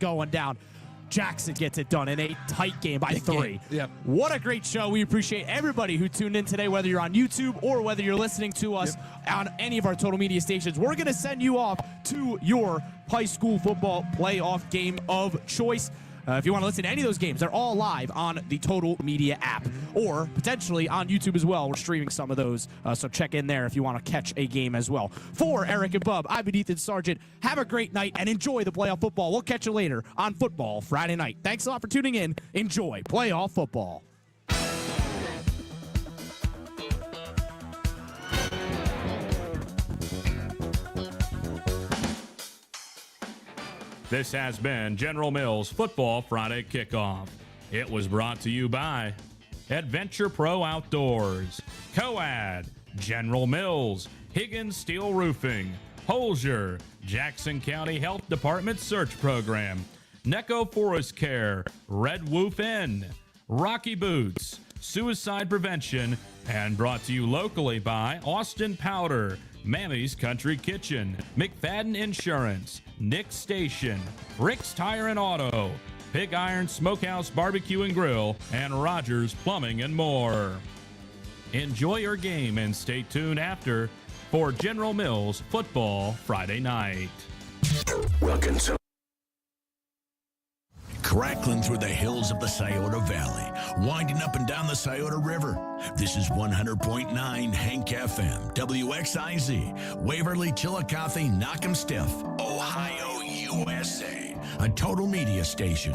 going down. Jackson gets it done in a tight game by 3. Yep. What a great show. We appreciate everybody who tuned in today, whether you're on YouTube or whether you're listening to us on any of our total media stations. We're going to send you off to your high school football playoff game of choice. If you want to listen to any of those games, they're all live on the Total Media app or potentially on YouTube as well. We're streaming some of those, so check in there if you want to catch a game as well. For Eric and Bub, I've been Ethan Sargent. Have a great night and enjoy the playoff football. We'll catch you later on Football Friday Night. Thanks a lot for tuning in. Enjoy playoff football. This has been General Mills Football Friday Kickoff. It was brought to you by Adventure Pro Outdoors, Coad, General Mills, Higgins Steel Roofing, Holzer, Jackson County Health Department Search Program, Necco Forest Care, Red Wolf Inn, Rocky Boots, Suicide Prevention, and brought to you locally by Austin Powder, Mammy's Country Kitchen, McFadden Insurance, Nick Station, Rick's Tire and Auto, Pig Iron Smokehouse Barbecue and Grill, and Rogers Plumbing and more. Enjoy your game and stay tuned after for General Mills Football Friday Night. Welcome to crackling through the hills of the Scioto Valley, winding up and down the Scioto River. This is 100.9 Hank FM, WXIZ, Waverly, Chillicothe, Knock'em-Stiff, Ohio, USA, a total media station.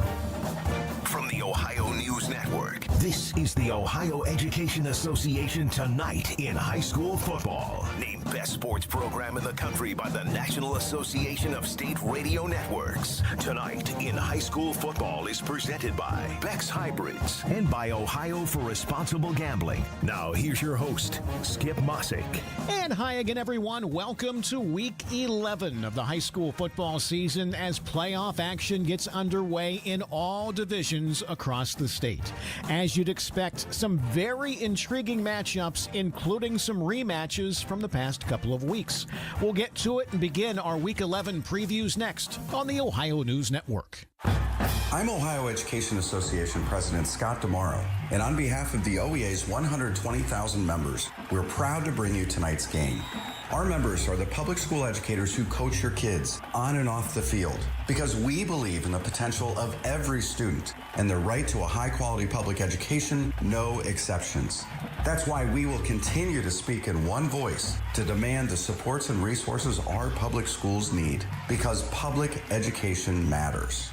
From the Ohio News Network, this is the Ohio Education Association Tonight in High School Football. Named Best Sports Program in the Country by the National Association of State Radio Networks. Tonight in High School Football is presented by Beck's Hybrids and by Ohio for Responsible Gambling. Now here's your host, Skip Mossick. And hi again, everyone. Welcome to Week 11 of the high school football season as playoff action gets underway in all divisions across the state. As you'd expect, some very intriguing matchups, including some rematches from the past couple of weeks. We'll get to it and begin our Week 11 previews next on the Ohio News Network. I'm Ohio Education Association President Scott DeMauro, and on behalf of the OEA's 120,000 members, we're proud to bring you tonight's game. Our members are the public school educators who coach your kids on and off the field because we believe in the potential of every student and their right to a high-quality public education, no exceptions. That's why we will continue to speak in one voice to demand the supports and resources our public schools need because public education matters.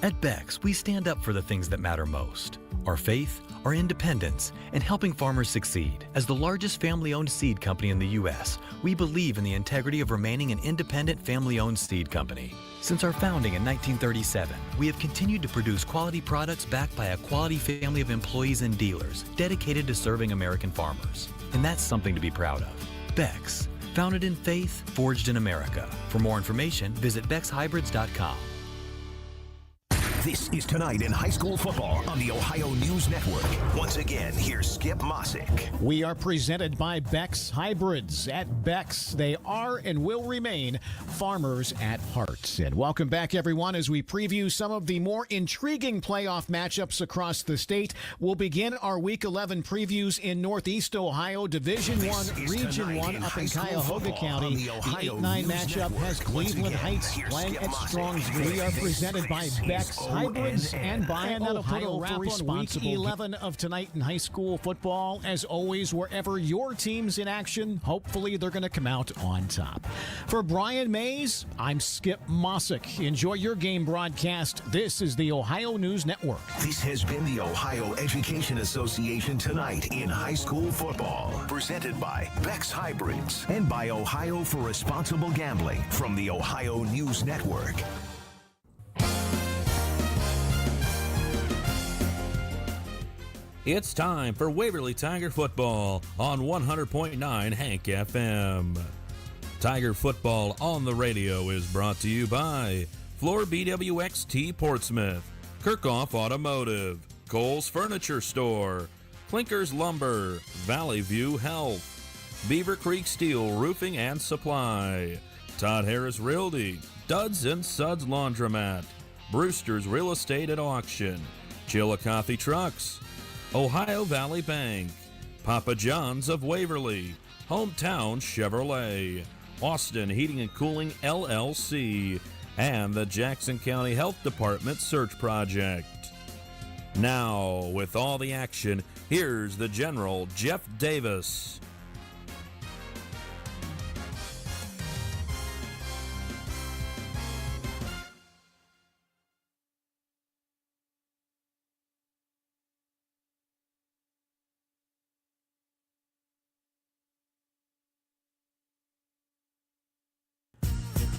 At Beck's, we stand up for the things that matter most: our faith, our independence, and helping farmers succeed. As the largest family-owned seed company in the U.S., we believe in the integrity of remaining an independent family-owned seed company. Since our founding in 1937, we have continued to produce quality products backed by a quality family of employees and dealers dedicated to serving American farmers. And that's something to be proud of. Beck's, founded in faith, forged in America. For more information, visit BecksHybrids.com. This is Tonight in High School Football on the Ohio News Network. Once again, here's Skip Mossick. We are presented by Beck's Hybrids. At Beck's, they are and will remain farmers at heart. And welcome back, everyone, as we preview some of the more intriguing playoff matchups across the state. We'll begin our Week 11 previews in Northeast Ohio, Division I, Region 1 up in Cuyahoga County. The 8-9 matchup has Cleveland Heights playing at Strongsville. We are presented by Beck's Hybrids and by Ohio for Responsible. Week 11 of Tonight in High School Football. As always, wherever your team's in action, hopefully they're going to come out on top. For Brian Mays, I'm Skip Mossick. Enjoy your game broadcast. This is the Ohio News Network. This has been the Ohio Education Association Tonight in High School Football. Presented by Beck's Hybrids and by Ohio for Responsible Gambling from the Ohio News Network. It's time for Waverly Tiger Football on 100.9 Hank FM. Tiger Football on the radio is brought to you by Floor BWXT Portsmouth, Kickoff Automotive, Cole's Furniture Store, Clinkers Lumber, Valley View Health, Beaver Creek Steel Roofing and Supply, Todd Harris Realty, Duds and Suds Laundromat, Brewster's Real Estate and Auction, Chillicothe Trucks, Ohio Valley Bank, Papa John's of Waverly, Hometown Chevrolet, Austin Heating and Cooling LLC, and the Jackson County Health Department Search Project. Now, with all the action, here's the General, Jeff Davis.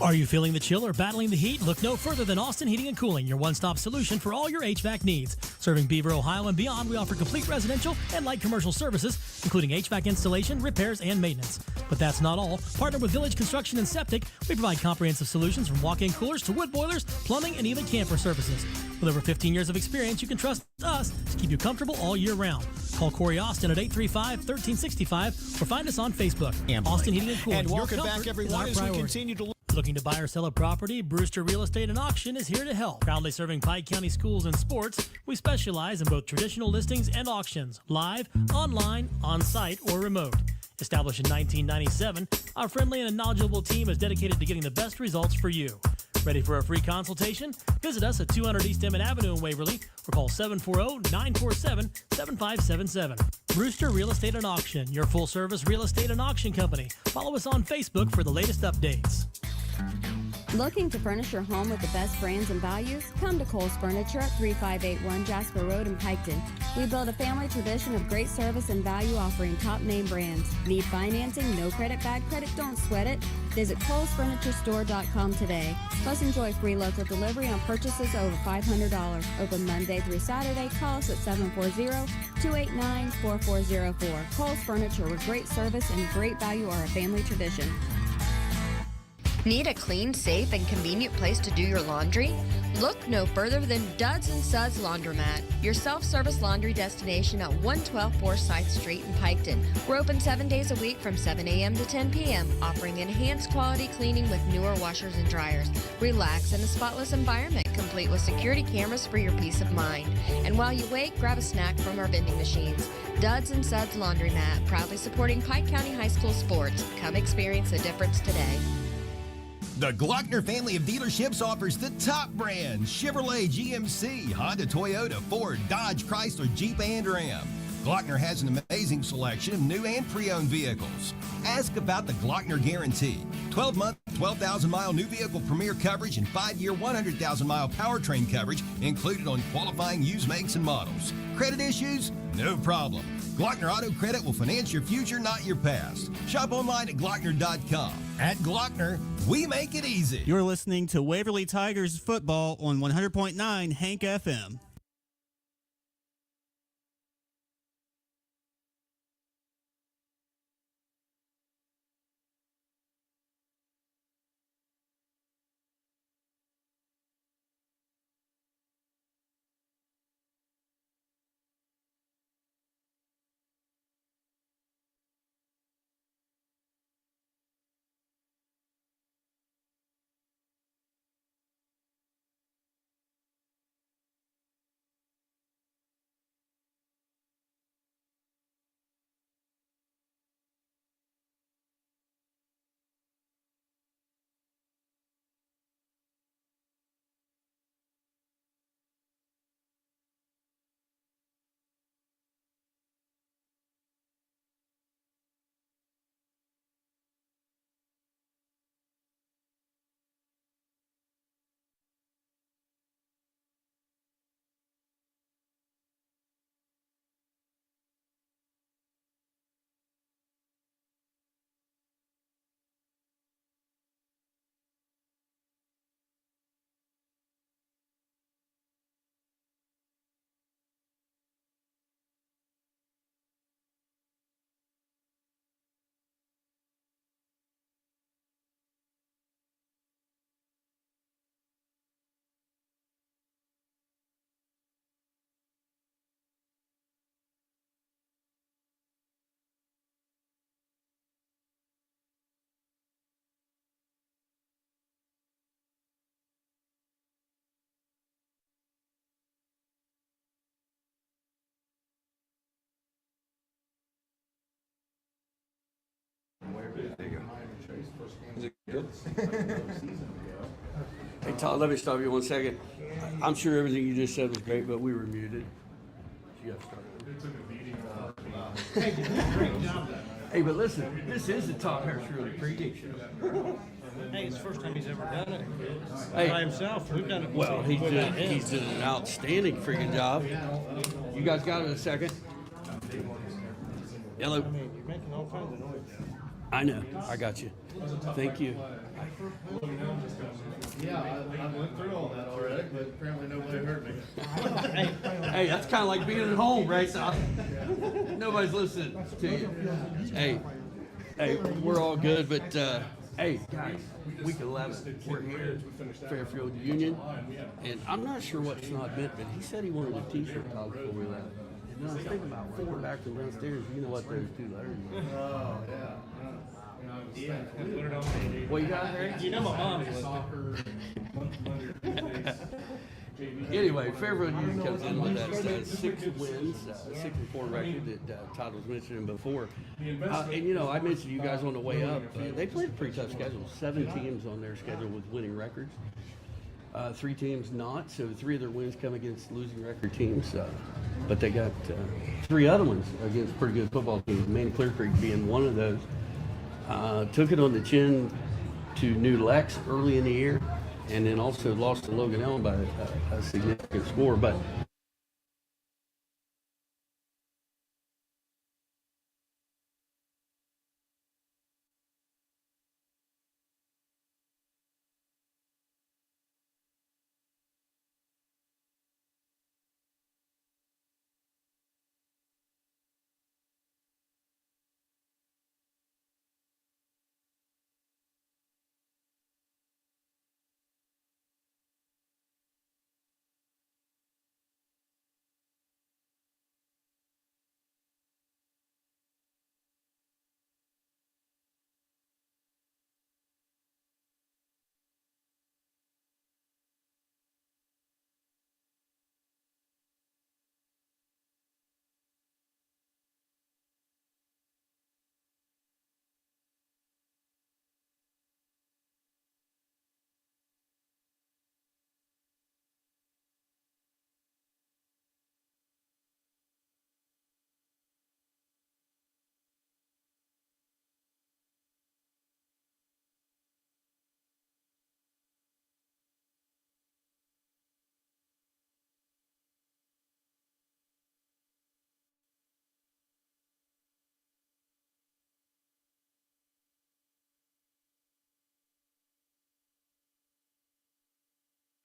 Are you feeling the chill or battling the heat? Look no further than Austin Heating and Cooling, your one-stop solution for all your HVAC needs. Serving Beaver, Ohio and beyond, we offer complete residential and light commercial services, including HVAC installation, repairs, and maintenance. But that's not all. Partner with Village Construction and Septic, we provide comprehensive solutions from walk-in coolers to wood boilers, plumbing, and even camper services. With over 15 years of experience, you can trust us to keep you comfortable all year round. Call Corey Austin at 835-1365 or find us on Facebook. Austin Heating and Cooling. And welcome back, everyone, as we continue to Looking to buy or sell a property? Brewster Real Estate and Auction is here to help. Proudly serving Pike County schools and sports, we specialize in both traditional listings and auctions, live, online, on-site, or remote. Established in 1997, our friendly and knowledgeable team is dedicated to getting the best results for you. Ready for a free consultation? Visit us at 200 East Emmett Avenue in Waverly or call 740-947-7577. Brewster Real Estate and Auction, your full-service real estate and auction company. Follow us on Facebook for the latest updates. Looking to furnish your home with the best brands and values? Come to Kohl's Furniture at 3581 Jasper Road in Piketon. We build a family tradition of great service and value offering top name brands. Need financing? No credit, bad credit? Don't sweat it. Visit Kohl'sFurnitureStore.com today. Plus enjoy free local delivery on purchases over $500. Open Monday through Saturday. Call us at 740-289-4404. Kohl's Furniture, with great service and great value, are a family tradition. Need a clean, safe, and convenient place to do your laundry? Look no further than Duds and Suds Laundromat, your self-service laundry destination at 112 Forsyth Street in Piketon. We're open 7 days a week from 7 a.m. to 10 p.m., offering enhanced quality cleaning with newer washers and dryers. Relax in a spotless environment, complete with security cameras for your peace of mind. And while you wait, grab a snack from our vending machines. Duds and Suds Laundromat, proudly supporting Pike County High School sports. Come experience the difference today. The Glockner family of dealerships offers the top brands: Chevrolet, GMC, Honda, Toyota, Ford, Dodge, Chrysler, Jeep, and Ram. Glockner has an amazing selection of new and pre-owned vehicles. Ask about the Glockner Guarantee. 12-month, 12,000-mile new vehicle premier coverage and 5-year, 100,000-mile powertrain coverage included on qualifying used makes and models. Credit issues? No problem. Glockner Auto Credit will finance your future, not your past. Shop online at Glockner.com. At Glockner, we make it easy. You're listening to Waverly Tigers football on 100.9 Hank FM. Hey, Todd, let me stop you 1 second. I'm sure everything you just said was great, but we were muted. You got started. Hey, but listen, this is the Todd Harris Really pregame show. Hey, it's the first time he's ever done it. Hey, By himself. We've done it. Well, he's doing an outstanding freaking job. You guys got it in a second? Hello. You're making all kinds of noise. I know. I got you. Thank you. Yeah, I went through all that already, but apparently nobody heard me. Hey, that's kind of like being at home, right? So nobody's listening to you. Hey, we're all good, but hey, guys, week 11, we're here at Fairfield Union, and I'm not sure what Snod meant, but he said he wanted a T-shirt before we left. And then I was thinking about going back from downstairs. You know what those two letters mean? Oh, yeah. What you got, Harry? You know my mom was soccer. Anyway, Fairfield Union comes in with that 6 wins, 6-4 record that Todd was mentioning before. And you know, I mentioned you guys on the way up. They played a pretty tough schedule. 7 teams on their schedule with winning records. 3 teams not. So 3 of their wins come against losing record teams. But they got 3 other ones against pretty good football teams. Maine Clear Creek being one of those. Took it on the chin to New Lex early in the year, and then also lost to Logan Elm by a significant score. But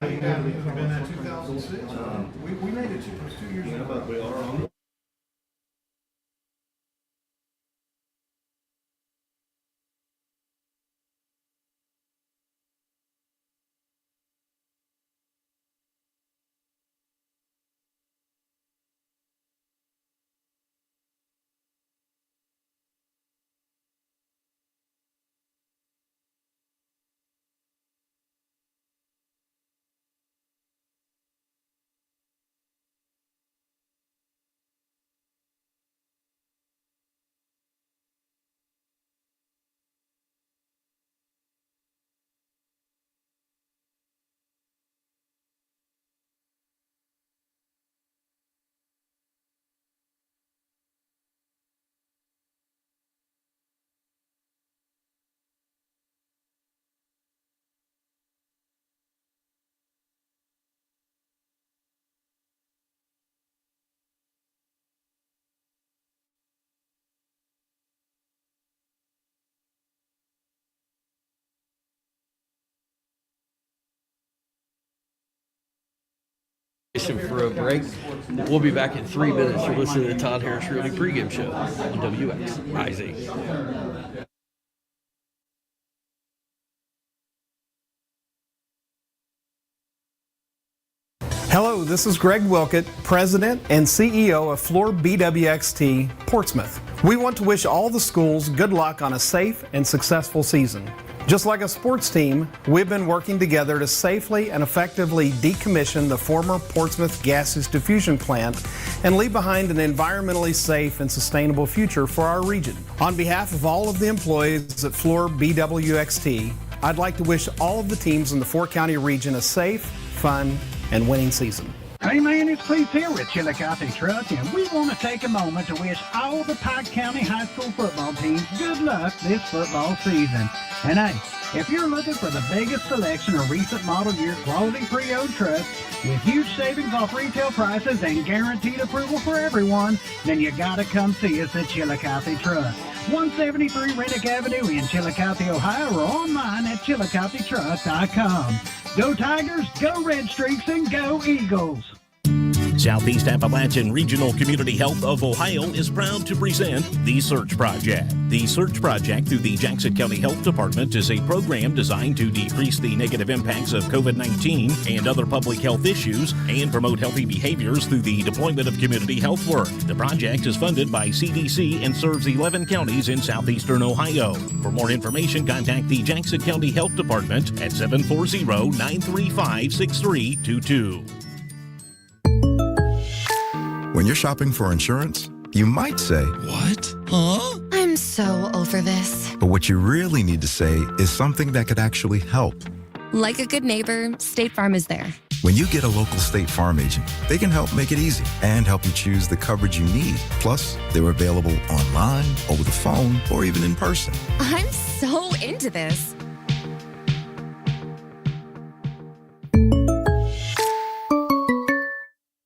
Been at 2006. We made it 2 years ago. But we are on. for a break. We'll be back in 3 minutes. You're listening to the Todd Harris Really pregame show on WXIZ. Hello, this is Greg Wilkett, President and CEO of Floor BWXT Portsmouth. We want to wish all the schools good luck on a safe and successful season. Just like a sports team, we've been working together to safely and effectively decommission the former Portsmouth gases diffusion plant and leave behind an environmentally safe and sustainable future for our region. On behalf of all of the employees at Fluor BWXT, I'd like to wish all of the teams in the four-county region a safe, fun, and winning season. Hey man, it's Keith here with Chillicothe Truck, and we want to take a moment to wish all the Pike County high school football teams good luck this football season. And hey, if you're looking for the biggest selection of recent model year quality pre-owned trucks with huge savings off retail prices and guaranteed approval for everyone, then you gotta come see us at Chillicothe Truck. 173 Rennick Avenue in Chillicothe, Ohio, or online at chillicothetruck.com. Go Tigers, go Red Streaks, and go Eagles! Southeast Appalachian Regional Community Health of Ohio is proud to present The Search Project. The Search Project through the Jackson County Health Department is a program designed to decrease the negative impacts of COVID-19 and other public health issues and promote healthy behaviors through the deployment of community health work. The project is funded by CDC and serves 11 counties in southeastern Ohio. For more information, contact the Jackson County Health Department at 740-935-6322. When you're shopping for insurance, you might say, "What? Huh?" I'm so over this. But what you really need to say is something that could actually help. Like a good neighbor, State Farm is there. When you get a local State Farm agent, they can help make it easy and help you choose the coverage you need. Plus, they're available online, over the phone, or even in person. I'm so into this.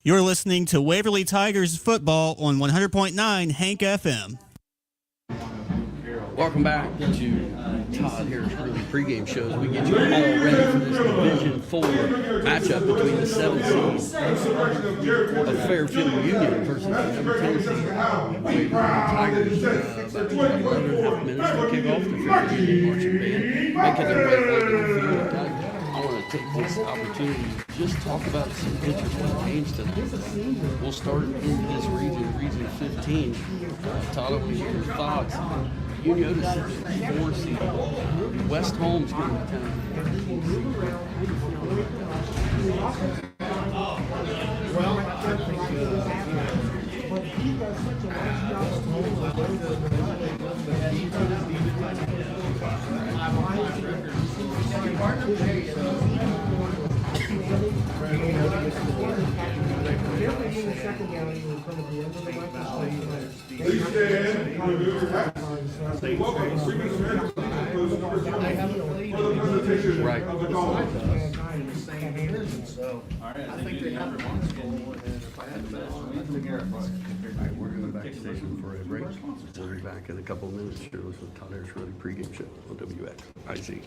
You're listening to Waverly Tigers football on 100.9 Hank FM. Welcome back to Todd Harris Early Pregame Shows. We get you all ready for this Division 4 matchup between the 7th seed of Fairfield Union versus the number 10 seed Waverly Tigers. About 11.5 minutes to kick off. The Fairfield Union marching band making their way over the field. I want to take this opportunity to just talk about some interesting games tonight. We'll start in this region, Region 15. Todd, what are your thoughts? You notice the 4 seed. West Holmes getting the 10. Well, I Right. I think they have responsible. We're going back to station for a break. We'll be back in a couple of minutes. You're listening to Todd Harris Early Pregame Show on WXIZ.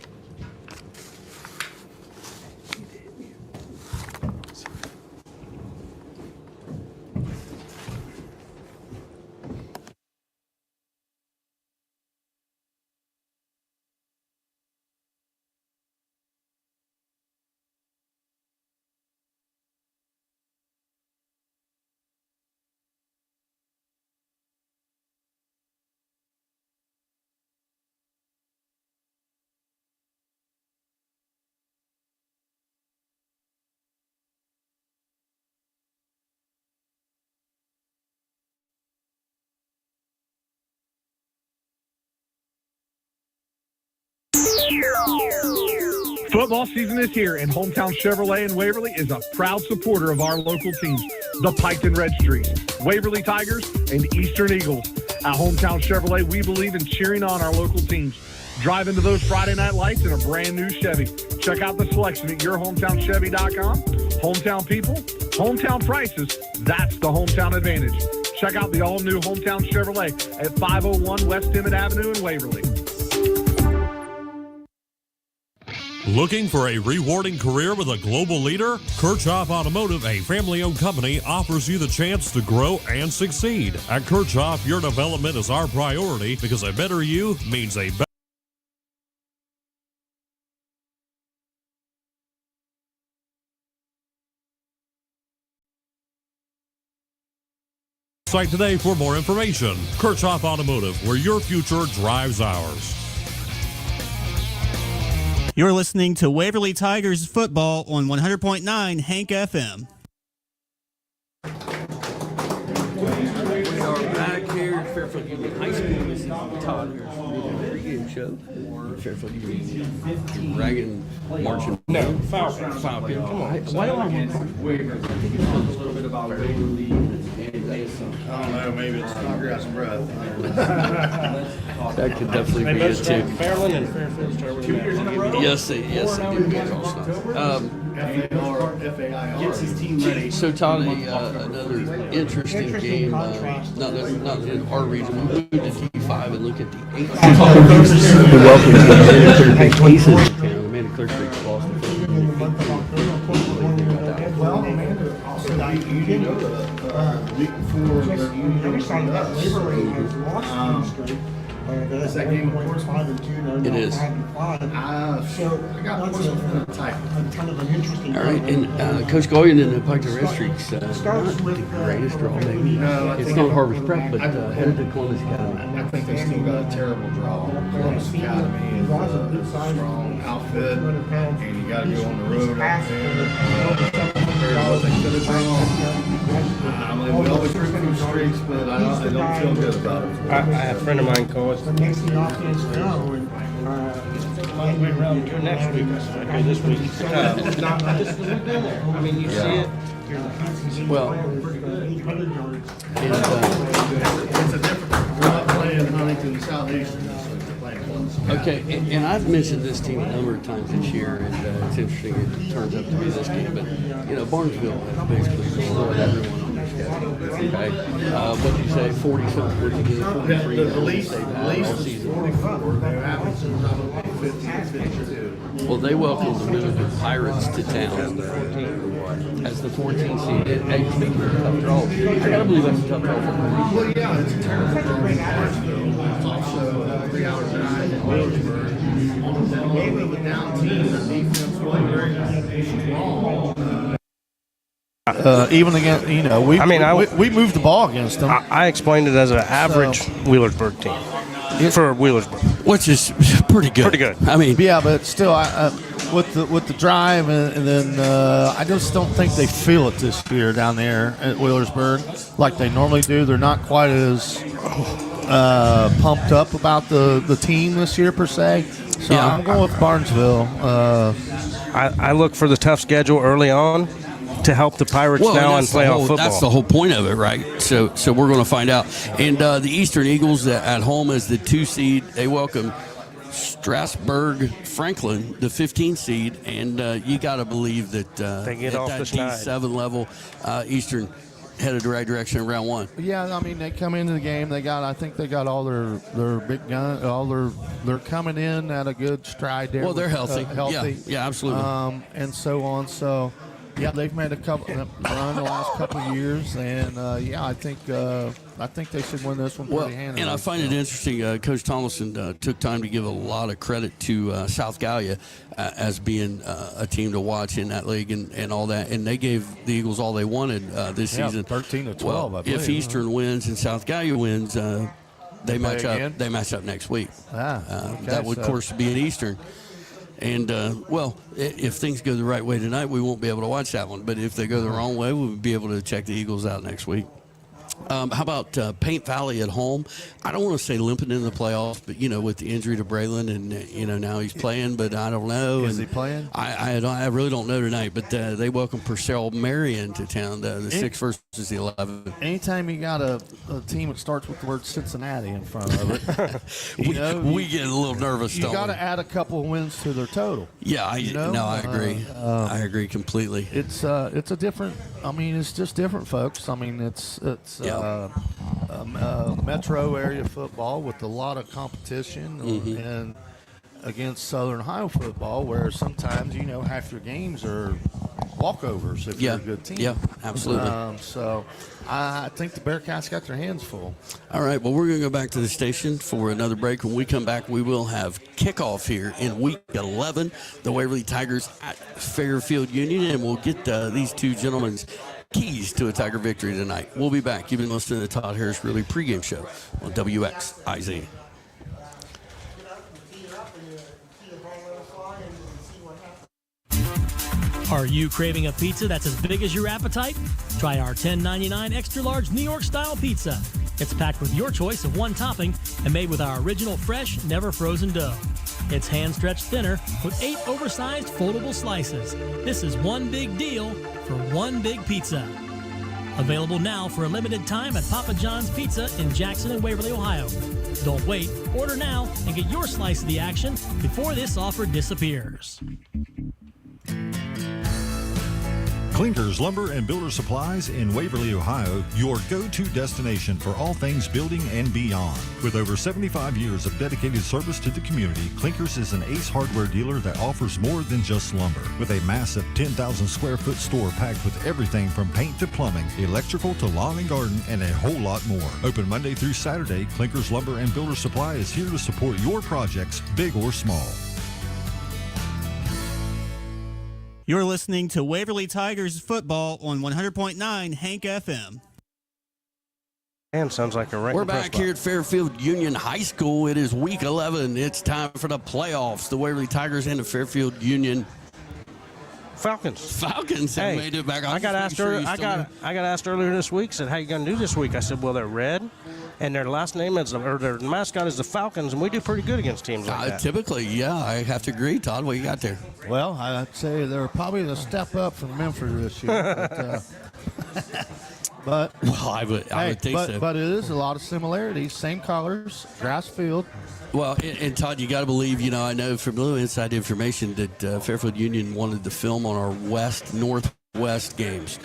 Football season is here, and Hometown Chevrolet in Waverly is a proud supporter of our local teams, the Piketon Red Streaks, Waverly Tigers, and Eastern Eagles. At Hometown Chevrolet, we believe in cheering on our local teams. Drive into those Friday night lights in a brand new Chevy. Check out the selection at yourhometowncchevy.com. Hometown people, hometown prices, that's the hometown advantage. Check out the all-new Hometown Chevrolet at 501 West Emmett Avenue in Waverly. Looking for a rewarding career with a global leader? Kirchhoff Automotive, a family-owned company, offers you the chance to grow and succeed. At Kirchhoff, your development is our priority because a better you means a better site today for more information. Kirchhoff Automotive, where your future drives ours. You're listening to Waverly Tigers football on 100.9 Hank FM. We are back here at Fairfield Union High School. This is Todd Harris pregame show. Fairfield Union Dragon marching. No, Falcons. Falcons. Come on. Why do I want Waverly? I think it's a little bit about Waverly and I don't know, maybe it's snodgrass breath. That could definitely be it too. Fairland and Fairfield started 2 years in a row. Yes, they do. Gets his team ready. So, Todd, another interesting game. Not in our region. We moved to T5 and look at the 8. The welcome to the Aces in town. Amanda Clear Street lost the Well, Amanda also you know the week before their union started that Waverly has lost streak. Is that game of course 5-2? It is. So I got that's kind of an interesting. All right, and Coach Goyen in the Pike to Red Streaks, not the greatest draw, maybe. No, it's not Harvest Prep, but headed to Columbus Academy. I think they still got a terrible draw. Columbus Academy is a strong outfit, and you got to go on the road up there. What they could have drawn. I mean, we always root for streaks, but I don't feel good about it. I had a friend of mine call us. What makes the offense go? And long way around to next week. I said, okay, this week. It's not just we've been there. I mean, you see it. Well, it's a different. We're not playing Huntington Southeastern this week. We're playing Columbus. Okay, and I've mentioned this team a number of times this year, and it's interesting it turns out to be this game. But Barnesville has basically destroyed everyone on their schedule. Okay, what did you say? 40-something wins again, 43. The least is 44. They're averaging probably 50-52. Well, they welcomed the Minidoka Pirates to town as the 14th seed. Hey, speaking of tough draw, I gotta believe that's a tough draw for them. Well, yeah, it's a terrible draw in Barnesville. It's also a 3-hour drive in Williamsburg. Maybe with down team, the defense wasn't very strong. Even against, we moved the ball against them. I explained it as an average Wheelersburg team for Wheelersburg, which is pretty good. Pretty good. I mean, yeah, but still, with the drive, and then I just don't think they feel it this year down there at Wheelersburg like they normally do. They're not quite as pumped up about the team this year per se. So yeah, I'm going with Barnesville. I look for the tough schedule early on to help the Pirates now in playoff football. That's the whole point of it, right? So we're going to find out. And the Eastern Eagles at home as the 2 seed, they welcome Strasburg Franklin, the 15 seed, and you got to believe that they get off at the that D7 level, Eastern headed the right direction in round 1. Yeah, I mean they come into the game. I think they got all their big guns. They're coming in at a good stride there. Well, they're healthy. Yeah, absolutely. And so on. So. Yeah, they've made a couple run the last couple of years, and I think they should win this one pretty handily. And I find it interesting. Coach Tomlinson took time to give a lot of credit to South Gallia as being a team to watch in that league and all that. And they gave the Eagles all they wanted this season. 13-12. Well, I believe. If Eastern wins and South Gallia wins, they match up. They match up next week. Okay, that would, of course, be an Eastern. And, if things go the right way tonight, we won't be able to watch that one. But if they go the wrong way, we'll be able to check the Eagles out next week. How about Paint Valley at home? I don't want to say limping in the playoffs, but, with the injury to Braylon and, now he's playing, but I don't know. Is he playing? I really don't know tonight, but they welcome Purcell Marion to town, the 6 versus the 11. Anytime you got a team that starts with the word Cincinnati in front of it, we get a little nervous. You got to add a couple of wins to their total. Yeah, I agree. I agree completely. It's a different. I mean, it's just different, folks. I mean, it's metro area football with a lot of competition and against Southern Ohio football, where sometimes half your games are walkovers if you're a good team. Yeah, absolutely. So I think the Bearcats got their hands full. All right, well, we're going to go back to the station for another break. When we come back, we will have kickoff here in Week 11, the Waverly Tigers at Fairfield Union, and we'll get these two gentlemen's keys to a Tiger victory tonight. We'll be back. You've been listening to the Todd Harris Really pregame show on WXIZ. Are you craving a pizza that's as big as your appetite? Try our $10.99 extra large New York style pizza. It's packed with your choice of one topping and made with our original fresh, never frozen dough. It's hand-stretched thinner with 8 oversized foldable slices. This is one big deal for one big pizza. Available now for a limited time at Papa John's Pizza in Jackson and Waverly, Ohio. Don't wait. Order now and get your slice of the action before this offer disappears. Clinkers Lumber and Builder Supplies in Waverly, Ohio, your go-to destination for all things building and beyond. With over 75 years of dedicated service to the community, Clinkers is an ace hardware dealer that offers more than just lumber. With a massive 10,000 square foot store packed with everything from paint to plumbing, electrical to lawn and garden, and a whole lot more. Open Monday through Saturday, Clinkers Lumber and Builder Supply is here to support your projects, big or small. You're listening to Waverly Tigers football on 100.9 Hank FM. And sounds like a We're back here at Fairfield Union High School. It is week 11. It's time for the playoffs. The Waverly Tigers and the Fairfield Union Falcons have made it back. I got asked earlier this week. Said, "How you going to do this week?" I said, "Well, they're red, and their last name is, or their mascot is the Falcons, and we do pretty good against teams like that." Typically, yeah, I have to agree. Todd, what you got there? Well, I'd say they're probably the step up from Memphis this year. But well, I would think so. But it is a lot of similarities. Same colors, grass field. Well, and Todd, you got to believe, I know from little inside information that Fairfield Union wanted to film on our northwest games.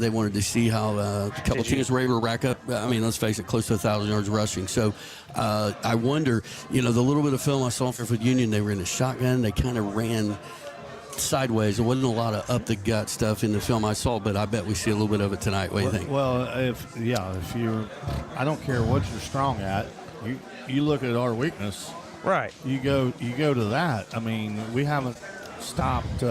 They wanted to see how a couple teams were able to rack up, let's face it, close to 1,000 yards rushing. So I wonder, the little bit of film I saw in Fairfield Union, they were in a shotgun. They kind of ran sideways. There wasn't a lot of up-the-gut stuff in the film I saw, but I bet we see a little bit of it tonight. What do you think? Well, if you're, I don't care what you're strong at, you look at our weakness. Right. You go to that. We haven't stopped,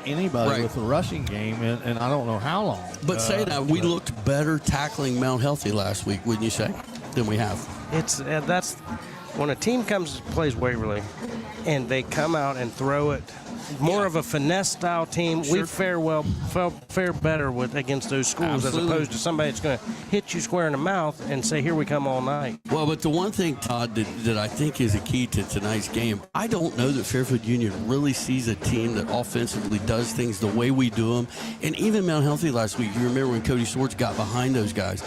anybody with a rushing game, and I don't know how long. But say that, we looked better tackling Mount Healthy last week, wouldn't you say, than we have? That's when a team plays Waverly, and they come out and throw it. More of a finesse style team. Sure. We fare better against those schools. Absolutely. As opposed to somebody that's going to hit you square in the mouth and say, "Here we come all night." Well, but the one thing, Todd, that I think is a key to tonight's game, I don't know that Fairfield Union really sees a team that offensively does things the way we do them. And even Mount Healthy last week, you remember when Cody Swords got behind those guys.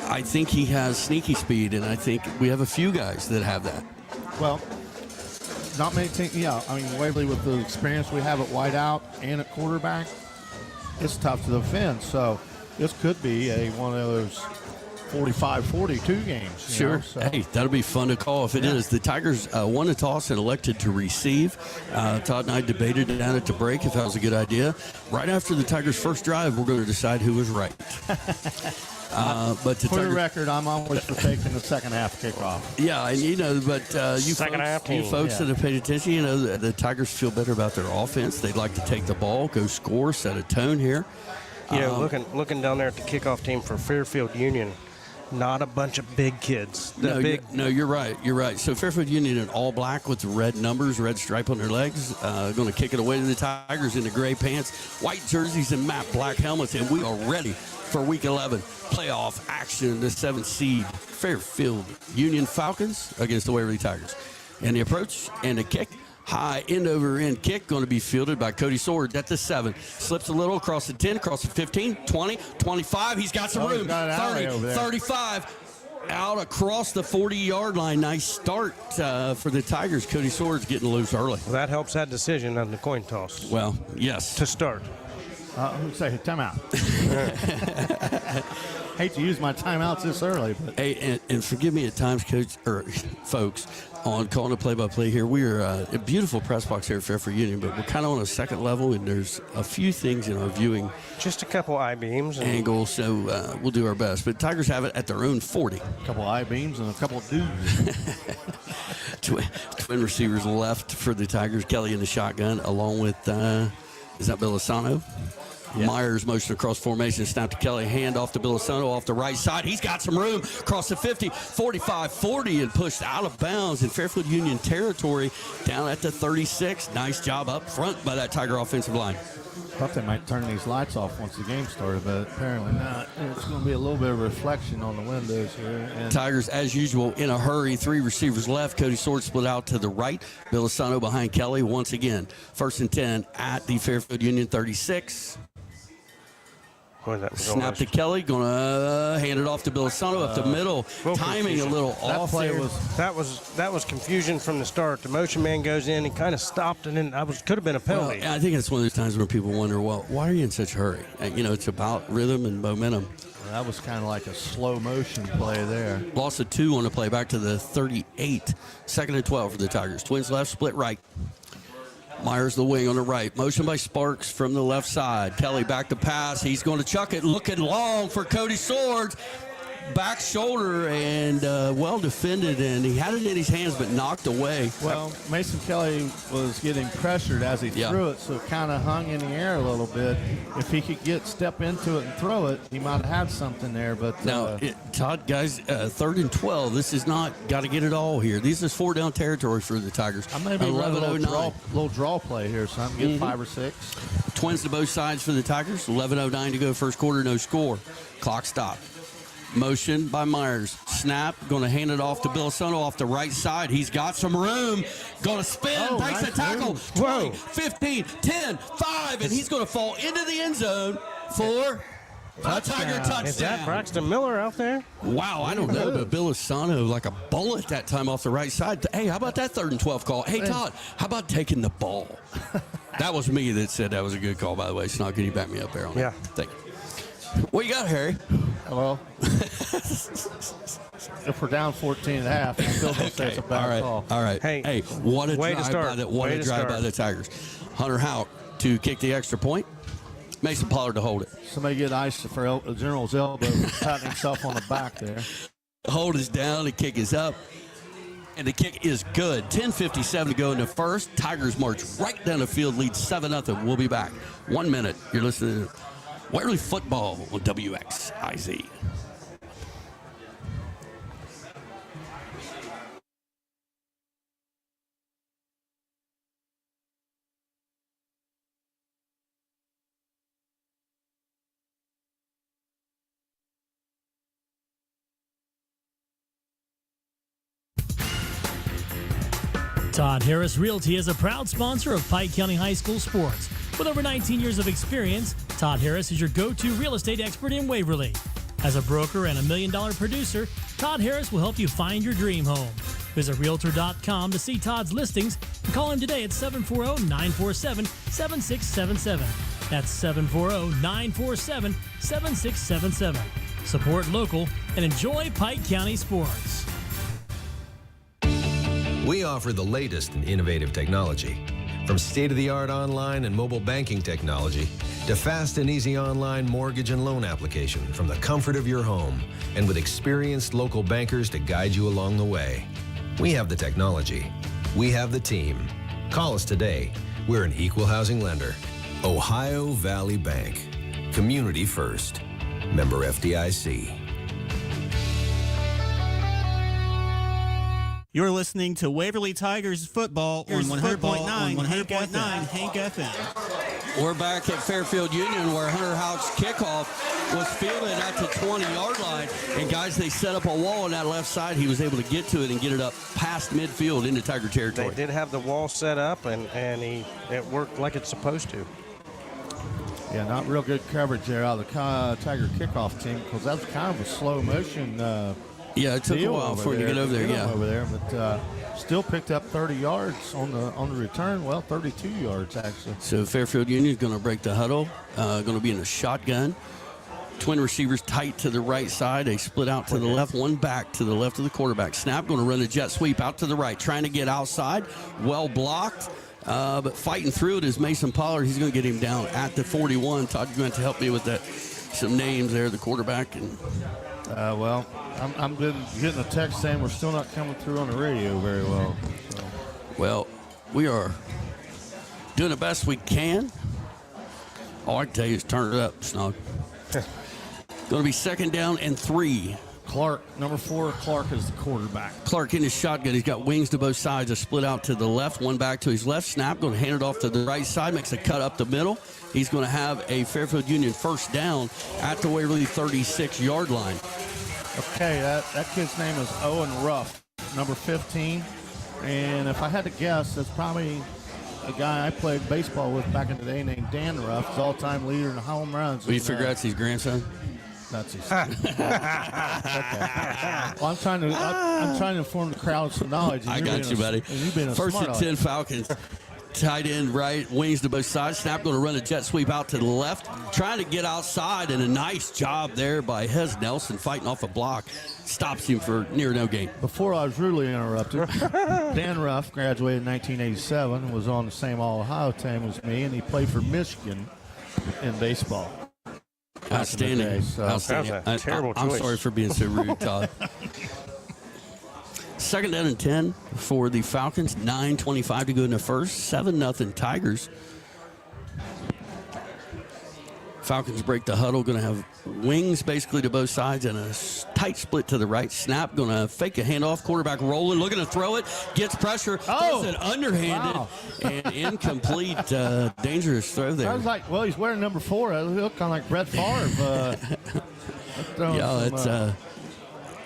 I think he has sneaky speed, and I think we have a few guys that have that. Well, not many teams. Yeah, Waverly, with the experience we have at wideout and at quarterback, it's tough to defend. So this could be one of those 45-42 games. Sure. Hey, that'll be fun to call if it is. The Tigers won the toss and elected to receive. Todd and I debated it down at the break if that was a good idea. Right after the Tigers' first drive, we're going to decide who was right. But for the record, I'm always for taking the second half kickoff. Yeah, and you folks that have paid attention, the Tigers feel better about their offense. They'd like to take the ball, go score, set a tone here. Looking down there at the kickoff team for Fairfield Union, not a bunch of big kids. No, you're right. You're right. So Fairfield Union in all black with the red numbers, red stripe on their legs, going to kick it away to the Tigers in the gray pants, white jerseys, and matte black helmets, and we are ready for Week 11 playoff action. The 7th seed Fairfield Union Falcons against the Waverly Tigers. And the approach and the kick. High end-over-end kick going to be fielded by Cody Sword at the 7. Slips a little across the 10, across the 15, 20, 25. He's got some room. 30, 35. Out across the 40-yard line. Nice start for the Tigers. Cody Sword's getting loose early. Well, that helps that decision on the coin toss. Well, yes. To start. Say timeout. Hate to use my timeouts this early, but hey, and forgive me at times, coach or folks, on calling a play-by-play here. We are a beautiful press box here at Fairfield Union, but we're kind of on a second level, and there's a few things in our viewing. Just a couple I-beams. Angles, so we'll do our best. But Tigers have it at their own 40. A couple I-beams and a couple of dudes. Twin receivers left for the Tigers. Kelly in the shotgun, along with, is that Belisano? Myers motion across formation, snap to Kelly, hand off to Bilisano off the right side. He's got some room, across the 50, 45, 40, and pushed out of bounds in Fairfield Union territory down at the 36. Nice job up front by that Tiger offensive line. Thought they might turn these lights off once the game started, but apparently not. It's going to be a little bit of reflection on the windows here. And Tigers, as usual, in a hurry. 3 receivers left. Cody Sword split out to the right. Bilisano behind Kelly once again. 1st and 10 at the Fairfield Union 36. Snap to Kelly, going to hand it off to Bilisano up the middle. Timing a little off there. That was confusion from the start. The motion man goes in and kind of stopped, and then could have been a penalty. Well, I think it's one of those times where people wonder, well, why are you in such a hurry? It's about rhythm and momentum. That was kind of like a slow motion play there. Loss of 2 on the play, back to the 38. 2nd and 12 for the Tigers. Twins left, split right. Myers the wing on the right. Motion by Sparks from the left side. Kelly back to pass. He's going to chuck it. Looking long for Cody Swords. Back shoulder and well defended, and he had it in his hands but knocked away. Well, Mason Kelly was getting pressured as he threw it, so it kind of hung in the air a little bit. If he could step into it and throw it, he might have had something there. But now, Todd, guys, 3rd and 12. This is not got to get it all here. This is 4-down territory for the Tigers. I may be running a little draw play here, so I'm going to get 5 or 6. Twins to both sides for the Tigers. 11:09 to go first quarter, no score. Clock stopped. Motion by Myers. Snap. Going to hand it off to Bilisano off the right side. He's got some room. Going to spin. Breaks the tackle. 20, 15, 10, 5. And he's going to fall into the end zone for a Tiger touchdown. Is that Braxton Miller out there? Wow, I don't know, but Bilisano like a bullet that time off the right side. Hey, how about that 3rd and 12 call? Hey, Todd, how about taking the ball? That was me that said that was a good call, by the way. Snot, can you back me up there on that? Thank you. What you got, Harry? Well, if we're down 14 and a half, I'm still going to say it's a bad call. All right. Hey, what a drive by the Tigers. Hunter Houck to kick the extra point. Mason Pollard to hold it. Somebody get ice for General's elbow, patting himself on the back there. Hold is down, the kick is up, and the kick is good. 10:57 to go in the first. Tigers march right down the field, lead 7-0. We'll be back. 1 minute. You're listening to Waverly Football on WXIZ. Todd Harris Realty is a proud sponsor of Pike County High School sports. With over 19 years of experience, Todd Harris is your go-to real estate expert in Waverly. As a broker and $1 million producer, Todd Harris will help you find your dream home. Visit Realtor.com to see Todd's listings and call him today at 740-947-7677. That's 740-947-7677. Support local and enjoy Pike County sports. We offer the latest in innovative technology, from state-of-the-art online and mobile banking technology to fast and easy online mortgage and loan application from the comfort of your home, and with experienced local bankers to guide you along the way. We have the technology. We have the team. Call us today. We're an equal housing lender. Ohio Valley Bank. Community first. Member FDIC. You're listening to Waverly Tigers football on 100.9 Hank FM. We're back at Fairfield Union where Hunter Houck's kickoff was fielded at the 20-yard line. And, guys, they set up a wall on that left side. He was able to get to it and get it up past midfield into Tiger territory. They did have the wall set up, and it worked like it's supposed to. Yeah, not real good coverage there out of the Tiger kickoff team because that was kind of a slow motion yeah, it took a while for him to get over there. Yeah, over there, but still picked up 30 yards on the return. Well, 32 yards actually. So Fairfield Union is going to break the huddle. Going to be in a shotgun. Twin receivers tight to the right side. They split out to the left. One back to the left of the quarterback. Snap going to run a jet sweep out to the right, trying to get outside. Well blocked. But fighting through it is Mason Pollard. He's going to get him down at the 41. Todd, you're going to help me with that. Some names there, the quarterback. And well, I'm getting a text saying we're still not coming through on the radio very well. So. Well, we are doing the best we can. All I can tell you is turn it up, Snug. Going to be 2nd down and 3. Clark, number 4, Clark is the quarterback. Clark in his shotgun. He's got wings to both sides. A split out to the left, one back to his left. Snap, going to hand it off to the right side. Makes a cut up the middle. He's going to have a Fairfield Union 1st down at the Waverly 36-yard line. Okay, that kid's name is Owen Ruff, number 15. And if I had to guess, that's probably a guy I played baseball with back in the day named Dan Ruff. He's all-time leader in home runs. Will you figure out his grandson? That's his. Okay. Well, I'm trying to inform the crowd some knowledge. I got you, buddy. First and 10 Falcons. Tight end right, wings to both sides. Snap going to run a jet sweep out to the left. Trying to get outside, and a nice job there by Hez Nelson fighting off a block. Stops him for near no gain. Before I was rudely interrupted, Dan Ruff graduated in 1987, was on the same All-Ohio team as me, and he played for Michigan in baseball. Outstanding. Outstanding. That's a terrible choice. I'm sorry for being so rude, Todd. 2nd down and 10 for the Falcons. 9:25 to go in the first. 7-0 Tigers. Falcons break the huddle. Going to have wings basically to both sides and a tight split to the right. Snap. Going to fake a handoff. Quarterback rolling. Looking to throw it. Gets pressure. Throws it underhanded. Wow. And incomplete. Dangerous throw there. I was like, well, he's wearing number 4. It looked kind of like Brett Favre.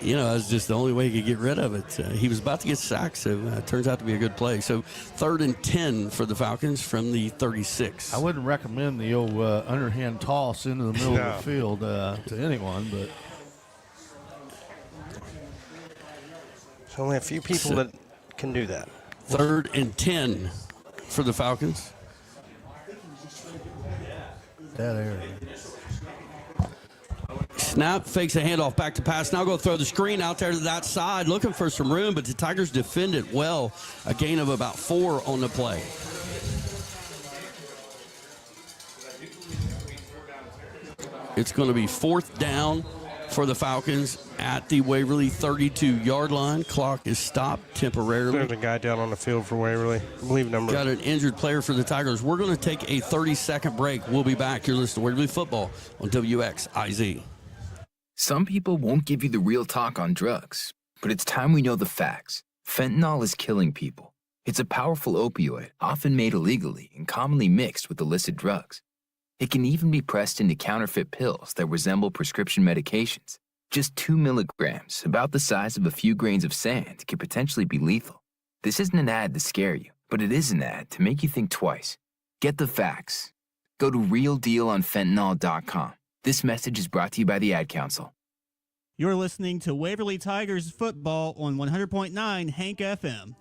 It's just the only way he could get rid of it. He was about to get sacked, so it turns out to be a good play. So 3rd and 10 for the Falcons from the 36. I wouldn't recommend the old underhand toss into the middle of the field to anyone, but there's only a few people that can do that. 3rd and 10 for the Falcons. That area. Snap, fakes a handoff, back to pass. Now go throw the screen out there to that side, looking for some room, but the Tigers defend it well. A gain of about 4 on the play. It's going to be 4th down for the Falcons at the Waverly 32-yard line. Clock is stopped temporarily. There's a guy down on the field for Waverly. I believe number. Got an injured player for the Tigers. We're going to take a 30-second break. We'll be back. You're listening to Waverly Football on WXIZ. Some people won't give you the real talk on drugs, but it's time we know the facts. Fentanyl is killing people. It's a powerful opioid, often made illegally and commonly mixed with illicit drugs. It can even be pressed into counterfeit pills that resemble prescription medications. Just 2 milligrams, about the size of a few grains of sand, can potentially be lethal. This isn't an ad to scare you, but it is an ad to make you think twice. Get the facts. Go to realdealonfentanyl.com. This message is brought to you by the Ad Council. You're listening to Waverly Tigers football on 100.9 Hank FM.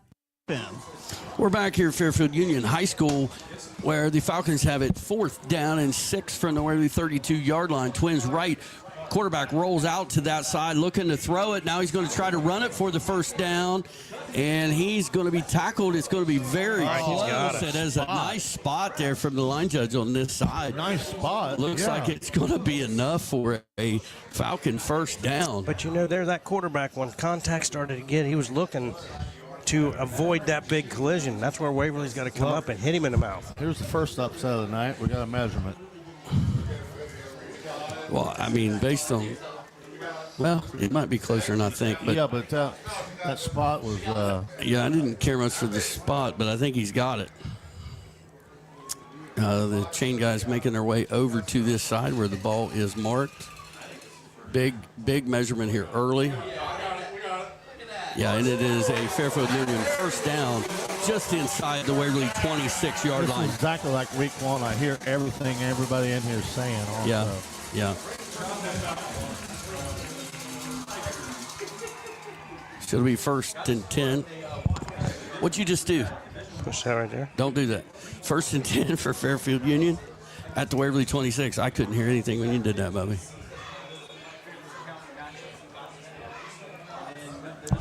We're back here at Fairfield Union High School, where the Falcons have it 4th down and 6 from the Waverly 32-yard line. Twins right. Quarterback rolls out to that side, looking to throw it. Now he's going to try to run it for the 1st down, and he's going to be tackled. It's going to be very close. It is a nice spot there from the line judge on this side. Nice spot. Looks like it's going to be enough for a Falcon 1st down. But there, that quarterback, when contact started to get, he was looking to avoid that big collision. That's where Waverly's got to come up and hit him in the mouth. Here's the first upset of the night. We got a measurement. Well, I mean, based on, it might be closer than I think. But yeah, but that spot was. Yeah, I didn't care much for the spot, but I think he's got it. The chain guys making their way over to this side where the ball is marked. Big measurement here early. Yeah, and it is a Fairfield Union 1st down just inside the Waverly 26-yard line. This is exactly like week 1. I hear everything everybody in here is saying. Yeah. Should be 1st and 10. What'd you just do? Push that right there. Don't do that. 1st and 10 for Fairfield Union at the Waverly 26. I couldn't hear anything when you did that, Bubby.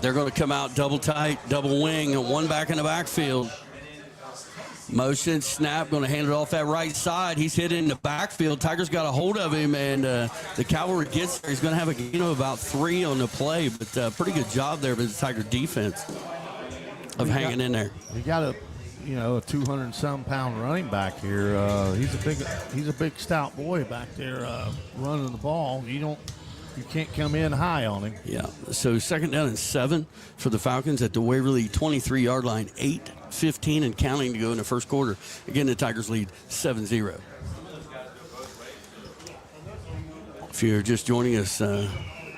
They're going to come out double tight, double wing, and one back in the backfield. Motion, snap, going to hand it off that right side. He's hit in the backfield. Tigers got a hold of him, and the Cavalry gets there. He's going to have a gain of about 3 on the play, but pretty good job there by the Tiger defense of hanging in there. You got a 200-some-pound running back here. He's a big stout boy back there running the ball. You can't come in high on him. Yeah. So 2nd down and 7 for the Falcons at the Waverly 23-yard line. 8:15 and counting to go in the first quarter. Again, the Tigers lead 7-0. If you're just joining us,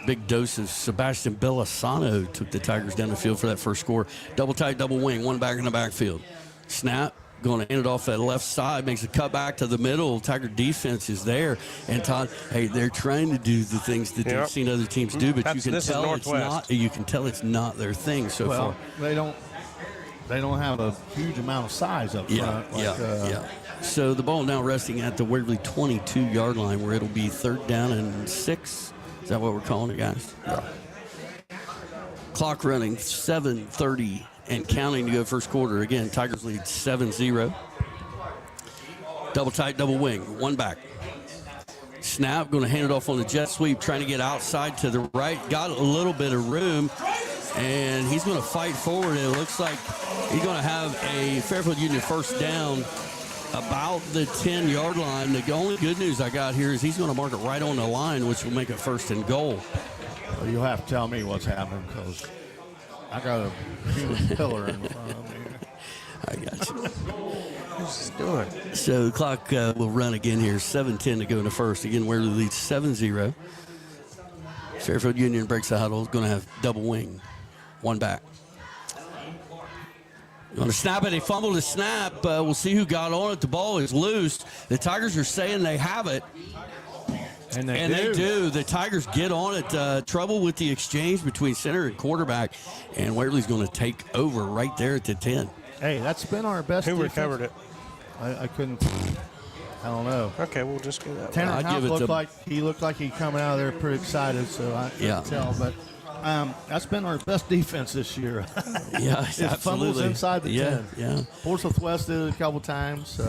big dose of Sebastian Belisano took the Tigers down the field for that first score. Double tight, double wing, one back in the backfield. Snap, going to hand it off that left side, makes a cut back to the middle. Tiger defense is there. And Todd, hey, they're trying to do the things that they've seen other teams do, but you can tell it's not. You can tell it's not their thing so far. They don't have a huge amount of size up front. Yeah. So the ball now resting at the Waverly 22-yard line, where it'll be 3rd down and 6. Is that what we're calling it, guys? Yeah. Clock running, 7:30 and counting to go first quarter. Again, Tigers lead 7-0. Double tight, double wing, one back. Snap, going to hand it off on the jet sweep, trying to get outside to the right. Got a little bit of room, and he's going to fight forward. And it looks like he's going to have a Fairfield Union first down about the 10-yard line. The only good news I got here is he's going to mark it right on the line, which will make it 1st and goal. Well, you'll have to tell me what's happening, because I got a human pillar in front of me. I got you. What's he doing? So the clock will run again here. 7:10 to go in the first. Again, Waverly leads 7-0. Fairfield Union breaks the huddle. Going to have double wing. One back. Going to snap it. They fumbled the snap. We'll see who got on it. The ball is loose. The Tigers are saying they have it. And they do. The Tigers get on it. Trouble with the exchange between center and quarterback. And Waverly's going to take over right there at the 10. Hey, that's been our best Who defense. recovered it? I couldn't. I don't know. Okay, we'll just go that Tanner way. House looked like he coming out of there pretty excited, so I can't tell. But that's been our best defense this year. Yeah, it absolutely. fumbles inside the 10. Yeah. Portsmouth West did it a couple times.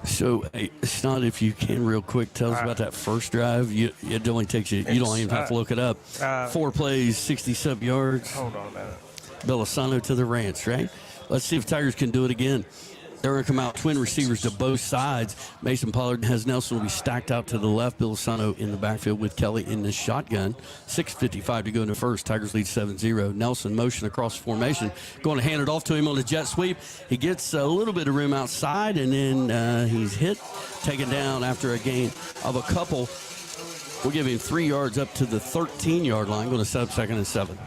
So, hey, Snod, if you can real quick, tell us about that first drive. It only takes you don't even have to look it up. 4 plays, 60-some yards. Hold on a minute. Belisano to the ranch, right? Let's see if Tigers can do it again. They're going to come out twin receivers to both sides. Mason Pollard has Nelson will be stacked out to the left. Belisano in the backfield with Kelly in the shotgun. 6:55 to go in the first. Tigers lead 7-0. Nelson motion across formation. Going to hand it off to him on the jet sweep. He gets a little bit of room outside, and then he's hit, taken down after a gain of a couple. We'll give him 3 yards up to the 13-yard line. Going to set up 2nd and 7.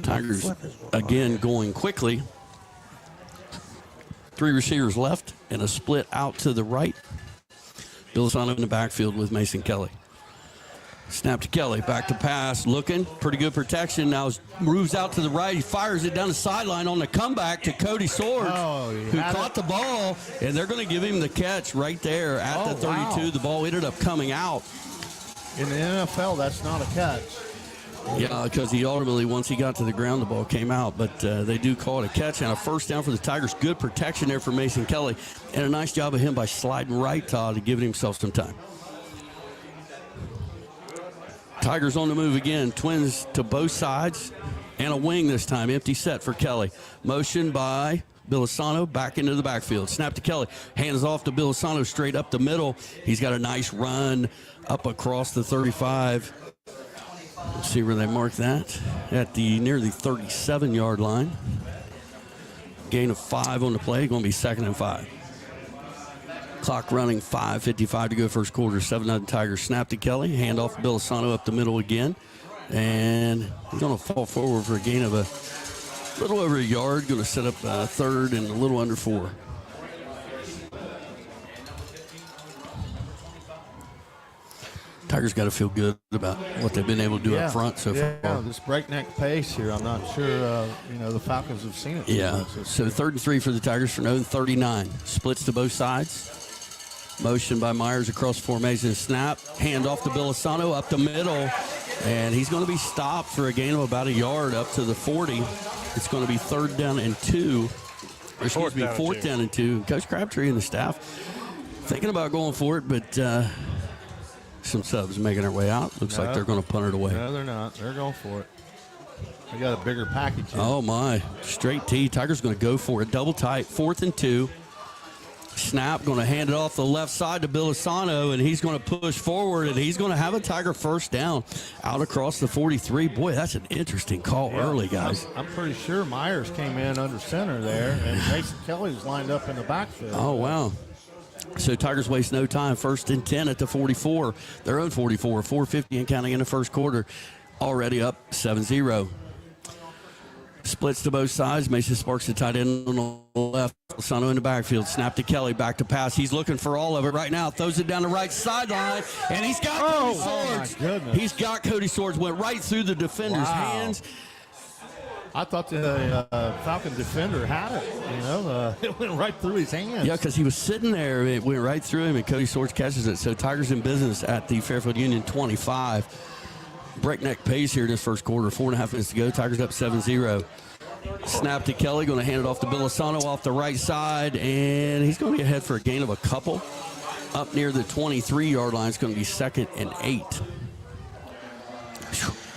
Tigers again going quickly. 3 receivers left and a split out to the right. Belisano in the backfield with Mason Kelly. Snap to Kelly, back to pass, looking, pretty good protection. Now moves out to the right. He fires it down the sideline on the comeback to Cody Swords, who caught the ball, and they're going to give him the catch right there at the 32. Wow. The ball ended up coming out. In the NFL, that's not a catch. Yeah, because he ultimately, once he got to the ground, the ball came out. But they do call it a catch and a first down for the Tigers. Good protection there for Mason Kelly. And a nice job of him by sliding right, Todd, and giving himself some time. Tigers on the move again. Twins to both sides. And a wing this time. Empty set for Kelly. Motion by Belisano back into the backfield. Snap to Kelly. Hands off to Belisano straight up the middle. He's got a nice run up across the 35. Let's see where they mark that. At the near the 37-yard line. Gain of 5 on the play. Going to be 2nd and 5. Clock running, 5:55 to go first quarter. 7-0 Tigers. Snap to Kelly. Hand off to Belisano up the middle again. And he's going to fall forward for a gain of a little over a yard. Going to set up 3rd and a little under 4. Tigers got to feel good about what they've been able to do up front so far. Yeah, this breakneck pace here, I'm not sure, the Falcons have seen it. Yeah, so 3rd and 3 for the Tigers from 0-39. Splits to both sides. Motion by Myers across formation. Snap, hand off to Belisano up the middle. And he's going to be stopped for a gain of about a yard up to the 40. It's going to be 3rd down and 2. Or excuse me, 4th down and 2. Coach Crabtree and the staff thinking about going for it, but some subs making their way out. Looks like they're going to punt it away. No, they're not. They're going for it. They got a bigger package here. Oh, my. Straight T. Tigers going to go for it. Double tight. 4th and 2. Snap, going to hand it off the left side to Bilisano, and he's going to push forward, and he's going to have a Tiger first down out across the 43. Boy, that's an interesting call early, guys. I'm pretty sure Myers came in under center there, and Mason Kelly was lined up in the backfield. Oh, wow. So Tigers waste no time. 1st and 10 at the 44. Their own 44. 4:50 and counting in the first quarter. Already up 7-0. Splits to both sides. Mason Sparks the tight end on the left. Sano in the backfield. Snap to Kelly. Back to pass. He's looking for all of it right now. Throws it down the right sideline. And he's got Cody Swords. My goodness. He's got Cody Swords. Went right through the defender's hands. I thought the Falcon defender had it. You know, it went right through his hands. Yeah, because he was sitting there. It went right through him, and Cody Swords catches it. So Tigers in business at the Fairfield Union 25. Breakneck pace here in this first quarter. 4.5 minutes to go. Tigers up 7-0. Snap to Kelly. Going to hand it off to Bilisano off the right side. And he's going to get ahead for a gain of a couple. Up near the 23-yard line. It's going to be 2nd and 8.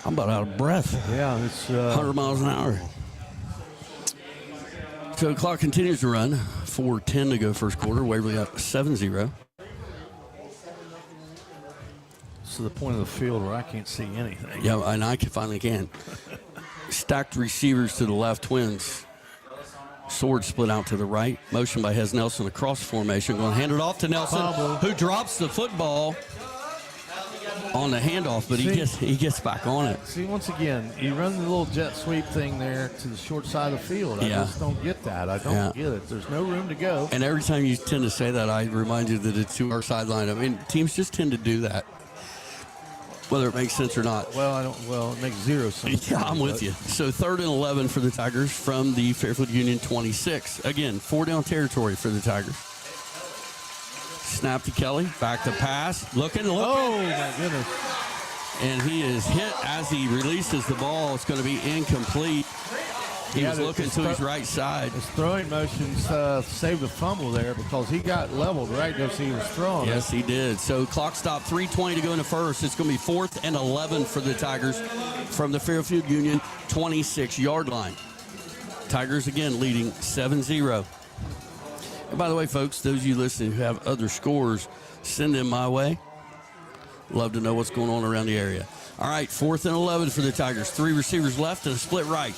I'm about out of breath. Yeah, it's 100 miles an hour. So the clock continues to run. 4:10 to go first quarter. Waverly up 7-0. To the point of the field where I can't see anything. Yeah, and I finally can. Stacked receivers to the left, Twins. Sword split out to the right. Motion by Hez Nelson across formation. Going to hand it off to Nelson, who drops the football on the handoff, but he gets back on it. See, once again, you run the little jet sweep thing there to the short side of the field. I just don't get that. I don't get it. There's no room to go. And every time you tend to say that, I remind you that it's to our sideline. I mean, teams just tend to do that, whether it makes sense or not. Well, it makes zero sense. Yeah, I'm with you. So 3rd and 11 for the Tigers from the Fairfield Union 26. Again, 4-down territory for the Tigers. Snap to Kelly, back to pass, looking. Oh, my goodness. And he is hit as he releases the ball. It's going to be incomplete. He was looking to his right side. His throwing motions saved the fumble there because he got leveled right as he was throwing. Yes, he did. So clock stop, 3:20 to go in the first. It's going to be 4th and 11 for the Tigers from the Fairfield Union 26-yard line. Tigers again leading 7-0. And by the way, folks, those of you listening who have other scores, send them my way. Love to know what's going on around the area. All right, 4th and 11 for the Tigers. 3 receivers left and a split right.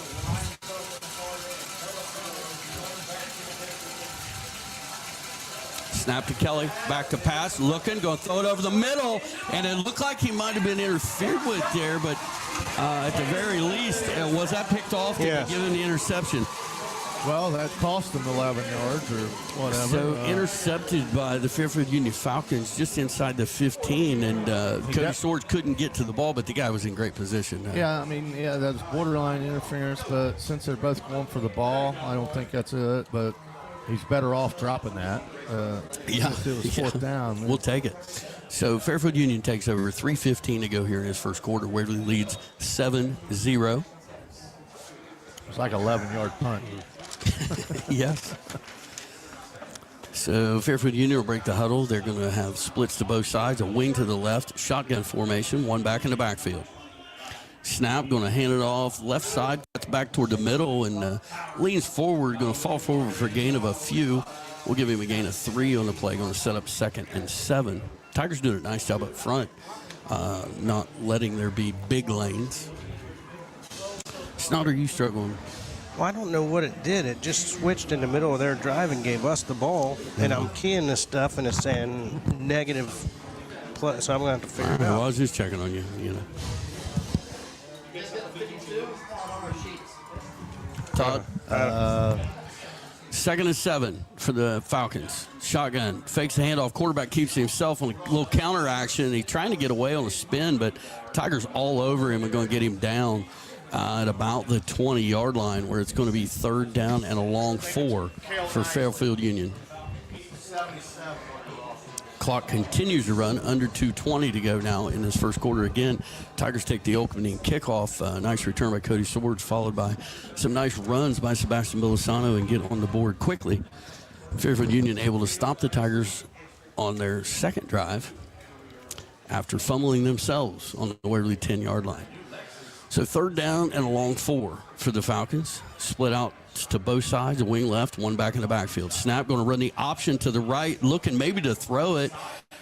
Snap to Kelly, back to pass, looking, going to throw it over the middle, and it looked like he might have been interfered with there, but at the very least, was that picked off? Did he give him the interception? Well, that cost them 11 yards or whatever. So intercepted by the Fairfield Union Falcons just inside the 15, and Cody Swords couldn't get to the ball, but the guy was in great position. That was borderline interference, but since they're both going for the ball, I don't think that's it, but he's better off dropping that. If it was 4th down. We'll take it. So Fairfield Union takes over. 3:15 to go here in his first quarter. Waverly leads 7-0. It's like an 11-yard punt. Yes. So Fairfield Union will break the huddle. They're going to have splits to both sides, a wing to the left, shotgun formation, one back in the backfield. Snap, going to hand it off left side, cuts back toward the middle, and leans forward, going to fall forward for a gain of a few. We'll give him a gain of 3 on the play, going to set up 2nd and 7. Tigers doing a nice job up front, not letting there be big lanes. Snout, are you struggling? Well, I don't know what it did. It just switched in the middle of their drive and gave us the ball. And I'm keying this stuff, and it's saying negative plus, so I'm going to have to figure it out. Well, I was just checking on you, Todd? 2nd and 7 for the Falcons. Shotgun, fakes the handoff. Quarterback keeps himself on a little counter action. He's trying to get away on a spin, but Tigers all over him and going to get him down at about the 20-yard line, where it's going to be 3rd down and a long 4 for Fairfield Union. Clock continues to run, under 2:20 to go now in this first quarter. Again, Tigers take the opening kickoff. Nice return by Cody Swords, followed by some nice runs by Sebastian Bilisano and get on the board quickly. Fairfield Union able to stop the Tigers on their second drive after fumbling themselves on the Waverly 10-yard line. So 3rd down and a long 4 for the Falcons. Split out to both sides, a wing left, one back in the backfield. Snap going to run the option to the right, looking maybe to throw it.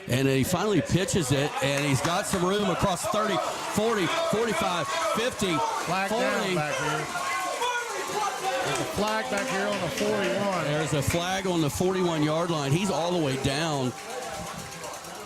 And then he finally pitches it, and he's got some room across 30, 40, 45, 50, Flag 40. down back here. There's a flag back here on the 41. There's a flag on the 41-yard line. He's all the way down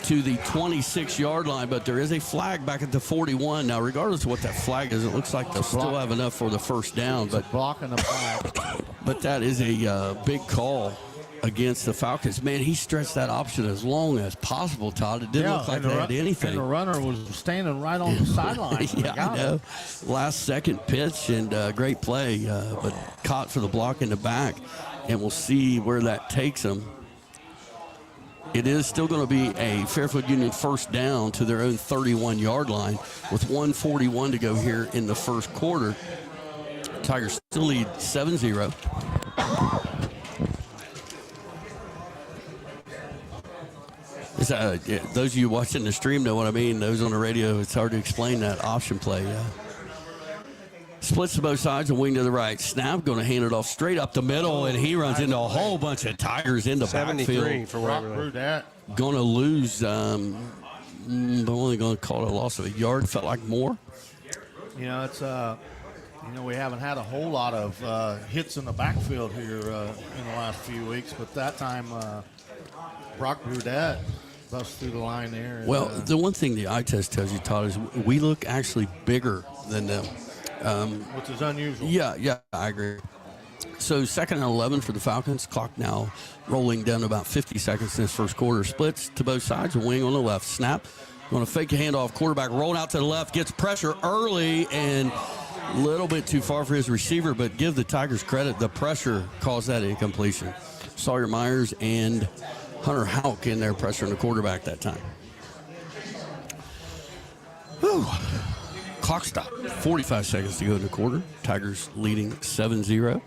to the 26-yard line, but there is a flag back at the 41. Now, regardless of what that flag is, it looks like they'll still have enough for the first down. But blocking the flag. But that is a big call against the Falcons. Man, he stretched that option as long as possible, Todd. It didn't look like they had anything. And the runner was standing right on the sideline. Yeah, I know. Last second pitch and great play, but caught for the block in the back. And we'll see where that takes them. It is still going to be a Fairfield Union first down to their own 31-yard line with 1:41 to go here in the first quarter. Tigers still lead 7-0. Those of you watching the stream know what I mean. Those on the radio, it's hard to explain that option play. Splits to both sides, a wing to the right. Snap going to hand it off straight up the middle, and he runs into a whole bunch of Tigers in the 73 backfield. for Waverly. Going to lose, but only going to call it a loss of a yard. Felt like more. You know, it's we haven't had a whole lot of hits in the backfield here in the last few weeks, but that time Brock Brudette bust through the line there. And, Well, the one thing the eye test tells you, Todd, is we look actually bigger than them. which is unusual. Yeah, I agree. So 2nd and 11 for the Falcons. Clock now rolling down to about 50 seconds in this first quarter. Splits to both sides, a wing on the left. Snap, going to fake a handoff. Quarterback rolling out to the left, gets pressure early and a little bit too far for his receiver, but give the Tigers credit. The pressure caused that incompletion. Sawyer Myers and Hunter Houck in there pressuring the quarterback that time. Whew. Clock stop. 45 seconds to go in the quarter. Tigers leading 7-0.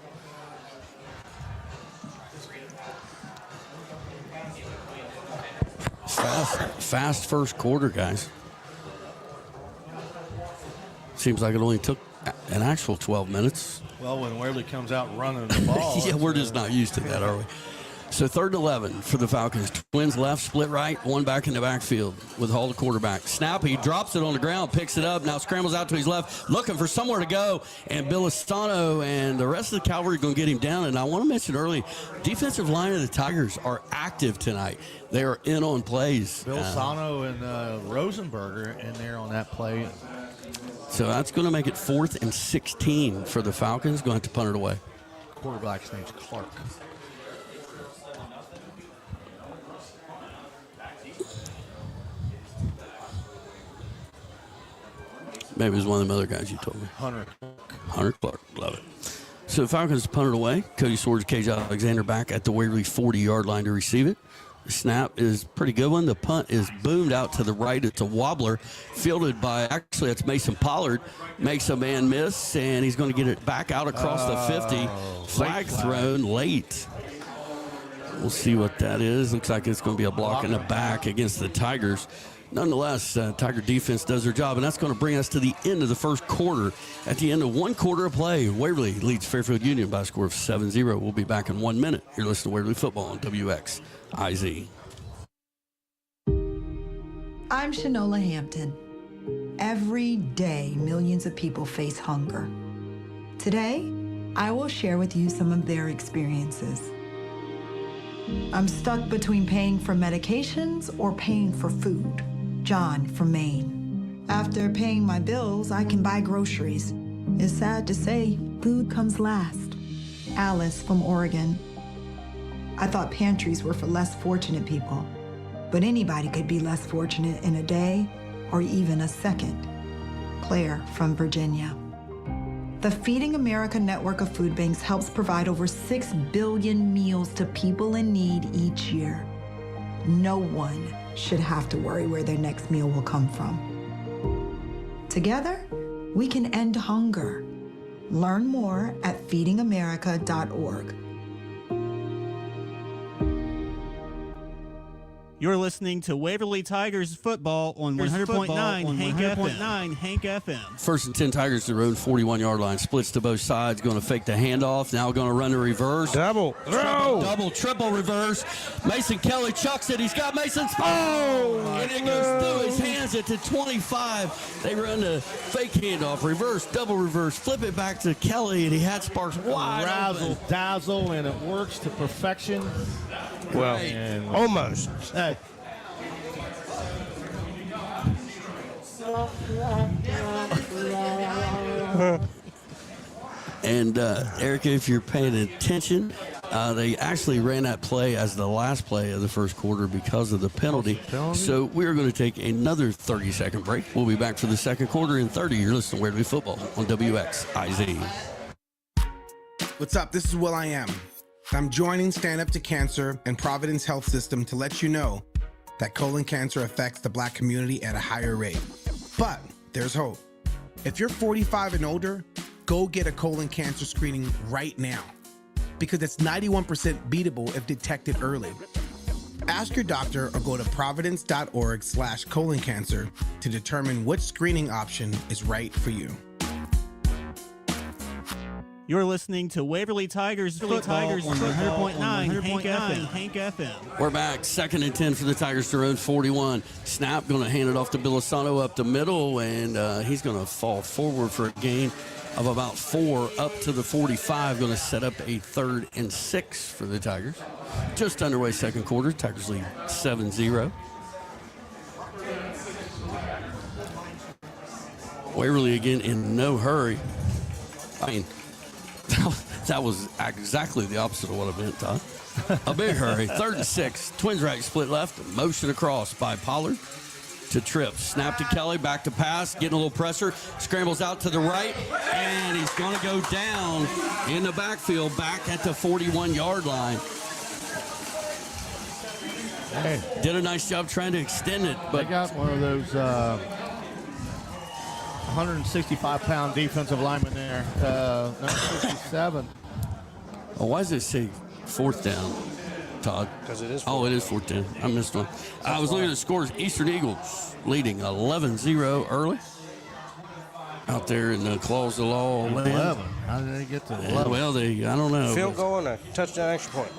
Fast first quarter, guys. Seems like it only took an actual 12 minutes. Well, when Waverly comes out running the ball. Yeah, we're just not used to that, are we? So 3rd and 11 for the Falcons. Twins left, split right, one back in the backfield with Hall the quarterback. Snap, he drops it on the ground, picks it up, now scrambles out to his left, looking for somewhere to go. And Bilistano and the rest of the cavalry are going to get him down. And I want to mention early, defensive line of the Tigers are active tonight. They are in on plays. Bilistano and Rosenberger in there on that play. So that's going to make it 4th and 16 for the Falcons. Going to have to punt it away. Quarterback's name's Clark. Maybe it was one of them other guys you told me. Hunter Clark. Love it. So the Falcons punted away. Cody Swords, Cage Alexander back at the Waverly 40-yard line to receive it. The snap is a pretty good one. The punt is boomed out to the right. It's a wobbler fielded by, actually, it's Mason Pollard. Makes a man miss, and he's going to get it back out across the 50. Flag thrown late. We'll see what that is. Looks like it's going to be a block in the back against the Tigers. Nonetheless, Tiger defense does their job, and that's going to bring us to the end of the first quarter. At the end of one quarter of play, Waverly leads Fairfield Union by a score of 7-0. We'll be back in 1 minute. You're listening to Waverly Football on WXIZ. I'm Shanola Hampton. Every day, millions of people face hunger. Today, I will share with you some of their experiences. I'm stuck between paying for medications or paying for food. John from Maine. After paying my bills, I can buy groceries. It's sad to say, food comes last. Alice from Oregon. I thought pantries were for less fortunate people, but anybody could be less fortunate in a day or even a second. Claire from Virginia. The Feeding America network of food banks helps provide over 6 billion meals to people in need each year. No one should have to worry where their next meal will come from. Together, we can end hunger. Learn more at feedingamerica.org. You're listening to Waverly Tigers football on 100.9 Hank FM. First and 10 Tigers to their own 41-yard line. Splits to both sides. Going to fake the handoff. Now going to run the reverse. Double. Triple reverse. Mason Kelly chucks it. He's got Mason's. And it goes through his hands at the 25. They run the fake handoff. Reverse, double reverse. Flip it back to Kelly, and he had Sparks wide Razzle, open. dazzle, and it works to perfection. Well, almost. Hey. And Erica, if you're paying attention, they actually ran that play as the last play of the first quarter because of the penalty. So we're going to take another 30-second break. We'll be back for the second quarter in 30. You're listening to Waverly Football on WXIZ. What's up? This is Will I Am. I'm joining Stand Up to Cancer and Providence Health System to let you know that colon cancer affects the Black community at a higher rate. But there's hope. If you're 45 and older, go get a colon cancer screening right now, because it's 91% beatable if detected early. Ask your doctor or go to providence.org/colon cancer to determine which screening option is right for you. You're listening to Waverly Tigers football on 100.9 Hank FM. We're back. Second and 10 for the Tigers to their own 41. Snap, going to hand it off to Bilisano up the middle, and he's going to fall forward for a gain of about 4 up to the 45. Going to set up a 3rd and 6 for the Tigers. Just underway second quarter. Tigers lead 7-0. Waverly again in no hurry. I mean, that was exactly the opposite of what I meant, Todd. A big hurry. 3rd and 6. Twins right, split left. Motion across by Pollard to Tripp. Snap to Kelly. Back to pass. Getting a little pressure. Scrambles out to the right. And he's going to go down in the backfield back at the 41-yard line. Hey. Did a nice job trying to extend it. But they got one of those 165-pound defensive linemen there. Number 67. Oh, why does it say 4th down, Todd? Because it is. Oh, it is 4th down. I missed one. I was looking at the scores. Eastern Eagles leading 11-0 early. Out there in the claws of law. 11. How did they get to 11? Well, I don't know. Field goal and a touchdown extra point.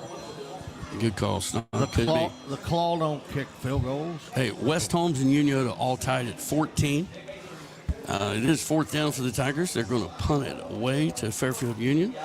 Good call. The claw don't kick field goals. Hey, West Holmes and Uniota all tied at 14. It is 4th down for the Tigers. They're going to punt it away to Fairfield Union.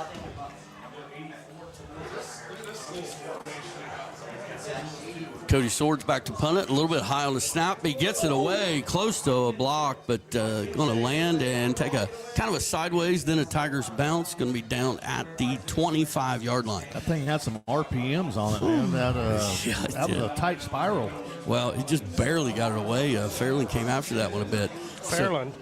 Cody Swords back to punt it. A little bit high on the snap. He gets it away, close to a block, but going to land and take a kind of a sideways, then a Tigers bounce. Going to be down at the 25-yard line. That thing had some RPMs on it, man. That was a tight spiral. Well, he just barely got it away. Fairland came after that one a bit. Fairland.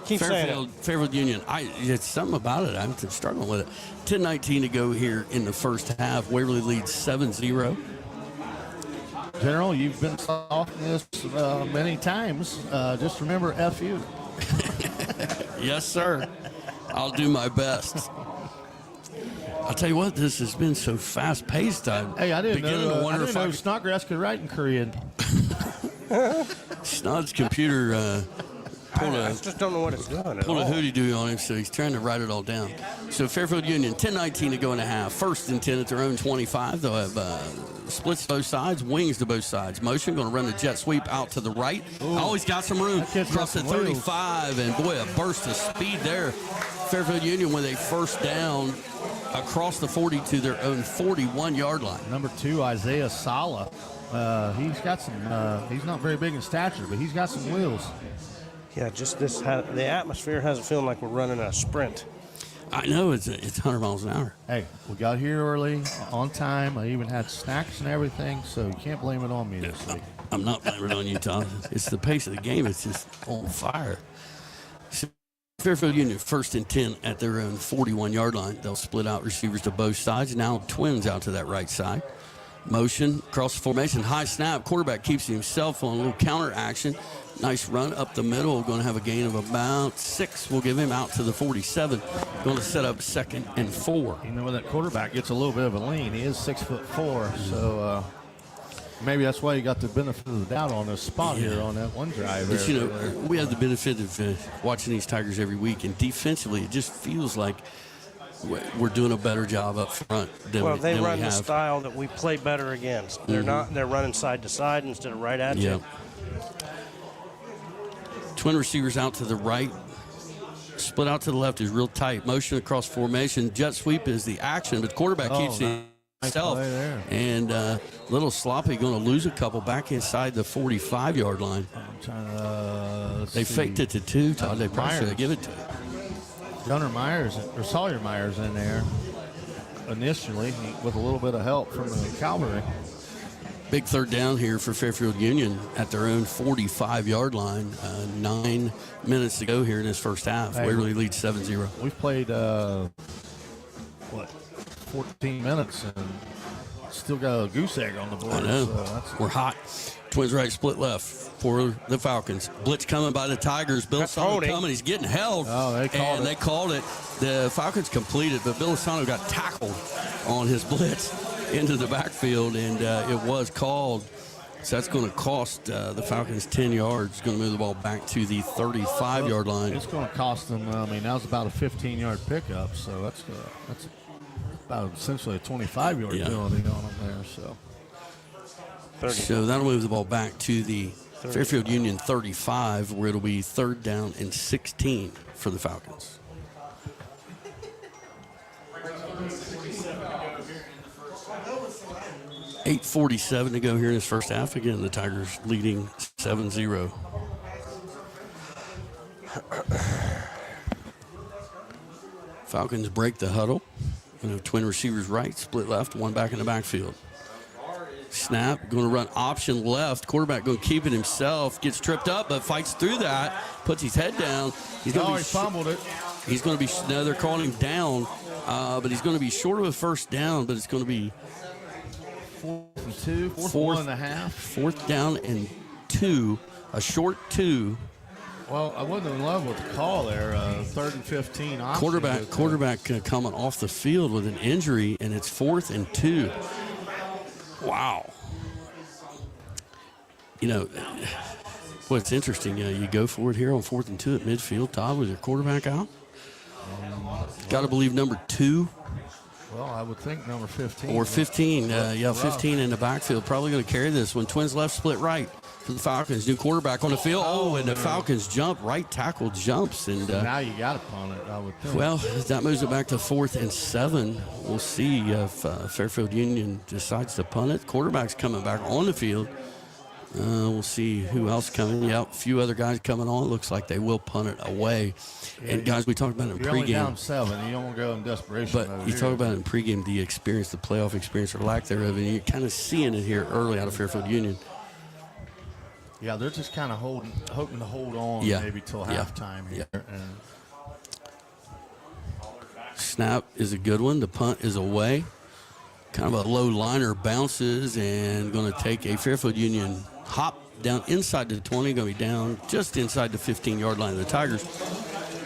Keep saying it. Fairfield Union. It's something about it. I'm struggling with it. 10:19 to go here in the first half. Waverly leads 7-0. General, you've been soft in this many times. Just remember FU. Yes, sir. I'll do my best. I'll tell you what, this has been so fast-paced. Hey, I didn't know Snodgrass could write in Korean. Snod's computer I just don't know what it's doing. Pulled a hoodie-doo on him, so he's trying to write it all down. So Fairfield Union, 10:19 to go in a half. 1st and 10 at their own 25. They'll have splits to both sides, wings to both sides. Motion, going to run the jet sweep out to the right. Always got some room. Across the 35, and boy, a burst of speed there. Fairfield Union with a 1st down across the 40 to their own 41-yard line. Number 2, Isaiah Sala. He's got some, he's not very big in stature, but he's got some wheels. Yeah, just the atmosphere has it feeling like we're running a sprint. I know, it's 100 miles an hour. Hey, we got here early, on time. I even had snacks and everything, so you can't blame it on me this week. I'm not blaming it on you, Tom. It's the pace of the game. It's just on fire. So Fairfield Union 1st and 10 at their own 41-yard line. They'll split out receivers to both sides. Now Twins out to that right side. Motion, cross the formation, high snap. Quarterback keeps himself on a little counter action. Nice run up the middle. Going to have a gain of about 6. We'll give him out to the 47. Going to set up 2nd and 4. You know, when that quarterback gets a little bit of a lean, he is 6'4", so Maybe that's why you got the benefit of the doubt on this spot here on that one drive. But, we have the benefit of watching these Tigers every week, and defensively it just feels like we're doing a better job up front than we have. They run the style that we play better against. They're not. They're running side to side instead of right at you. Twin receivers out to the right. Split out to the left is real tight. Motion across formation. Jet sweep is the action, but the quarterback keeps it himself. And a little sloppy, going to lose a couple back inside the 45-yard line. They faked it to 2, Todd. They probably should have given it to Gunnar Myers, or Sawyer Myers in there initially with a little bit of help from the cavalry. Big third down here for Fairfield Union at their own 45-yard line. 9 minutes to go here in this first half. Waverly leads 7-0. We've played, 14 minutes and still got a goose egg on the board. I know. So we're hot. Twins right, split left for the Falcons. Blitz coming by the Tigers. Bill Asano coming. He's getting held. Oh, they called it. The Falcons completed, but Bill Asano got tackled on his blitz into the backfield, and it was called. So that's going to cost the Falcons 10 yards. It's going to move the ball back to the 35-yard line. It's going to cost them. I mean, that was about a 15-yard pickup, so that's about essentially a 25-yard penalty on them there. So that'll move the ball back to the Fairfield Union 35, where it'll be 3rd down and 16 for the Falcons. $8:47 to go here in this first half. Again, the Tigers leading 7-0. Falcons break the huddle. Twin receivers right, split left, one back in the backfield. Snap, going to run option left. Quarterback going to keep it himself. Gets tripped up, but fights through that. Puts his head down. He fumbled it. He's going to be, no, they're calling him down, but he's going to be short of a first down, but it's going to be 4th and 2, 4th and a half. 4th down and 2, a short 2. Well, I wasn't in love with the call there. 3rd and 15 option. Quarterback coming off the field with an injury, and it's 4th and 2. Wow. What's interesting, you go for it here on 4th and 2 at midfield. Todd, with your quarterback out. Got to believe number 2. Well, I would think number 15. Or 15. 15 in the backfield. Probably going to carry this one. Twins left, split right for the Falcons. New quarterback on the field. And the Falcons jump. Right tackle jumps. And so now you got to punt it, I would think. Well, that moves it back to 4th and 7. We'll see if Fairfield Union decides to punt it. Quarterback's coming back on the field. We'll see who else coming. A few other guys coming on. Looks like they will punt it away. And guys, we talked about it in you're pregame. Only down 7. You don't want to go in desperation. But you talk about it in pregame, the experience, the playoff experience, or lack thereof, and you're kind of seeing it here early out of Fairfield Union. Yeah, they're just kind of hoping to hold on maybe till halftime here. And snap is a good one. The punt is away. Kind of a low liner, bounces, and going to take a Fairfield Union hop down inside the 20, going to be down just inside the 15-yard line of the Tigers.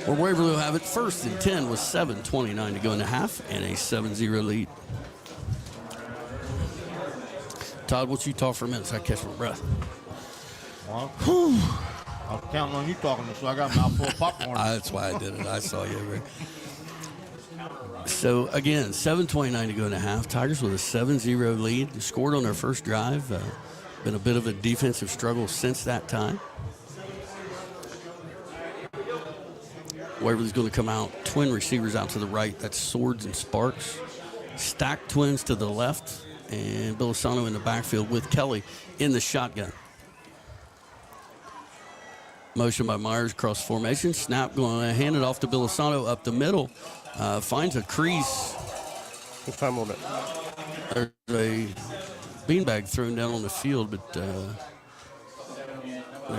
Where Waverly will have it 1st and 10 with 7:29 to go in the half and a 7-0 lead. Todd, what's you talk for a minute so I catch my breath? Well, I was counting on you talking, so I got a mouthful of popcorn. That's why I did it. I saw you over. So, again, 7:29 to go in the half. Tigers with a 7-0 lead. They scored on their first drive. Been a bit of a defensive struggle since that time. Waverly's going to come out. Twin receivers out to the right. That's Swords and Sparks. Stacked twins to the left. And Bilisano in the backfield with Kelly in the shotgun. Motion by Myers, cross formation. Snap, going to hand it off to Bilisano up the middle. Finds a crease. He fumbled it. There's a beanbag thrown down on the field, but they're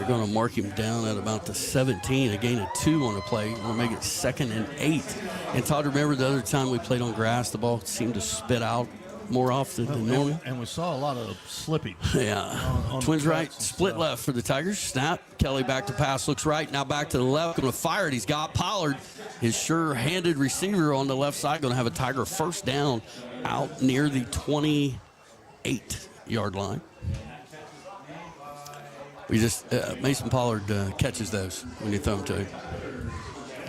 going to mark him down at about the 17. A gain of 2 on the play. We'll make it 2nd and 8. And Todd, remember the other time we played on grass, the ball seemed to spit out more often than normal. And we saw a lot of slippage. Yeah. Twins right, split left for the Tigers. Snap. Kelly back to pass, looks right, now back to the left. Going to fire it. He's got Pollard, his sure-handed receiver on the left side. Going to have a Tiger 1st down out near the 28. yard line. We just Mason Pollard catches those when you throw them to him.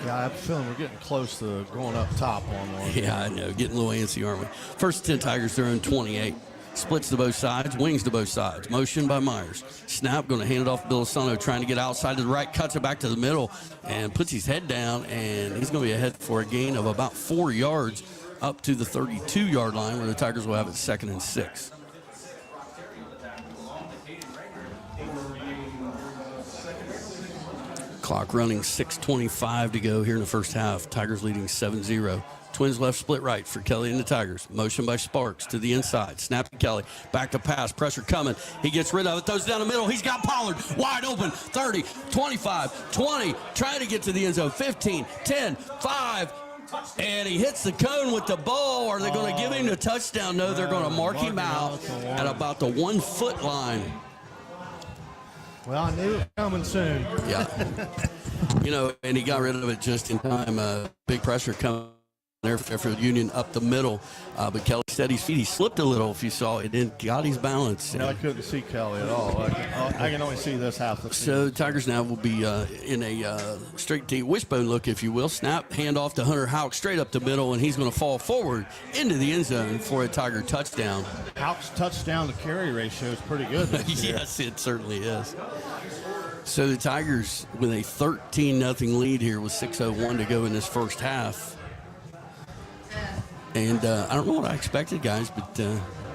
Yeah, I have a feeling we're getting close to going up top on one. Yeah, I know. Getting a little antsy, aren't we? First 10 Tigers, they're in 28. Splits to both sides, wings to both sides. Motion by Myers. Snap, going to hand it off to Bilisano, trying to get outside to the right, cuts it back to the middle, and puts his head down, and he's going to be ahead for a gain of about 4 yards up to the 32-yard line, where the Tigers will have it 2nd and 6. Clock running, 6:25 to go here in the first half. Tigers leading 7-0. Twins left, split right for Kelly and the Tigers. Motion by Sparks to the inside. Snap to Kelly. Back to pass. Pressure coming. He gets rid of it. Throws down the middle. He's got Pollard wide open. 30, 25, 20. Trying to get to the end zone. 15, 10, 5. And he hits the cone with the ball. Are they going to give him the touchdown? No, they're going to mark him out at about the 1 foot line. Well, I knew it was coming soon. Yeah. And he got rid of it just in time. Big pressure coming there. Fairfield Union up the middle. But Kelly said his feet. He slipped a little, if you saw it, and got his balance. I couldn't see Kelly at all. I can only see this half the field. So the Tigers now will be in a straight to wishbone look, if you will. Snap, hand off to Hunter Houck straight up the middle, and he's going to fall forward into the end zone for a Tiger touchdown. Houck's touchdown to carry ratio is pretty good this year. Yes, it certainly is. So the Tigers with a 13-0 lead here with 6:01 to go in this first half. And I don't know what I expected, guys, but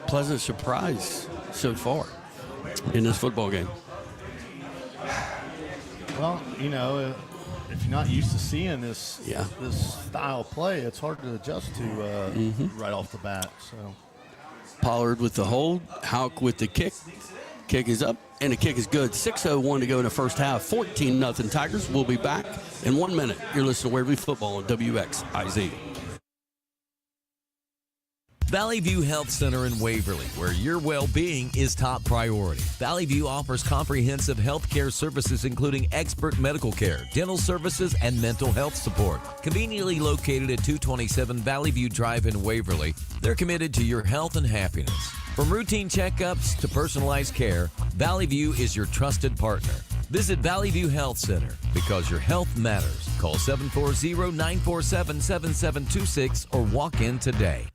pleasant surprise so far in this football game. Well, if you're not used to seeing this style of play, it's hard to adjust to right off the bat. So Pollard with the hold, Houck with the kick. Kick is up, and the kick is good. 6:01 to go in the first half. 14-0 Tigers. We'll be back in 1 minute. You're listening to Waverly Football on WXIZ. Valley View Health Center in Waverly, where your well-being is top priority. Valley View offers comprehensive health care services including expert medical care, dental services, and mental health support. Conveniently located at 227 Valley View Drive in Waverly, they're committed to your health and happiness. From routine checkups to personalized care, Valley View is your trusted partner. Visit Valley View Health Center because your health matters. Call 740-947-7726 or walk in today.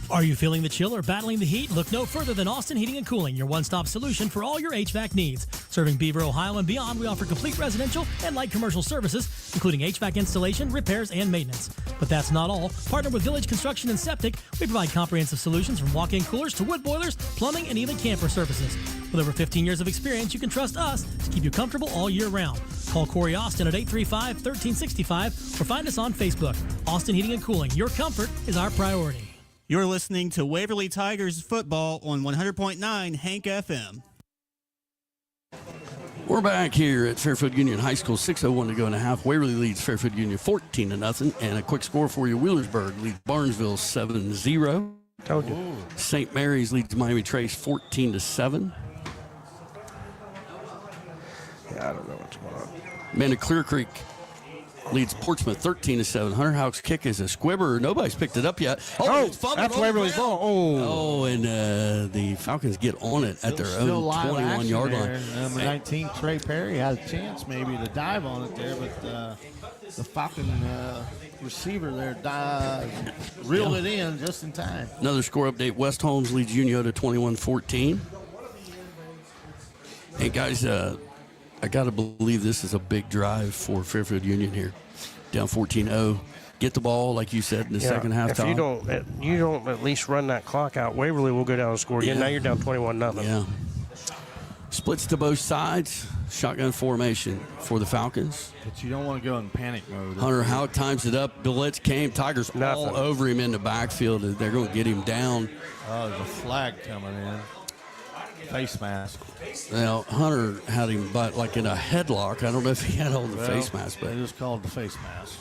Are you feeling the chill or battling the heat? Look no further than Austin Heating and Cooling, your one-stop solution for all your HVAC needs. Serving Beaver, Ohio and beyond, we offer complete residential and light commercial services, including HVAC installation, repairs, and maintenance. But that's not all. Partnered with Village Construction and Septic, we provide comprehensive solutions from walk-in coolers to wood boilers, plumbing, and even camper services. With over 15 years of experience, you can trust us to keep you comfortable all year round. Call Corey Austin at 835-1365 or find us on Facebook. Austin Heating and Cooling, your comfort is our priority. You're listening to Waverly Tigers football on 100.9 Hank FM. We're back here at Fairfield Union High School. 6:01 to go in a half. Waverly leads Fairfield Union 14-0. And a quick score for you. Wheelersburg leads Barnesville 7-0. Told you. St. Mary's leads Miami Trace 14-7. Yeah, I don't know what's going on. Amanda Clear Creek leads Portsmouth 13-7. Hunter Houck's kick is a squibber. Nobody's picked it up yet. Oh, that's Waverly's ball. Oh, and the Falcons get on it at their own 21-yard line. Number 19, Trey Perry, had a chance maybe to dive on it there, but the Falcon receiver there reeled it in just in time. Another score update. West Holmes leads Unio 21-14. Hey, guys, I got to believe this is a big drive for Fairfield Union here. Down 14-0. Get the ball, like you said, in the second half. If you don't at least run that clock out, Waverly will go down and score again. Now you're down 21-0. Yeah. Splits to both sides. Shotgun formation for the Falcons. But you don't want to go in panic mode. Hunter Houck times it up. Blitz came. Tigers all over him in the backfield. They're going to get him down. Oh, there's a flag coming in. Face mask. Now, Hunter had him like in a headlock. I don't know if he had on the face mask. But they just called the face mask.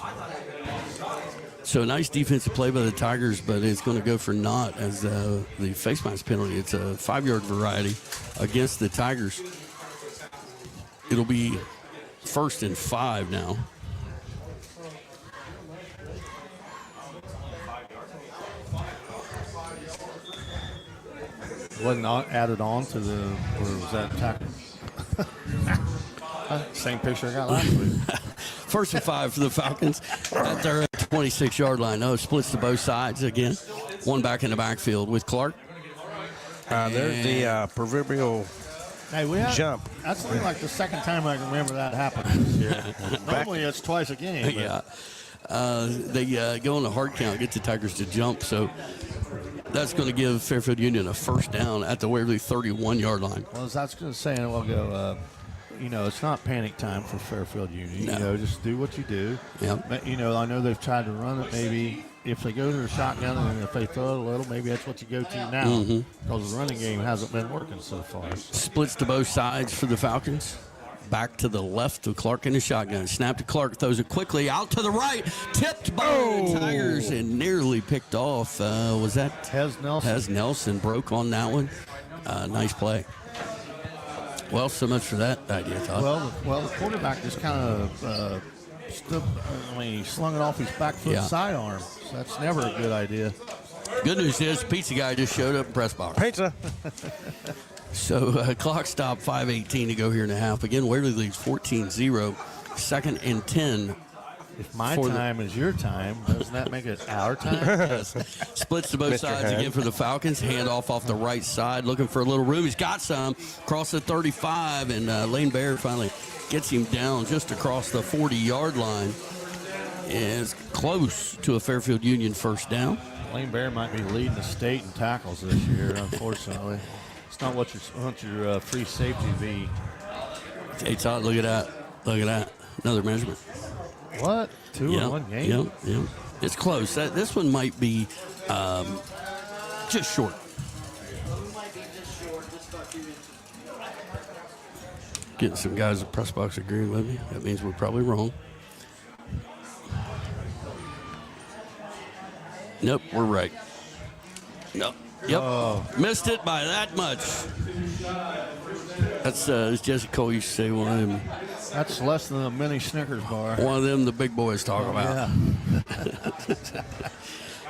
So a nice defensive play by the Tigers, but it's going to go for naught as the face mask penalty. It's a 5-yard variety against the Tigers. It'll be 1st and 5 now. Wasn't added on to the, or was that tackle? Same picture I got last week. 1st and 5 for the Falcons at their 26-yard line. No, splits to both sides again. One back in the backfield with Clark. There's the proverbial jump. That's like the second time I can remember that happening this year. Normally it's twice a game. Yeah. They go on the hard count, get the Tigers to jump. So that's going to give Fairfield Union a first down at the Waverly 31-yard line. Well, as I was going to say, and we'll go, it's not panic time for Fairfield Union. No. Just do what you do. Yep. But, I know they've tried to run it. Maybe if they go to the shotgun and if they throw it a little, maybe that's what you go to now. Because the running game hasn't been working so far. Splits to both sides for the Falcons. Back to the left to Clark in the shotgun. Snap to Clark, throws it quickly out to the right. Tipped by the Tigers and nearly picked off. Was that Hez Nelson? Hez Nelson broke on that one. Nice play. Well, so much for that idea, Todd. Well, the quarterback just kind of he slung it off his back foot sidearm. So that's never a good idea. Good news is pizza guy just showed up in press box. Pizza. So clock stop, 5:18 to go here in a half. Again, Waverly leads 14-0. 2nd and 10. If my time is your time, doesn't that make it our time? Splits to both sides again for the Falcons. Handoff off the right side, looking for a little room. He's got some. Across the 35, and Lane Bear finally gets him down just across the 40-yard line. Is close to a Fairfield Union first down. Lane Bear might be leading the state in tackles this year, unfortunately. It's not what your free safety be. Hey, Todd, look at that. Look at that. Another measurement. What? Two in one game? Yep. It's close. This one might be just short. Getting some guys at press box agreeing with me. That means we're probably wrong. Nope, we're right. Nope. Yep. Missed it by that much. That's as Jesse Cole used to say, one of them. That's less than a mini Snickers bar. One of them the big boys talk about. Yeah.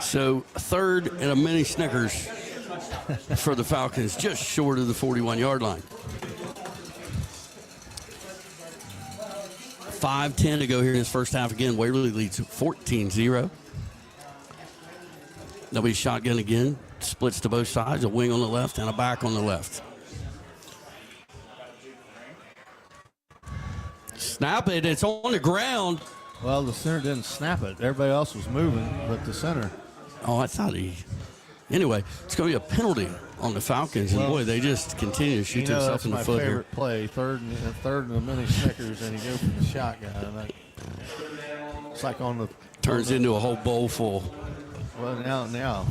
So 3rd and a mini Snickers for the Falcons, just short of the 41-yard line. 5:10 to go here in this first half. Again, Waverly leads 14-0. Nobody shotgun again. Splits to both sides, a wing on the left and a back on the left. Snap it. It's on the ground. Well, the center didn't snap it. Everybody else was moving, but the center. Oh, I thought he. Anyway, it's going to be a penalty on the Falcons, and boy, they just continue to shoot themselves in the foot here. That's my favorite play. Third and a mini Snickers, and he goes for the shotgun. It's like on the. Turns into a whole bowl full. Well, now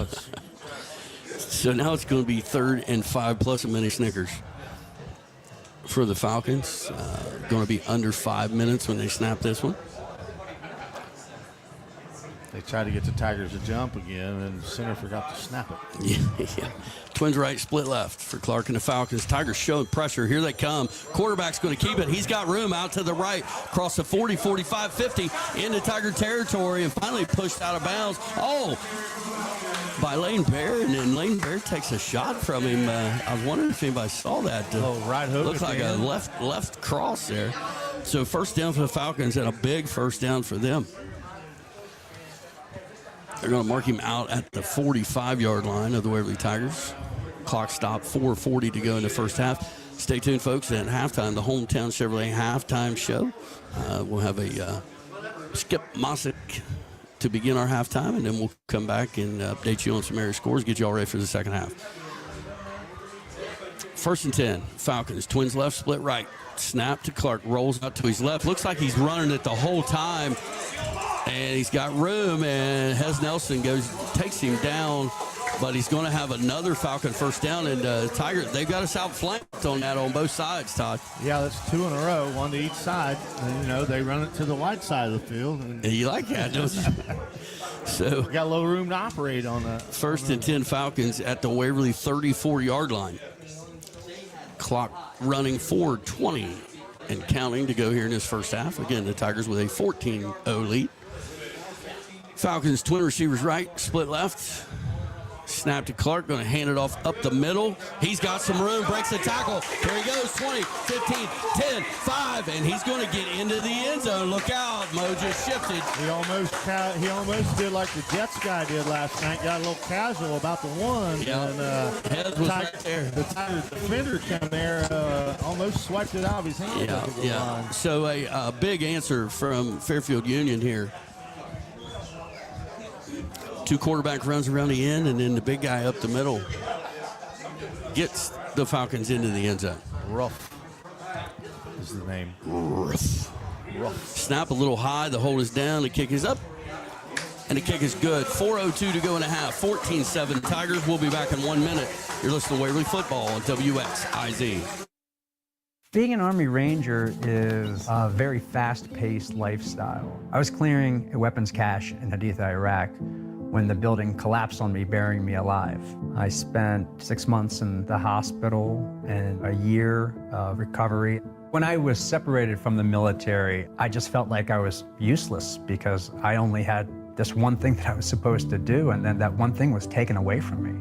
it's. So now it's going to be 3rd and 5 plus a mini Snickers for the Falcons. Going to be under 5 minutes when they snap this one. They tried to get the Tigers to jump again, and the center forgot to snap it. Yeah. Twins right, split left for Clark and the Falcons. Tigers showing pressure. Here they come. Quarterback's going to keep it. He's got room out to the right. Across the 40, 45, 50 into Tiger territory and finally pushed out of bounds. Oh, by Lane Bear, and then Lane Bear takes a shot from him. I was wondering if anybody saw that. Right hook. Looks like a left cross there. So first down for the Falcons and a big first down for them. They're going to mark him out at the 45-yard line of the Waverly Tigers. Clock stop, 4:40 to go in the first half. Stay tuned, folks. At halftime, the Hometown Chevrolet halftime show. We'll have a Skip Mossick to begin our halftime, and then we'll come back and update you on some area scores, get you all ready for the second half. 1st and 10, Falcons. Twins left, split right. Snap to Clark, rolls out to his left. Looks like he's running it the whole time. And he's got room, and Hez Nelson takes him down, but he's going to have another Falcon first down. And Tigers, they've got us outflanked on that on both sides, Todd. Yeah, that's 2 in a row, one to each side. And, they run it to the wide side of the field. And you like that, don't you? So we got a little room to operate on that. 1st and 10 Falcons at the Waverly 34-yard line. Clock running 4:20 and counting to go here in this first half. Again, the Tigers with a 14-0 lead. Falcons twin receivers right, split left. Snap to Clark, going to hand it off up the middle. He's got some room, breaks the tackle. Here he goes, 20, 15, 10, 5, and he's going to get into the end zone. Look out, Mo just shifted. He almost did like the Jets guy did last night, got a little casual about the one. Yeah. And Head was right there. The Tigers defender came there, almost swiped it out of his hand. Yeah. So a big answer from Fairfield Union here. 2 quarterback runs around the end, and then the big guy up the middle gets the Falcons into the end zone. Ruff is the name. Ruff. Snap a little high. The hold is down. The kick is up. And the kick is good. 4:02 to go in a half. 14-7 Tigers. We'll be back in 1 minute. You're listening to Waverly Football on WXIZ. Being an Army Ranger is a very fast-paced lifestyle. I was clearing a weapons cache in Haditha, Iraq, when the building collapsed on me, burying me alive. I spent 6 months in the hospital and a year of recovery. When I was separated from the military, I just felt like I was useless because I only had this one thing that I was supposed to do, and then that one thing was taken away from me.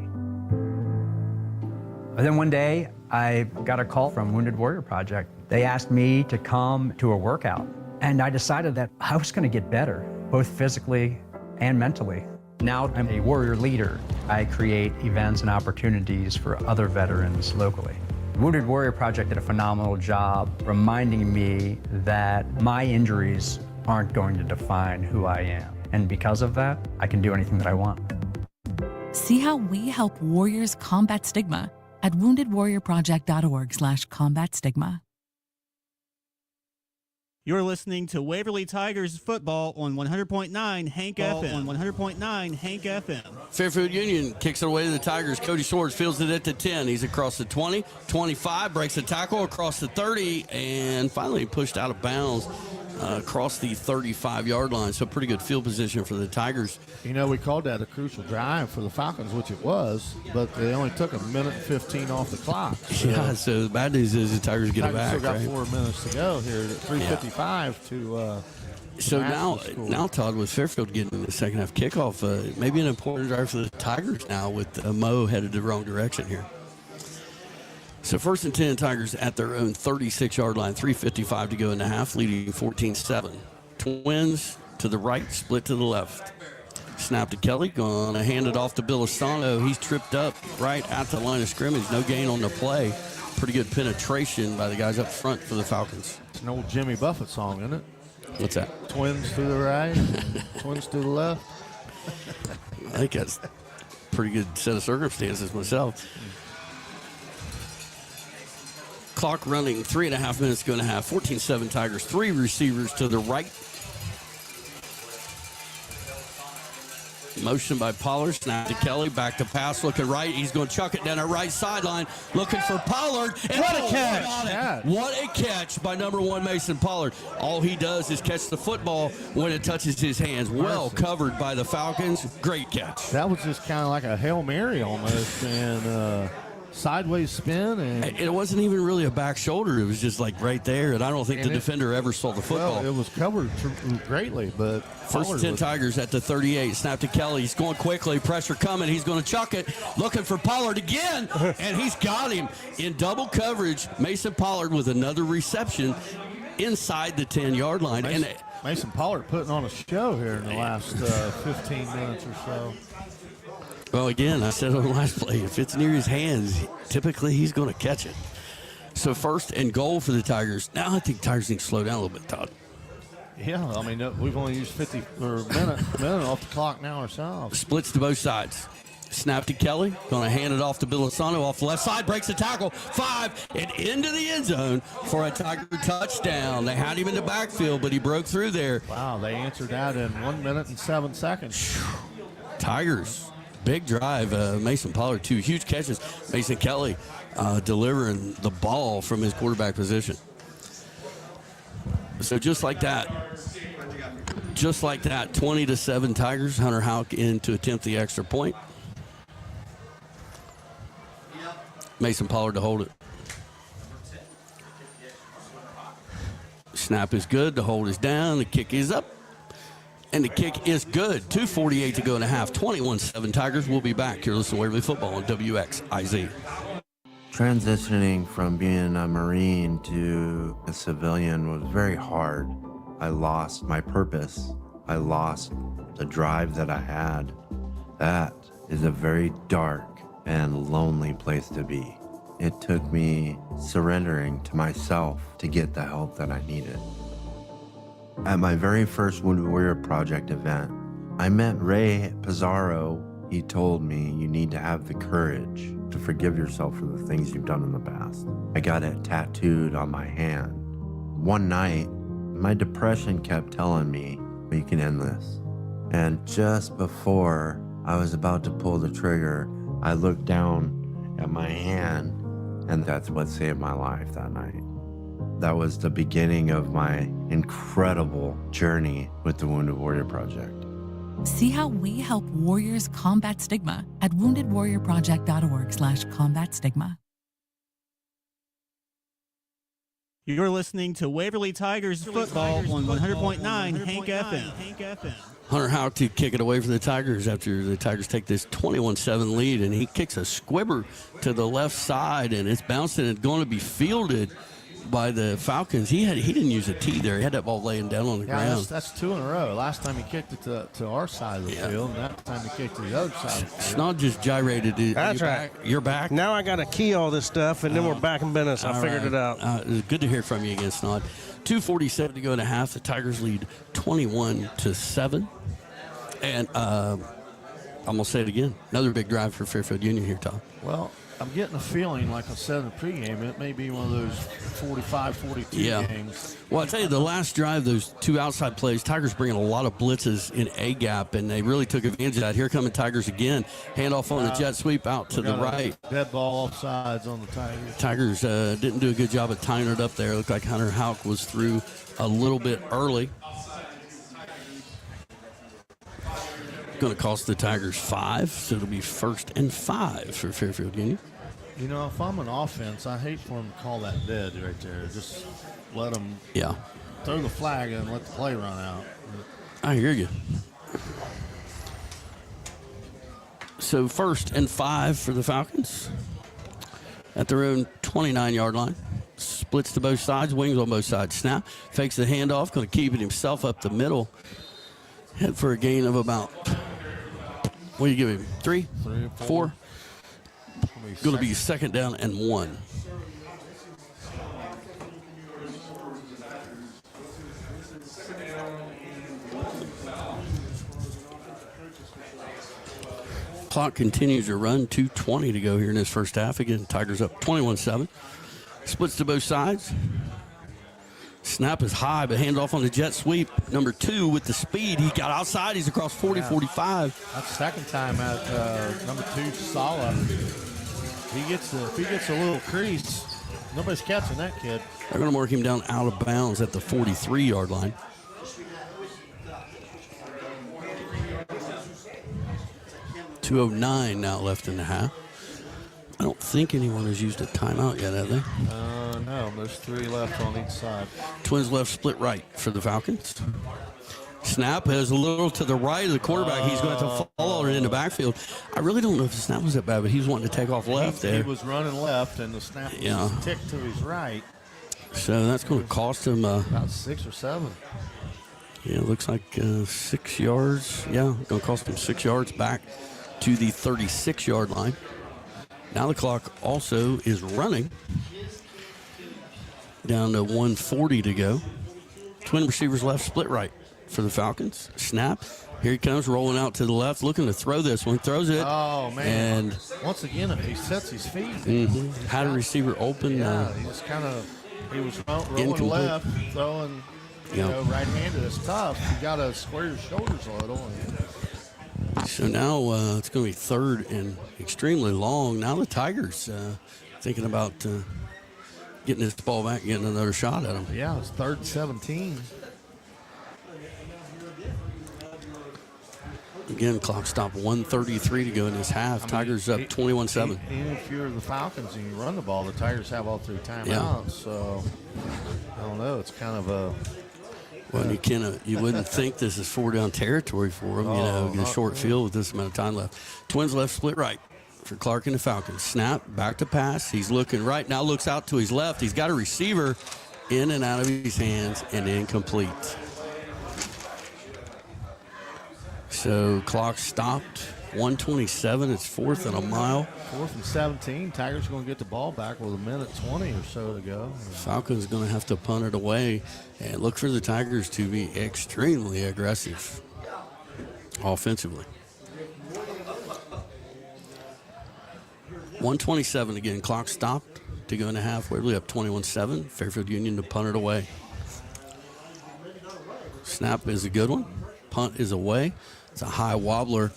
But then one day, I got a call from Wounded Warrior Project. They asked me to come to a workout, and I decided that I was going to get better, both physically and mentally. Now I'm a warrior leader. I create events and opportunities for other veterans locally. Wounded Warrior Project did a phenomenal job reminding me that my injuries aren't going to define who I am. And because of that, I can do anything that I want. See how we help warriors combat stigma at woundedwarriorproject.org/combat stigma. You're listening to Waverly Tigers football on 100.9 Hank FM. Fairfield Union kicks it away to the Tigers. Cody Swords fields it at the 10. He's across the 20, 25, breaks the tackle across the 30, and finally pushed out of bounds across the 35-yard line. So pretty good field position for the Tigers. You know, we called that a crucial drive for the Falcons, which it was, but they only took 1:15 off the clock. So yeah, so the bad news is the Tigers get it back. Still got right? 4 minutes to go here at 3:55 to So now, Todd, with Fairfield getting the second half kickoff, maybe an important drive for the Tigers now with Mo headed the wrong direction here. So 1st and 10, Tigers at their own 36-yard line, 3:55 to go in the half, leading 14-7. Twins to the right, split to the left. Snap to Kelly, going to hand it off to Bilasano. He's tripped up right at the line of scrimmage. No gain on the play. Pretty good penetration by the guys up front for the Falcons. It's an old Jimmy Buffett song, isn't it? What's that? Twins to the right, twins to the left. I think that's a pretty good set of circumstances myself. Clock running, 3.5 minutes to go in a half. 14-7 Tigers. 3 receivers to the right. Motion by Pollard. Snap to Kelly. Back to pass. Looking right. He's going to chuck it down the right sideline. Looking for Pollard. And what a catch! What a catch by number 1 Mason Pollard. All he does is catch the football when it touches his hands. Well covered by the Falcons. Great catch. That was just kind of like a Hail Mary almost, and sideways spin. And it wasn't even really a back shoulder. It was just like right there, and I don't think the defender ever saw the football. Well, it was covered greatly, but 1st and 10 Tigers at the 38. Snap to Kelly. He's going quickly. Pressure coming. He's going to chuck it. Looking for Pollard again, and he's got him in double coverage. Mason Pollard with another reception inside the 10-yard line. Mason Pollard putting on a show here in the last 15 minutes or so. Well, again, I said on the last play, if it's near his hands, typically he's going to catch it. So 1st and goal for the Tigers. Now I think Tigers need to slow down a little bit, Todd. Yeah, I mean, we've only used 50 or a minute off the clock now ourselves. Splits to both sides. Snap to Kelly. Going to hand it off to Bilasano off the left side. Breaks the tackle. 5 and into the end zone for a Tiger touchdown. They had him in the backfield, but he broke through there. Wow, they answered that in 1 minute and 7 seconds. Tigers. Big drive. Mason Pollard, 2 huge catches. Mason Kelly delivering the ball from his quarterback position. So just like that, 20-7 Tigers. Hunter Houck in to attempt the extra point. Mason Pollard to hold it. Snap is good. The hold is down. The kick is up. And the kick is good. 2:48 to go in the half. 21-7 Tigers. We'll be back. You're listening to Waverly Football on WXIZ. Transitioning from being a Marine to a civilian was very hard. I lost my purpose. I lost the drive that I had. That is a very dark and lonely place to be. It took me surrendering to myself to get the help that I needed. At my very first Wounded Warrior Project event, I met Ray Pizarro. He told me, you need to have the courage to forgive yourself for the things you've done in the past. I got it tattooed on my hand. One night, my depression kept telling me, you can end this. And just before I was about to pull the trigger, I looked down at my hand, and that's what saved my life that night. That was the beginning of my incredible journey with the Wounded Warrior Project. See how we help warriors combat stigma at woundedwarriorproject.org/combat stigma. You're listening to Waverly Tigers football on 100.9 Hank FM. Hunter Houck to kick it away for the Tigers after the Tigers take this 21-7 lead, and he kicks a squibber to the left side, and it's bouncing and going to be fielded by the Falcons. He didn't use a tee there. He had that ball laying down on the ground. That's two in a row. Last time he kicked it to our side of the field, and that time he kicked to the other side of the field. It's not just gyrated. That's right. You're back. Now I got to key all this stuff, and then we're back in business. I figured it out. It's good to hear from you again, Snod. 2:47 to go in a half. The Tigers lead 21-7. And I'm going to say it again. Another big drive for Fairfield Union here, Tom. Well, I'm getting a feeling, like I said in the pregame, it may be one of those 45, 42 games. Well, I tell you, the last drive, those two outside plays, Tigers bringing a lot of blitzes in A-gap, and they really took advantage of that. Here come the Tigers again. Handoff on the jet sweep out to the right. Dead ball off sides on the Tigers. Tigers didn't do a good job of tying it up there. It looked like Hunter Houck was through a little bit early. Going to cost the Tigers 5, so it'll be 1st and 5 for Fairfield Union. You know, if I'm an offense, I hate for him to call that dead right there. Just let him throw the flag and let the play run out. I hear you. So 1st and 5 for the Falcons at their own 29-yard line. Splits to both sides, wings on both sides. Snap, fakes the handoff, going to keep it himself up the middle. Head for a gain of about, what do you give him, 3, 4? Going to be 2nd down and 1. Clock continues to run, 2:20 to go here in this first half. Again, Tigers up 21-7. Splits to both sides. Snap is high, but handoff on the jet sweep. Number 2 with the speed. He got outside. He's across 40, 45. That's the second time at number 2, Sala. If he gets a little crease, nobody's catching that kid. They're going to mark him down out of bounds at the 43-yard line. .209 now left in the half. I don't think anyone has used a timeout yet, have they? No, there's 3 left on each side. Twins left, split right for the Falcons. Snap is a little to the right of the quarterback. He's going to follow it in the backfield. I really don't know if the snap was that bad, but he was wanting to take off left there. He was running left, and the snap was ticked to his right. So that's going to cost him about 6 or 7. Yeah, it looks like 6 yards. Yeah, going to cost him 6 yards back to the 36-yard line. Now the clock also is running. Down to 1:40 to go. Twin receivers left, split right for the Falcons. Snap. Here he comes, rolling out to the left, looking to throw this one. Throws it. Oh, man. And once again, if he sets his feet. Had a receiver open. Yeah, he was rolling left, throwing, right-handed. It's tough. You got to square your shoulders a little. So now it's going to be 3rd and extremely long. Now the Tigers thinking about getting this ball back and getting another shot at him. Yeah, it's 3rd and 17. Again, clock stop 1:33 to go in this half. Tigers up 21-7. Even if you're the Falcons and you run the ball, the Tigers have all 3 timeouts. So, I don't know. It's kind of a Well, you wouldn't think this is 4-down territory for him, in a short field with this amount of time left. Twins left, split right for Clark and the Falcons. Snap, back to pass. He's looking right now, looks out to his left. He's got a receiver in and out of his hands and incomplete. So clock stopped. 1:27. It's 4th and a mile. 4th and 17. Tigers going to get the ball back with 1:20 or so to go. Falcons going to have to punt it away and look for the Tigers to be extremely aggressive offensively. 1:27 again. Clock stopped to go in the half. Waverly up 21-7. Fairfield Union to punt it away. Snap is a good one. Punt is away. It's a high wobbler.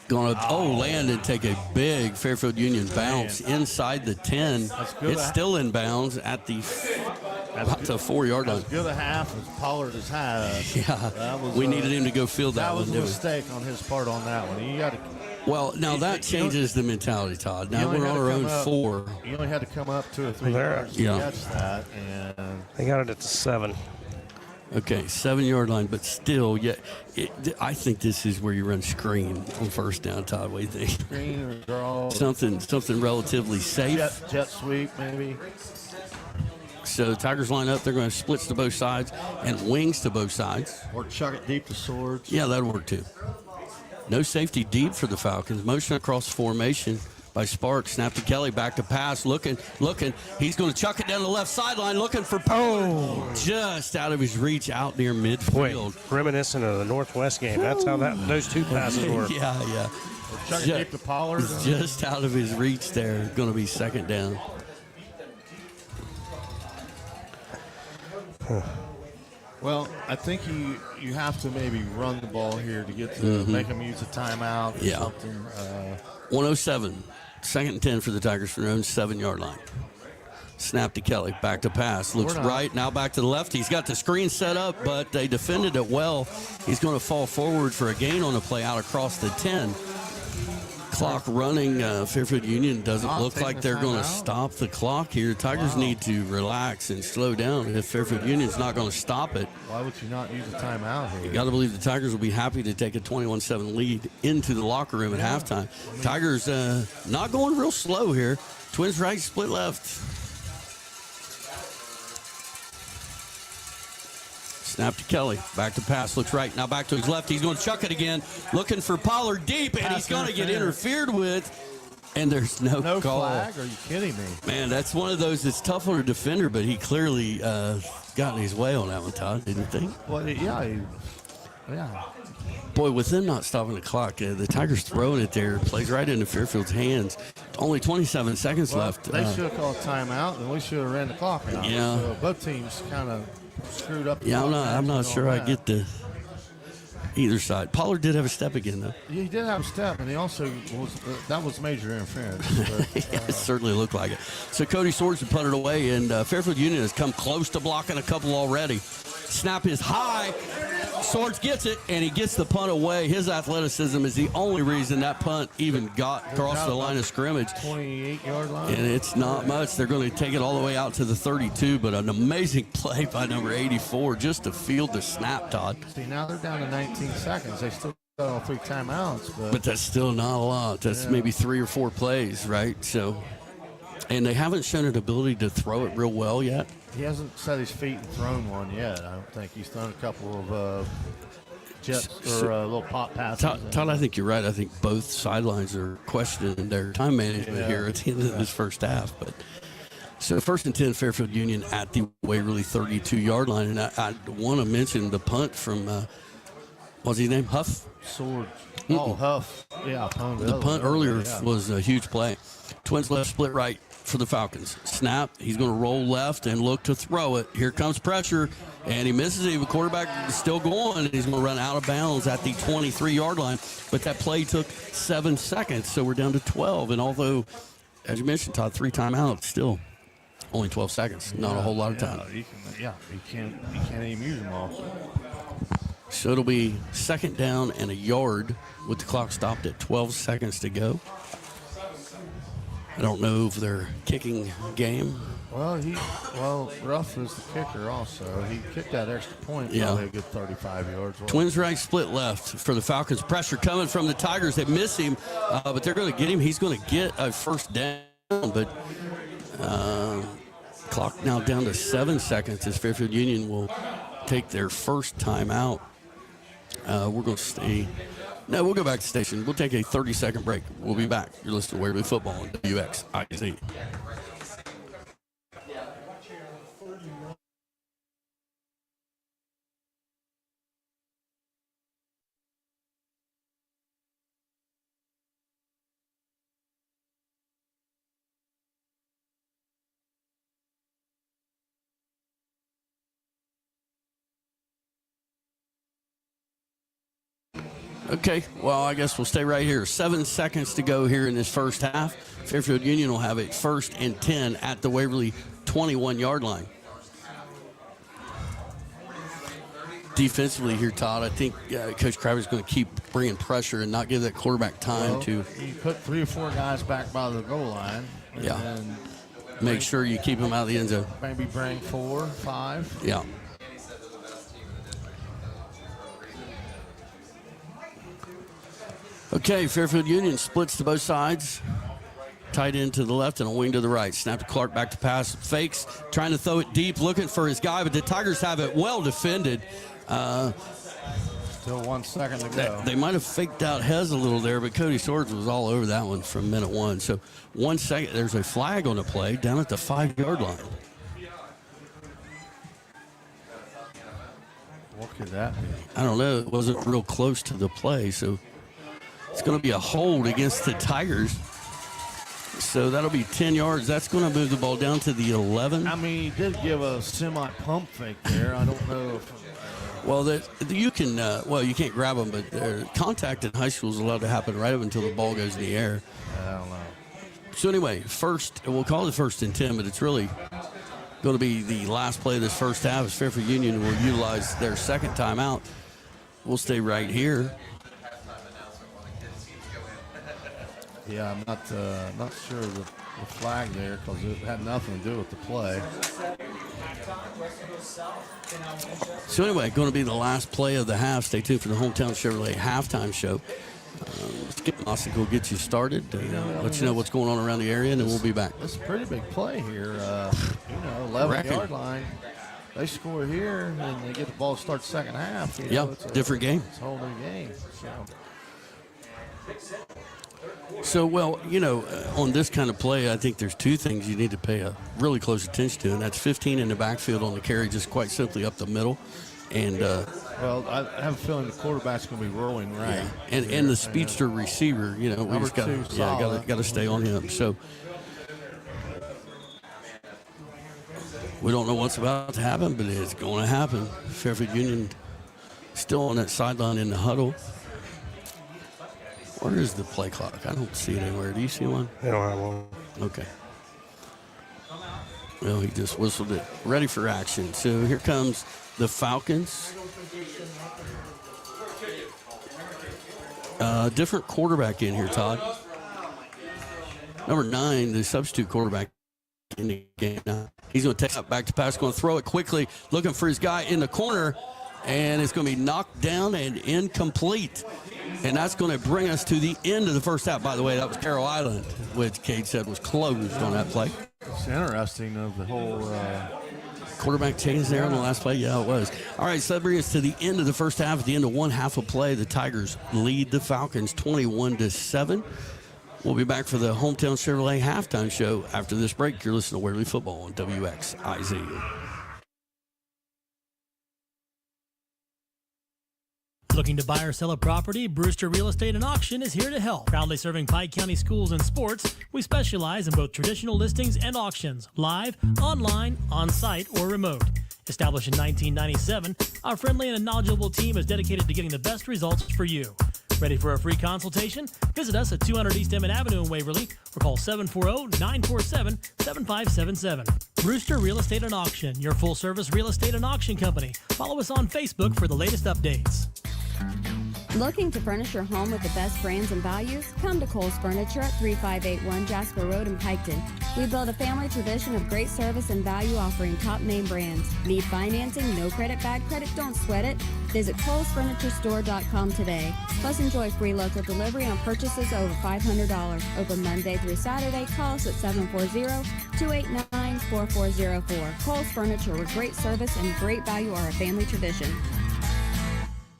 Going to land and take a big Fairfield Union bounce inside the 10. It's still in bounds at the 4-yard line. As good a half as Pollard has had. Yeah, we needed him to go field that one. That was a mistake on his part on that one. You got to. Well, now that changes the mentality, Todd. Now we're on our own 4. You only had to come up 2 or 3 yards to catch that, and they got it at the 7. Okay, 7-yard line, but still, I think this is where you run screen on first down, Todd. What do you think? Screen or draw. Something relatively safe. Jet sweep, maybe. So Tigers line up. They're going to splits to both sides and wings to both sides. Or chuck it deep to Swords. Yeah, that'll work too. No safety deep for the Falcons. Motion across formation by Sparks. Snap to Kelly. Back to pass. Looking. He's going to chuck it down the left sideline. Looking for just out of his reach, out near midfield. Boy, reminiscent of the Northwest game. That's how those 2 passes were. Yeah. Chuck it deep to Pollard. Just out of his reach there. Going to be 2nd down. Well, I think you have to maybe run the ball here to get to make them use a timeout or something. 107. 2nd and 10 for the Tigers from their own 7-yard line. Snap to Kelly. Back to pass. Looks right. Now back to the left. He's got the screen set up, but they defended it well. He's going to fall forward for a gain on the play out across the 10. Clock running. Fairfield Union doesn't look like they're going to stop the clock here. Tigers need to relax and slow down. If Fairfield Union's not going to stop it, why would you not use a timeout here? You got to believe the Tigers will be happy to take a 21-7 lead into the locker room at halftime. Tigers not going real slow here. Twins right, split left. Snap to Kelly. Back to pass. Looks right. Now back to his left. He's going to chuck it again. Looking for Pollard deep, and he's going to get interfered with. And there's no call. Flag? Are you kidding me? Man, that's one of those that's tough on a defender, but he clearly got in his way on that one, Todd, didn't you think? Well, yeah. Boy, with them not stopping the clock, the Tigers throwing it there, plays right into Fairfield's hands. Only 27 seconds left. They should have called timeout, and we should have ran the clock out. Yeah. So both teams kind of screwed up. Yeah, I'm not sure I get the either side. Pollard did have a step again, though. Yeah, he did have a step, and he also that was major interference. But, yeah, it certainly looked like it. So Cody Swords put it away, and Fairfield Union has come close to blocking a couple already. Snap is high. Swords gets it, and he gets the punt away. His athleticism is the only reason that punt even got across the line of scrimmage. 28-yard line. And it's not much. They're going to take it all the way out to the 32, but an amazing play by number 84 just to field the snap, Todd. See, now they're down to 19 seconds. They still got all 3 timeouts. But that's still not a lot. That's maybe 3 or 4 plays, right? So, and they haven't shown an ability to throw it real well yet. He hasn't set his feet and thrown one yet. I don't think he's thrown a couple of jets or little pop passes. Todd, I think you're right. I think both sidelines are questioning their time management here at the end of this first half. But so 1st and 10, Fairfield Union at the Waverly 32-yard line. And I want to mention the punt from, what's his name? Huff? Sword. Oh, Huff. Yeah, the punt earlier was a huge play. Twins left, split right for the Falcons. Snap. He's going to roll left and look to throw it. Here comes pressure, and he misses it. The quarterback is still going, and he's going to run out of bounds at the 23-yard line. But that play took 7 seconds, so we're down to 12. And although, as you mentioned, Todd, 3 timeouts, still only 12 seconds. Not a whole lot of time. You can't even use them all. So it'll be 2nd down and a yard with the clock stopped at 12 seconds to go. I don't know if they're kicking game. Well, Ruff is the kicker also. He kicked that extra point, Yeah. probably a good 35 yards. Twins right, split left for the Falcons. Pressure coming from the Tigers. They miss him, but they're going to get him. He's going to get a first down, but clock now down to 7 seconds as Fairfield Union will take their first time out. We're going to stay. No, we'll go back to station. We'll take a 30-second break. We'll be back. You're listening to Waverly Football on WXIZ. Okay, well, I guess we'll stay right here. 7 seconds to go here in this first half. Fairfield Union will have it 1st and 10 at the Waverly 21-yard line. Defensively here, Todd, I think Coach Crabbe's going to keep bringing pressure and not give that quarterback time to. You put 3 or 4 guys back by the goal line. And make sure you keep them out of the end zone. Maybe bring 4, 5. Yeah. Okay, Fairfield Union splits to both sides. Tight end to the left and a wing to the right. Snap to Clark, back to pass. Fakes, trying to throw it deep, looking for his guy, but the Tigers have it well defended. Still 1 second to go. They might have faked out Hez a little there, but Cody Swords was all over that one from minute 1. So 1 second, there's a flag on the play down at the 5-yard line. What could that be? I don't know. It wasn't real close to the play, so it's going to be a hold against the Tigers. So that'll be 10 yards. That's going to move the ball down to the 11. I mean, he did give a semi-pump fake there. I don't know if... Well, you can. You can't grab them, but contact in high school is allowed to happen right up until the ball goes in the air. I don't know. So anyway, we'll call it 1st and 10, but it's really going to be the last play of this first half. As Fairfield Union will utilize their second timeout. We'll stay right here. Yeah, I'm not sure of the flag there because it had nothing to do with the play. So anyway, going to be the last play of the half. Stay tuned for the Hometown Chevrolet halftime show. Skip Mossick will get you started, let you know what's going on around the area, and then we'll be back. It's a pretty big play here. 11-yard line. They score here, and they get the ball to start second half. It's a different game. It's a whole new game. So, on this kind of play, I think there's 2 things you need to pay a really close attention to, and that's 15 in the backfield on the carry, just quite simply up the middle. And I have a feeling the quarterback's going to be rolling right. Yeah. And the speedster receiver, we just got to stay on him. So we don't know what's about to happen, but it's going to happen. Fairfield Union still on that sideline in the huddle. Where is the play clock? I don't see it anywhere. Do you see one? I don't have one. Okay. Well, he just whistled it. Ready for action. So here comes the Falcons. Different quarterback in here, Todd. Number 9, the substitute quarterback in the game now. He's going to take it back to pass, going to throw it quickly, looking for his guy in the corner, and it's going to be knocked down and incomplete. And that's going to bring us to the end of the first half. By the way, that was Carroll Island, which Cade said was closed on that play. It's interesting of the whole quarterback change there on the last play. Yeah, it was. All right, so that brings us to the end of the first half. At the end of one half of play, the Tigers lead the Falcons 21-7. We'll be back for the Hometown Chevrolet halftime show after this break. You're listening to Waverly Football on WXIZ. Looking to buy or sell a property? Brewster Real Estate and Auction is here to help. Proudly serving Pike County schools and sports, we specialize in both traditional listings and auctions, live, online, on-site, or remote. Established in 1997, our friendly and knowledgeable team is dedicated to getting the best results for you. Ready for a free consultation? Visit us at 200 East Emmett Avenue in Waverly or call 740-947-7577. Brewster Real Estate and Auction, your full-service real estate and auction company. Follow us on Facebook for the latest updates. Looking to furnish your home with the best brands and values? Come to Kohl's Furniture at 3581 Jasper Road in Piketon. We build a family tradition of great service and value offering top name brands. Need financing? No credit, bad credit? Don't sweat it. Visit Kohl'sFurnitureStore.com today. Plus enjoy free local delivery on purchases over $500. Open Monday through Saturday. Call us at 740-289-4404. Kohl's Furniture, where great service and great value are a family tradition.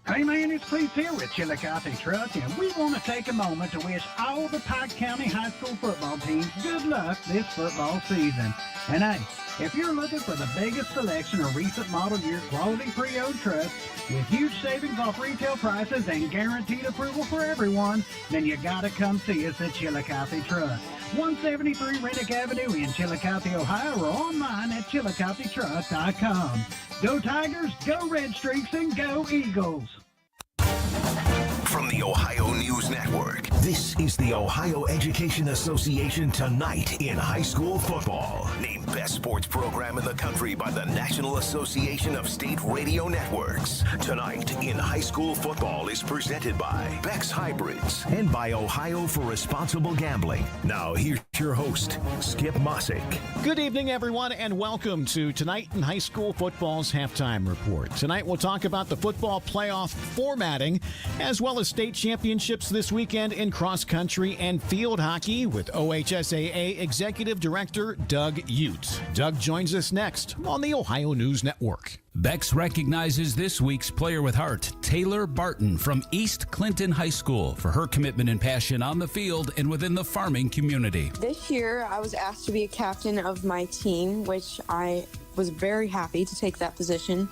Hey man, it's Keith here with Chillicothe Truck, and we want to take a moment to wish all the Pike County High School football teams good luck this football season. And hey, if you're looking for the biggest selection of recent model year quality pre-owned trucks with huge savings off retail prices and guaranteed approval for everyone, then you gotta come see us at Chillicothe Truck. 173 Rennick Avenue in Chillicothe, Ohio, or online at chillicothetruck.com. Go Tigers, go Red Streaks, and go Eagles. From the Ohio News Network, this is the Ohio Education Association Tonight in High School Football. Named Best Sports Program in the Country by the National Association of State Radio Networks. Tonight in High School Football is presented by Beck's Hybrids and by Ohio for Responsible Gambling. Now here's your host, Skip Mossick. Good evening, everyone, and welcome to Tonight in High School Football's Halftime Report. Tonight we'll talk about the football playoff formatting, as well as state championships this weekend in cross country and field hockey with OHSAA Executive Director Doug Ute. Doug joins us next on the Ohio News Network. Bex recognizes this week's player with heart, Taylor Barton from East Clinton High School, for her commitment and passion on the field and within the farming community. This year, I was asked to be a captain of my team, which I was very happy to take that position.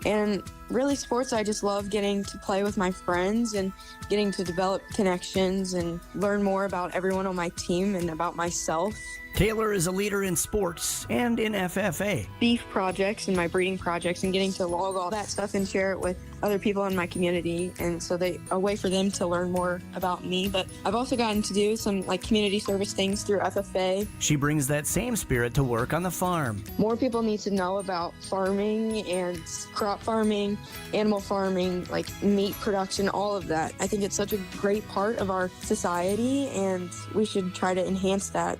And really, sports, I just love getting to play with my friends and getting to develop connections and learn more about everyone on my team and about myself. Taylor is a leader in sports and in FFA. Beef projects and my breeding projects and getting to log all that stuff and share it with other people in my community. And so a way for them to learn more about me. But I've also gotten to do some community service things through FFA. She brings that same spirit to work on the farm. More people need to know about farming and crop farming, animal farming, meat production, all of that. I think it's such a great part of our society and we should try to enhance that.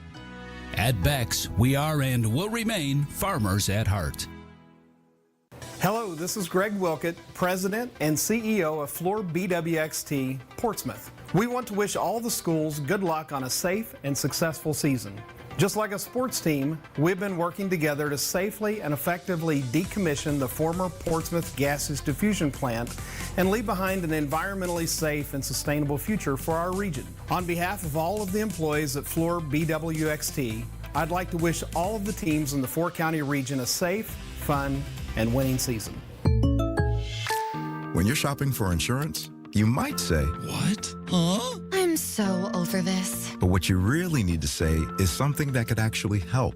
At Bex, we are and will remain farmers at heart. Hello, this is Greg Wilkett, President and CEO of Floor BWXT Portsmouth. We want to wish all the schools good luck on a safe and successful season. Just like a sports team, we've been working together to safely and effectively decommission the former Portsmouth gases diffusion plant and leave behind an environmentally safe and sustainable future for our region. On behalf of all of the employees at Floor BWXT, I'd like to wish all of the teams in the four-county region a safe, fun, and winning season. When you're shopping for insurance, you might say, "What? Huh?" I'm so over this. But what you really need to say is something that could actually help.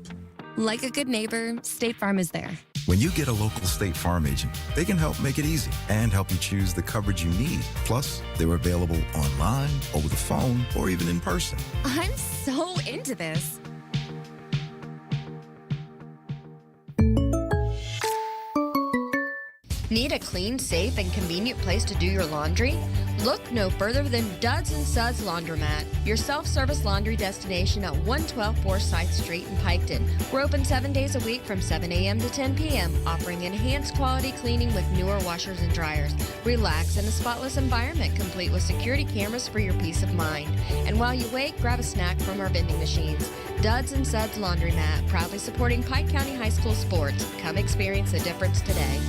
Like a good neighbor, State Farm is there. When you get a local State Farm agent, they can help make it easy and help you choose the coverage you need. Plus, they're available online, over the phone, or even in person. I'm so into this. Need a clean, safe, and convenient place to do your laundry? Look no further than Duds & Suds Laundromat, your self-service laundry destination at 112 Forsyth Street in Piketon. We're open 7 days a week from 7 a.m. to 10 p.m., offering enhanced quality cleaning with newer washers and dryers. Relax in a spotless environment, complete with security cameras for your peace of mind. And while you wait, grab a snack from our vending machines. Duds & Suds Laundromat, proudly supporting Pike County High School sports. Come experience the difference today.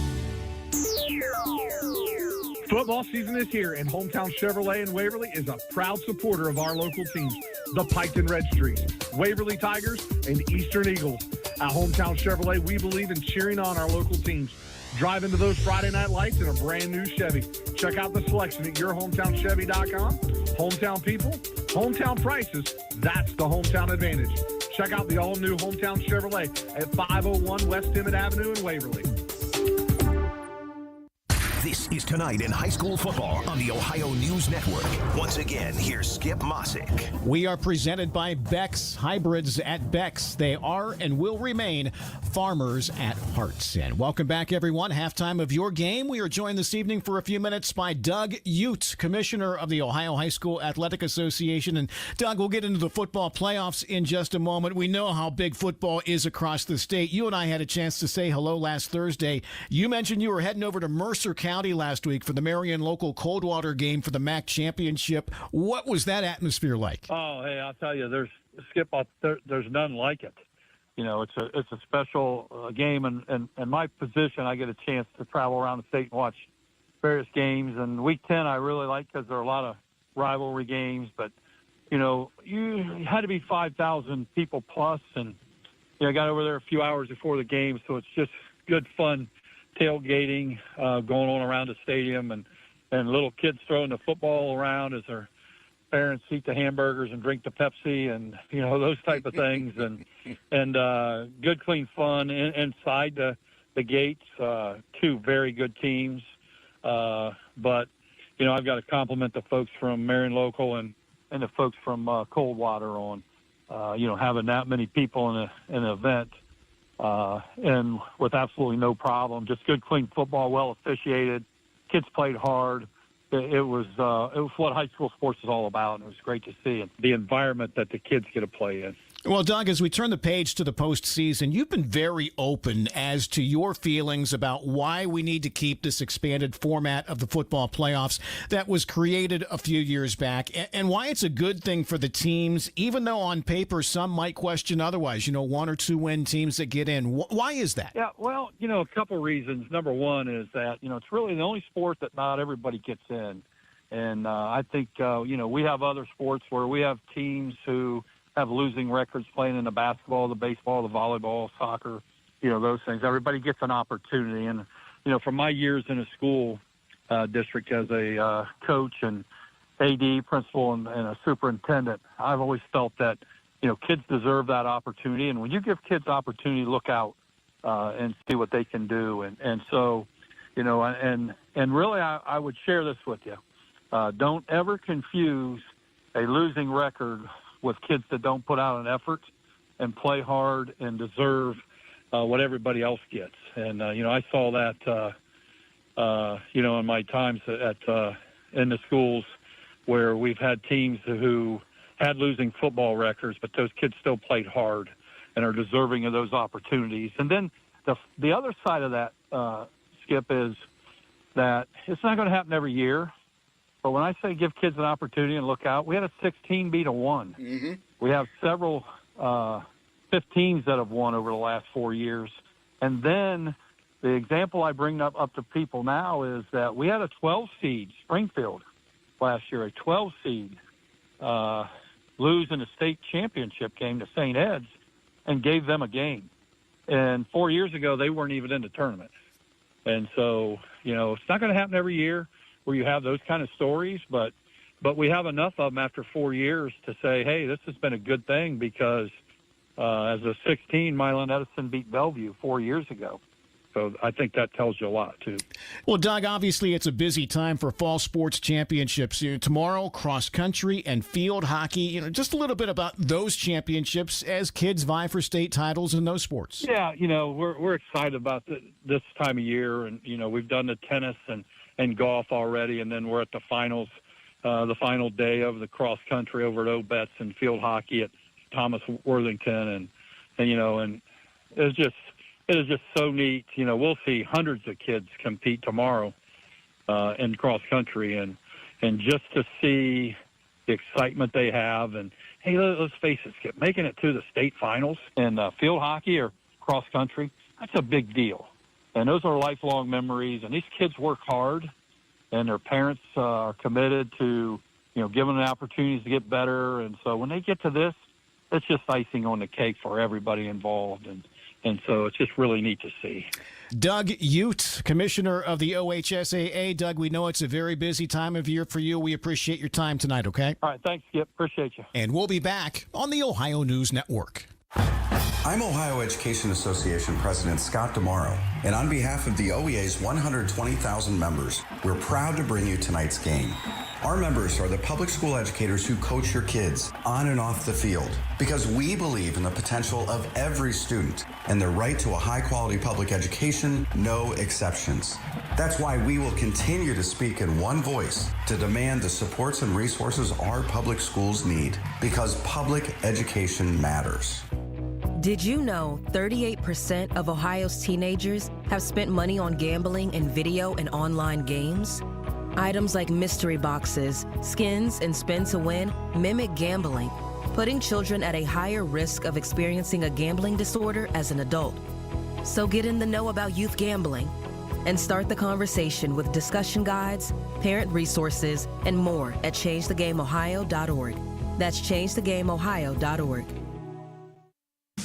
Football season is here, and Hometown Chevrolet in Waverly is a proud supporter of our local teams, the Piketon Red Streaks, Waverly Tigers, and Eastern Eagles. At Hometown Chevrolet, we believe in cheering on our local teams. Drive into those Friday night lights in a brand new Chevy. Check out the selection at yourhometownchevy.com. Hometown people, hometown prices, that's the hometown advantage. Check out the all-new Hometown Chevrolet at 501 West Emmett Avenue in Waverly. This is Tonight in High School Football on the Ohio News Network. Once again, here's Skip Mossick. We are presented by Beck's Hybrids at Beck's. They are and will remain farmers at heart. And welcome back, everyone. Halftime of your game. We are joined this evening for a few minutes by Doug Ute, Commissioner of the Ohio High School Athletic Association. And Doug, we'll get into the football playoffs in just a moment. We know how big football is across the state. You and I had a chance to say hello last Thursday. You mentioned you were heading over to Mercer County last week for the Marion local Coldwater game for the MAC championship. What was that atmosphere like? Oh, hey, I'll tell you, there's none like it. You know, it's a special game, and my position, I get a chance to travel around the state and watch various games. And Week 10, I really like because there are a lot of rivalry games. But you know, you had to be 5,000 people plus, and I got over there a few hours before the game, so it's just good fun tailgating going on around the stadium, and little kids throwing the football around as their parents eat the hamburgers and drink the Pepsi, and those type of things, and good clean fun inside the gates. Two very good teams, but I've got to compliment the folks from Marion Local and the folks from Coldwater on having that many people in an event, and with absolutely no problem. Just good clean football, well officiated. Kids played hard. It was what high school sports is all about, and it was great to see it, the environment that the kids get to play in. Well, Doug, as we turn the page to the postseason, you've been very open as to your feelings about why we need to keep this expanded format of the football playoffs that was created a few years back, and why it's a good thing for the teams, even though on paper some might question otherwise, 1 or 2 win teams that get in. Why is that? Yeah, well, a couple reasons. Number one is that, it's really the only sport that not everybody gets in. And I think, we have other sports where we have teams who have losing records playing in the basketball, the baseball, the volleyball, soccer, those things. Everybody gets an opportunity. And, from my years in a school district as a coach and AD, principal, and a superintendent, I've always felt that, kids deserve that opportunity. And when you give kids opportunity, look out and see what they can do. And so, and really I would share this with you. Don't ever confuse a losing record with kids that don't put out an effort and play hard and deserve what everybody else gets. And, I saw that, in my times in the schools where we've had teams who had losing football records, but those kids still played hard and are deserving of those opportunities. And then the other side of that, Skip, is that it's not going to happen every year. But when I say give kids an opportunity and look out, we had a 16 beat a 1. Mm-hmm. We have several 15s that have won over the last 4 years. And then the example I bring up to people now is that we had a 12 seed, Springfield, last year, a 12 seed, lose in the state championship game to St. Ed's and gave them a game. And 4 years ago, they weren't even in the tournament. And so, it's not going to happen every year where you have those kind of stories, but we have enough of them after 4 years to say, hey, this has been a good thing because as a 16, Milan Edison beat Bellevue 4 years ago. So I think that tells you a lot, too. Well, Doug, obviously it's a busy time for fall sports championships. Tomorrow, cross country and field hockey. Just a little bit about those championships as kids vie for state titles in those sports. Yeah, we're excited about this time of year. And, we've done the tennis and golf already, and then we're at the finals, the final day of the cross country over at Obetz and field hockey at Thomas Worthington. And it is just so neat. We'll see hundreds of kids compete tomorrow in cross country, and just to see the excitement they have. And hey, let's face it, Skip, making it to the state finals in field hockey or cross country, that's a big deal. And those are lifelong memories. And these kids work hard, and their parents are committed to, giving them opportunities to get better. And so when they get to this, it's just icing on the cake for everybody involved. And so it's just really neat to see. Doug Ute, Commissioner of the OHSAA. Doug, we know it's a very busy time of year for you. We appreciate your time tonight, okay? All right, thanks, Skip. Appreciate you. And we'll be back on the Ohio News Network. I'm Ohio Education Association President Scott DeMauro, and on behalf of the OEA's 120,000 members, we're proud to bring you tonight's game. Our members are the public school educators who coach your kids on and off the field because we believe in the potential of every student and their right to a high-quality public education, no exceptions. That's why we will continue to speak in one voice to demand the supports and resources our public schools need because public education matters. Did you know 38% of Ohio's teenagers have spent money on gambling in video and online games? Items like mystery boxes, skins, and spin to win mimic gambling, putting children at a higher risk of experiencing a gambling disorder as an adult. So get in the know about youth gambling and start the conversation with discussion guides, parent resources, and more at changethegameohio.org. That's changethegameohio.org.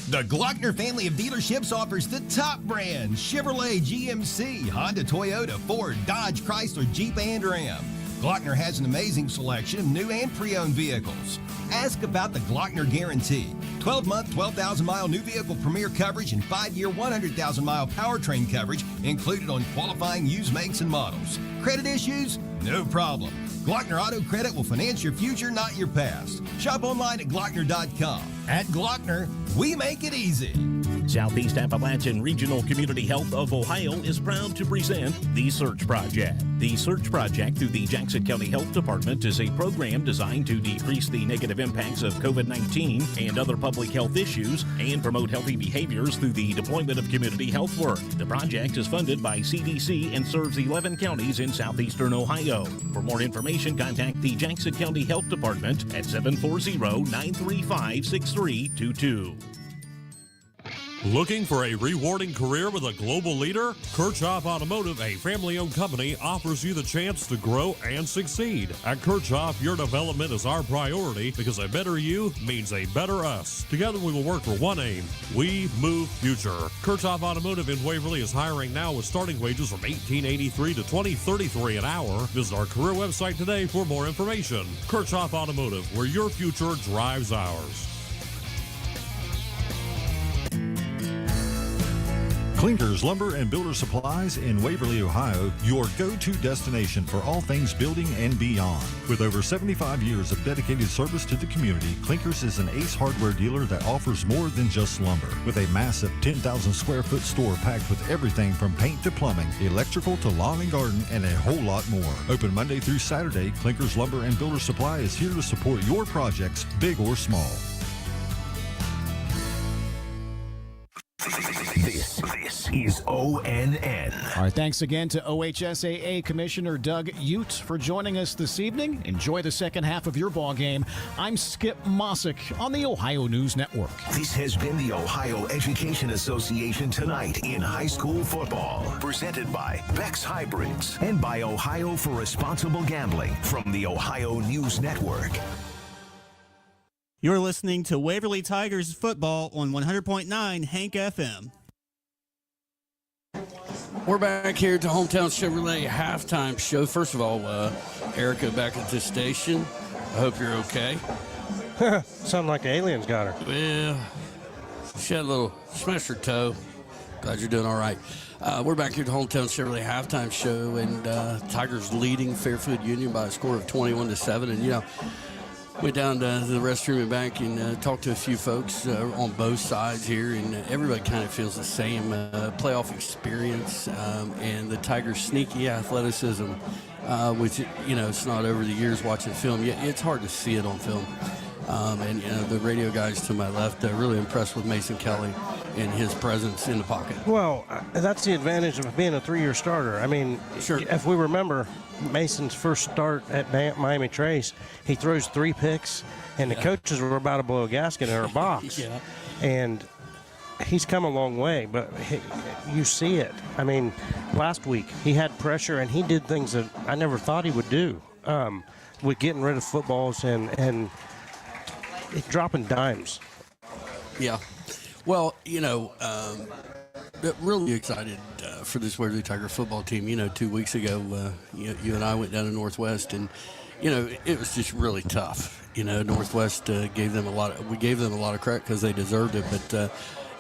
The Glockner family of dealerships offers the top brands: Chevrolet, GMC, Honda, Toyota, Ford, Dodge, Chrysler, Jeep, and Ram. Glockner has an amazing selection of new and pre-owned vehicles. Ask about the Glockner Guarantee. 12-month, 12,000-mile new vehicle premier coverage and 5-year, 100,000-mile powertrain coverage included on qualifying used makes and models. Credit issues? No problem. Glockner Auto Credit will finance your future, not your past. Shop online at Glockner.com. At Glockner, we make it easy. Southeast Appalachian Regional Community Health of Ohio is proud to present The Search Project. The Search Project through the Jackson County Health Department is a program designed to decrease the negative impacts of COVID-19 and other public health issues and promote healthy behaviors through the deployment of community health work. The project is funded by CDC and serves 11 counties in southeastern Ohio. For more information, contact the Jackson County Health Department at 740-935-6322. Looking for a rewarding career with a global leader? Kirchhoff Automotive, a family-owned company, offers you the chance to grow and succeed. At Kirchhoff, your development is our priority because a better you means a better us. Together we will work for one aim. We move future. Kirchhoff Automotive in Waverly is hiring now with starting wages from $18.83 to $20.33 an hour. Visit our career website today for more information. Kirchhoff Automotive, where your future drives ours. Klinkers Lumber and Builder Supplies in Waverly, Ohio, your go-to destination for all things building and beyond. With over 75 years of dedicated service to the community, Klinkers is an Ace Hardware dealer that offers more than just lumber. With a massive 10,000 square foot store packed with everything from paint to plumbing, electrical to lawn and garden, and a whole lot more. Open Monday through Saturday, Klinkers Lumber and Builder Supply is here to support your projects, big or small. This is ONN. Our thanks again to OHSAA Commissioner Doug Ute for joining us this evening. Enjoy the second half of your ball game. I'm Skip Mossick on the Ohio News Network. This has been the Ohio Education Association Tonight in High School Football. Presented by Beck's Hybrids and by Ohio for Responsible Gambling from the Ohio News Network. You're listening to Waverly Tigers football on 100.9 Hank FM. We're back here at the Hometown Chevrolet halftime show. First of all, Erica back at this station. I hope you're okay. Sound like the aliens got her. Well, she had a little smash her toe. Glad you're doing all right. We're back here at the Hometown Chevrolet halftime show, and Tigers leading Fairfield Union by a score of 21-7. And, you know, went down to the restroom and back and talked to a few folks on both sides here, and everybody kind of feels the same playoff experience and the Tigers' sneaky athleticism, which, you know, it's not over the years watching film. It's hard to see it on film. And, you know, the radio guys to my left, really impressed with Mason Kelly and his presence in the pocket. Well, that's the advantage of being a three-year starter. I mean, sure. If we remember Mason's first start at Miami Trace, he throws 3 picks, and the coaches were about to blow a gasket in our box. And he's come a long way, but you see it. I mean, last week he had pressure, and he did things that I never thought he would do with getting rid of footballs and dropping dimes. Yeah. Well, you know, really excited for this Waverly Tiger football team. You know, 2 weeks ago, you and I went down to Northwest, and, you know, it was just really tough. You know, Northwest gave them a lot of credit because they deserved it. But,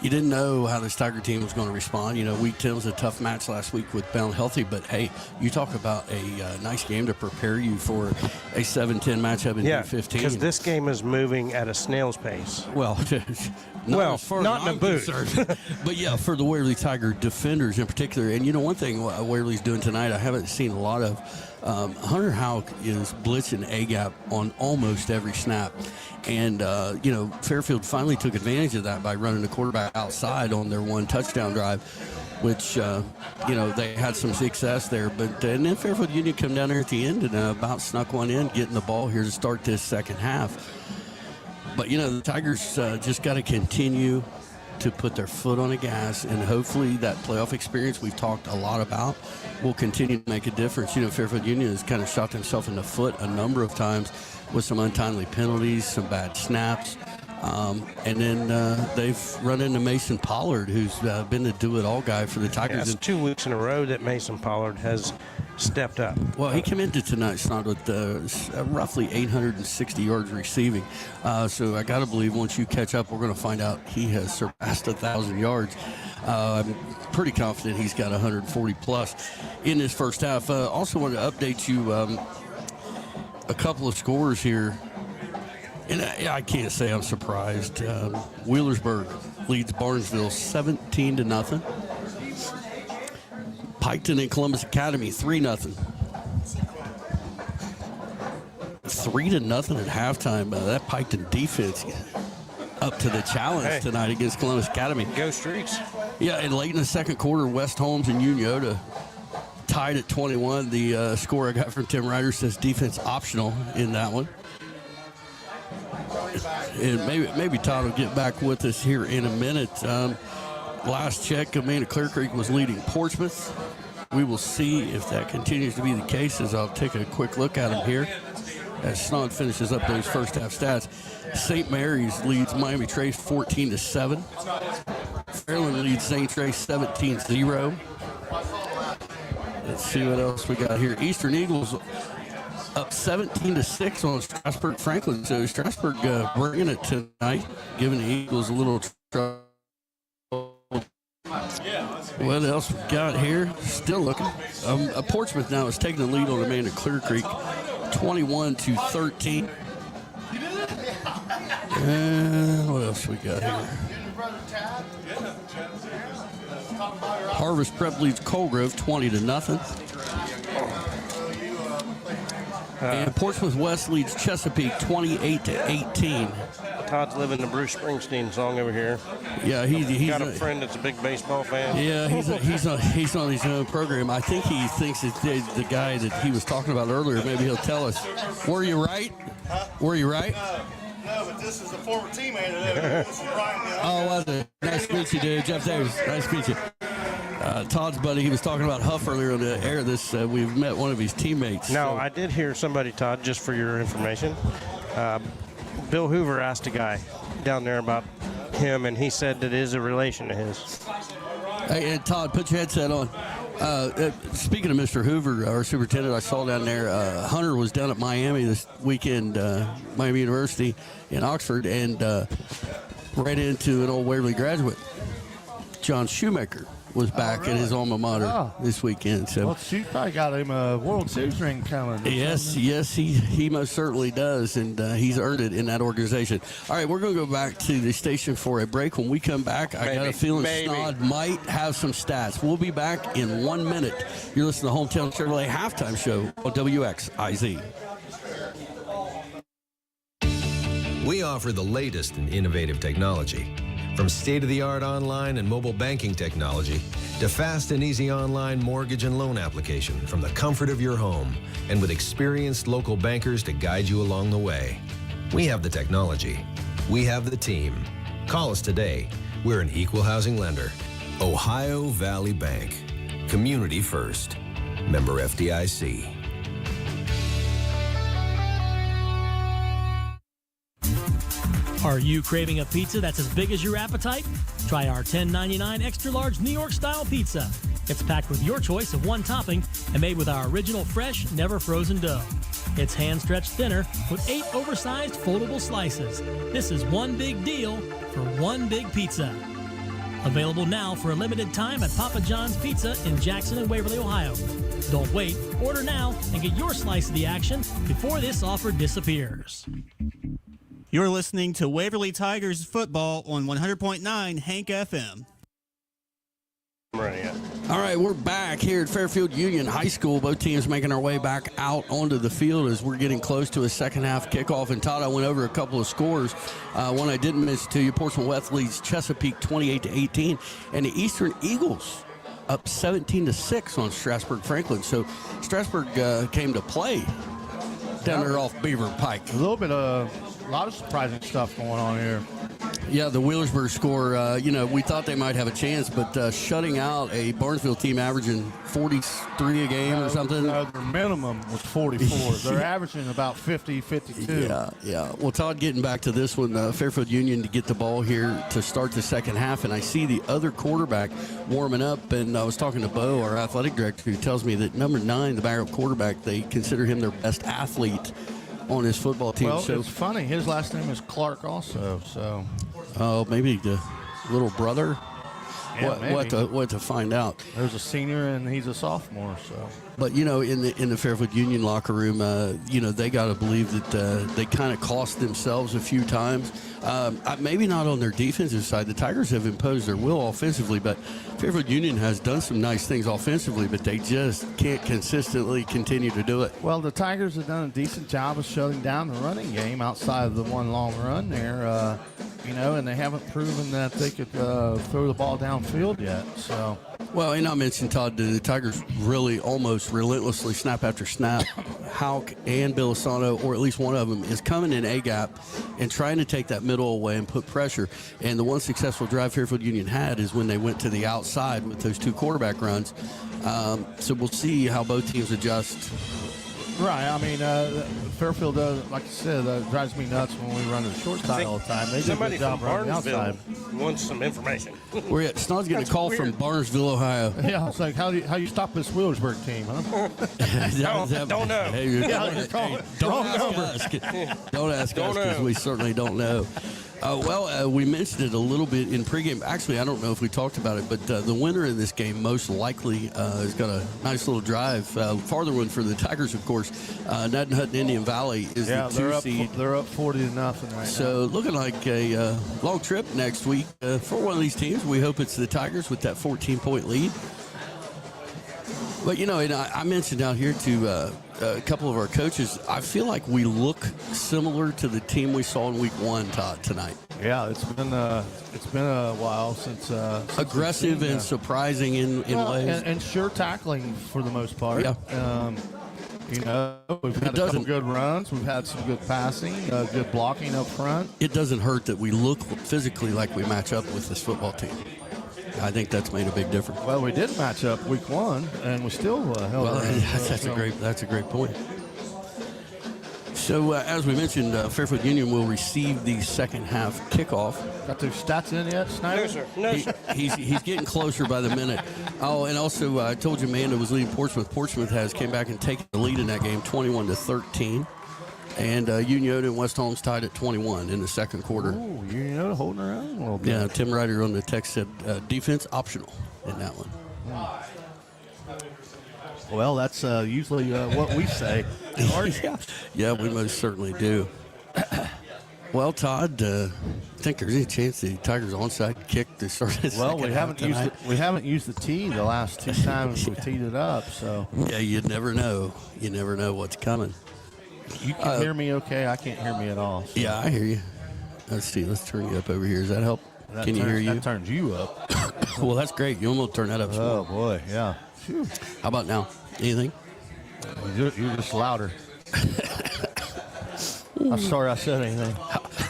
You didn't know how this Tiger team was going to respond. Week 10 was a tough match last week with Bound Healthy, but hey, you talk about a nice game to prepare you for a 7-10 matchup in Yeah, 15. because this game is moving at a snail's pace. Well, not in a boot. But yeah, for the Waverly Tiger defenders in particular. And one thing Waverly's doing tonight, I haven't seen a lot of. Hunter Houck is blitzing A-gap on almost every snap. And, Fairfield finally took advantage of that by running the quarterback outside on their one touchdown drive, which, they had some success there. And then Fairfield Union come down there at the end and about snuck one in, getting the ball here to start this second half. But, the Tigers just got to continue to put their foot on the gas, and hopefully that playoff experience we've talked a lot about will continue to make a difference. Fairfield Union has kind of shot themselves in the foot a number of times with some untimely penalties, some bad snaps. And then they've run into Mason Pollard, who's been the do-it-all guy for the Tigers. Yeah, it's 2 weeks in a row that Mason Pollard has stepped up. Well, he came into tonight's not with roughly 860 yards receiving. So I got to believe once you catch up, we're going to find out he has surpassed 1,000 yards. I'm pretty confident he's got 140 plus in this first half. Also wanted to update you a couple of scores here. And I can't say I'm surprised. Wheelersburg leads Barnesville 17-0. Piketon and Columbus Academy 3-0. 3-0 at halftime. That Piketon defense up to the challenge tonight against Columbus Academy. Go Streaks. Yeah, and late in the second quarter, West Holmes and Uniota tied at 21. The score I got from Tim Ryder says defense optional in that one. And maybe Todd will get back with us here in a minute. Last check, Amanda Clear Creek was leading Portsmouth. We will see if that continues to be the case, as I'll take a quick look at them here as Snod finishes up those first half stats. St. Mary's leads Miami Trace 14-7. Fairland leads St. Trace 17-0. Let's see what else we got here. Eastern Eagles up 17-6 on Strasburg Franklin. So Strasburg bringing it tonight, giving the Eagles a little trouble. What else we got here? Still looking. Portsmouth now is taking the lead on Amanda Clear Creek, 21-13. And what else we got here? Harvest Prep leads Colgrove 20-0. And Portsmouth West leads Chesapeake 28-18. Todd's living the Bruce Springsteen song over here. Yeah, he's got a friend that's a big baseball fan. Yeah, he's on his own program. I think he thinks it's the guy that he was talking about earlier. Maybe he'll tell us. Were you right? Were you right? No, but this is a former teammate of theirs. This is Brian. Oh, was it? Nice to meet you, dude. Jeff Davis. Nice to meet you. Todd's buddy, he was talking about Huff earlier on the air. We've met one of his teammates. No, I did hear somebody, Todd, just for your information. Bill Hoover asked a guy down there about him, and he said that it is a relation to his. Hey, Todd, put your headset on. Speaking of Mr. Hoover, our superintendent, I saw down there, Hunter was down at Miami this weekend, Miami University in Oxford, and ran into an old Waverly graduate, John Shoemaker. Was back at his alma mater this weekend. So, well, she probably got him a World Series ring coming. Yes, he most certainly does, and he's earned it in that organization. All right, we're going to go back to the station for a break. When we come back, I got a feeling Snod might have some stats. We'll be back in 1 minute. You're listening to Hometown Chevrolet Halftime Show on WXIZ. We offer the latest in innovative technology. From state-of-the-art online and mobile banking technology to fast and easy online mortgage and loan application from the comfort of your home and with experienced local bankers to guide you along the way. We have the technology. We have the team. Call us today. We're an equal housing lender. Ohio Valley Bank. Community first. Member FDIC. Are you craving a pizza that's as big as your appetite? Try our $10.99 extra large New York style pizza. It's packed with your choice of one topping and made with our original fresh, never frozen dough. It's hand-stretched thinner with 8 oversized foldable slices. This is one big deal for one big pizza. Available now for a limited time at Papa John's Pizza in Jackson and Waverly, Ohio. Don't wait. Order now and get your slice of the action before this offer disappears. You're listening to Waverly Tigers football on 100.9 Hank FM. All right, we're back here at Fairfield Union High School. Both teams making our way back out onto the field as we're getting close to a second half kickoff. And Todd, I went over a couple of scores. One I didn't mention to you, Portsmouth West leads Chesapeake 28-18, and the Eastern Eagles up 17-6 on Strasburg Franklin. So Strasburg came to play down there off Beaver Pike. A little bit of a lot of surprising stuff going on here. Yeah, the Wheelersburg score, we thought they might have a chance, but shutting out a Barnesville team averaging 43 a game or something. Their minimum was 44. They're averaging about 50, 52. Yeah. Well, Todd, getting back to this one, Fairfield Union to get the ball here to start the second half, and I see the other quarterback warming up, and I was talking to Bo, our athletic director, who tells me that number 9, the backup quarterback, they consider him their best athlete on his football team. Well, so it's funny. His last name is Clark also, so. Oh, maybe the little brother? Yeah, what to find out. There's a senior and he's a sophomore, so. But, in the Fairfield Union locker room, they got to believe that they kind of cost themselves a few times. Maybe not on their defensive side. The Tigers have imposed their will offensively, but Fairfield Union has done some nice things offensively, but they just can't consistently continue to do it. Well, the Tigers have done a decent job of shutting down the running game outside of the one long run there, and they haven't proven that they could throw the ball downfield yet. So. Well, and I mentioned, Todd, the Tigers really almost relentlessly, snap after snap, Houck and Bilasano, or at least one of them, is coming in A-gap and trying to take that middle away and put pressure. And the one successful drive Fairfield Union had is when they went to the outside with those two quarterback runs. So we'll see how both teams adjust. Right. I mean, Fairfield, like I said, drives me nuts when we run to the short side all the time. They do a good job running the outside. Wants some information. We're at Snod's getting a call from Barnesville, Ohio. Yeah, it's like, how you stop this Wheelersburg team, huh? Don't know. Don't ask us because we certainly don't know. We mentioned it a little bit in pregame. Actually, I don't know if we talked about it, but the winner in this game most likely has got a nice little drive. Farther one for the Tigers, of course. Nutton Hutton Indian Valley is the 2 seed. They're up 40-0 right now. So looking like a long trip next week for one of these teams. We hope it's the Tigers with that 14-point lead. But, and I mentioned out here to a couple of our coaches, I feel like we look similar to the team we saw in week 1, Todd, tonight. Yeah, it's been a while since aggressive and surprising in ways. And sure tackling for the most part. Yeah. We've had a couple good runs. We've had some good passing, good blocking up front. It doesn't hurt that we look physically like we match up with this football team. I think that's made a big difference. Well, we did match up week 1, and we still held. Well, that's a great point. So, as we mentioned, Fairfield Union will receive the second half kickoff. Got their stats in yet, Snyder? No, sir. He's getting closer by the minute. Oh, and also I told you Amanda was leading Portsmouth. Portsmouth came back and taken the lead in that game, 21-13. And Union and West Holmes tied at 21 in the second quarter. Ooh, Union holding around a little bit. Yeah, Tim Ryder on the text said defense optional in that one. Well, that's usually what we say. Yeah, we most certainly do. Well, Todd, think there's any chance the Tigers onside kick to start this? Well, we haven't used the tee the last 2 times we teed it up. So yeah, you never know. You never know what's coming. You can hear me okay? I can't hear me at all. So. Yeah, I hear you. Let's see. Let's turn you up over here. Does that help? Can you hear you? That turns you up. Well, that's great. You almost turn that up. Oh, boy. Yeah. Phew. How about now? Anything? You're just louder. I'm sorry I said anything.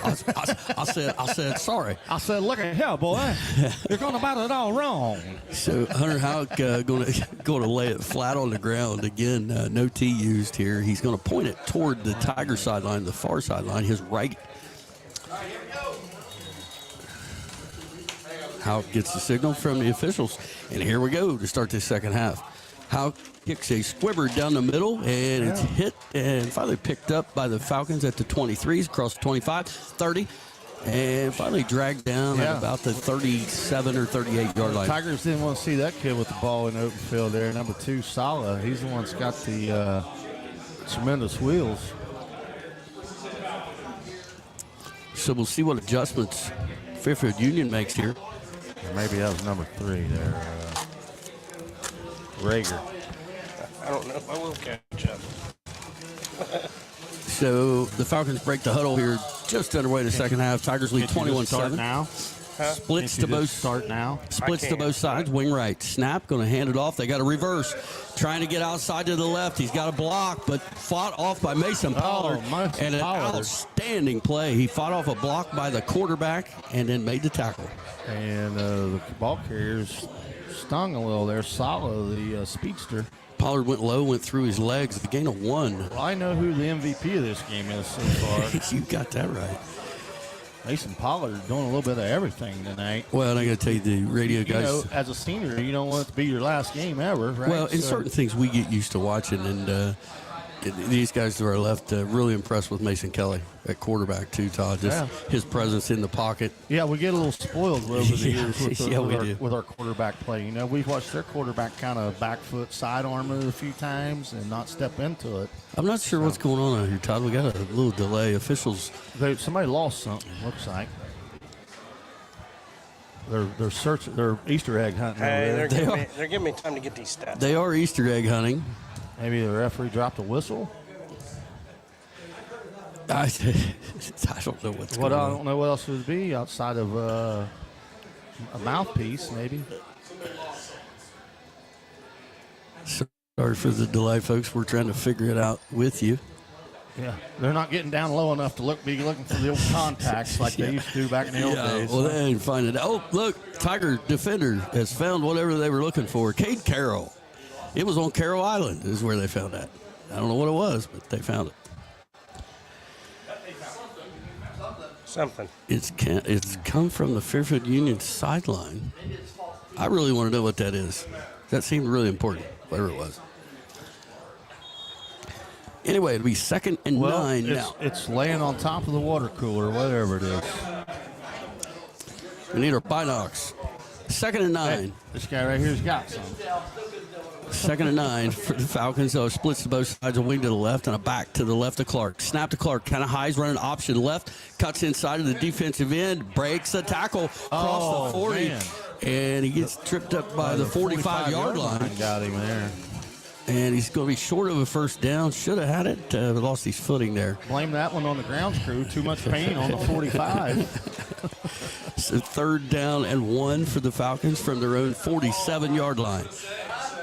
I said sorry. I said, look at here, boy. You're going about it all wrong. So Hunter Houck going to lay it flat on the ground again. No tee used here. He's going to point it toward the Tiger sideline, the far sideline, his right. Houck gets the signal from the officials, and here we go to start this second half. Houck kicks a squibber down the middle, and it's hit and finally picked up by the Falcons at the 23s, across the 25, 30, And finally dragged down at about the 37 or 38-yard line. Tigers didn't want to see that kid with the ball in the open field there. Number 2, Sala. He's the one that's got the tremendous wheels. So we'll see what adjustments Fairfield Union makes here. Or maybe that was number 3 there. Rager. I don't know if I will catch up. So the Falcons break the huddle here just underway in the second half. Tigers lead 21-7. Now. Splits to both Splits to both sides. Wing right. Snap. Going to hand it off. They got a reverse. Trying to get outside to the left. He's got a block, but fought off by Mason Pollard. And an outstanding play. He fought off a block by the quarterback and then made the tackle. And the ball carriers stung a little there. Sala, the speedster. Pollard went low, went through his legs. The gain of 1. Well, I know who the MVP of this game is so far. You got that right. Mason Pollard doing a little bit of everything tonight. Well, I got to tell you, the radio guys. You know, as a senior, you don't want it to be your last game ever, right? Well, in certain things we get used to watching, and these guys to our left, really impressed with Mason Kelly at quarterback too, Todd. Just his presence in the pocket. Yeah, we get a little spoiled over the years with our quarterback play. You know, we've watched their quarterback kind of back foot, sidearm move a few times and not step into it. I'm not sure what's going on out here, Todd. We got a little delay. Officials. Somebody lost something, looks like. They're searching. They're Easter egg hunting. Hey, they're giving me time to get these stats. They are Easter egg hunting. Maybe the referee dropped a whistle. I don't know what's going on. I don't know what else it would be outside of a mouthpiece, maybe. Sorry for the delay, folks. We're trying to figure it out with you. Yeah, they're not getting down low enough to be looking for the old contacts like they used to do back in the old days. Well, they didn't find it. Oh, look, Tiger defender has found whatever they were looking for. Cade Carroll. It was on Carroll Island is where they found that. I don't know what it was, but they found it. Something. It's come from the Fairfield Union sideline. I really want to know what that is. That seemed really important, whatever it was. Anyway, it'll be 2nd and 9 now. It's laying on top of the water cooler, whatever it is. We need our binocs. 2nd and 9. Hey, this guy right here's got some. 2nd and 9 for the Falcons. So splits to both sides, a wing to the left and a back to the left of Clark. Snap to Clark, kind of highs, running option left, cuts inside of the defensive end, breaks a tackle across the 40, man. And he gets tripped up by the 45-yard line. Got him there. And he's going to be short of a first down. Should have had it, but lost his footing there. Blame that one on the grounds crew. Too much pain on the 45. So 3rd down and 1 for the Falcons from their own 47-yard line.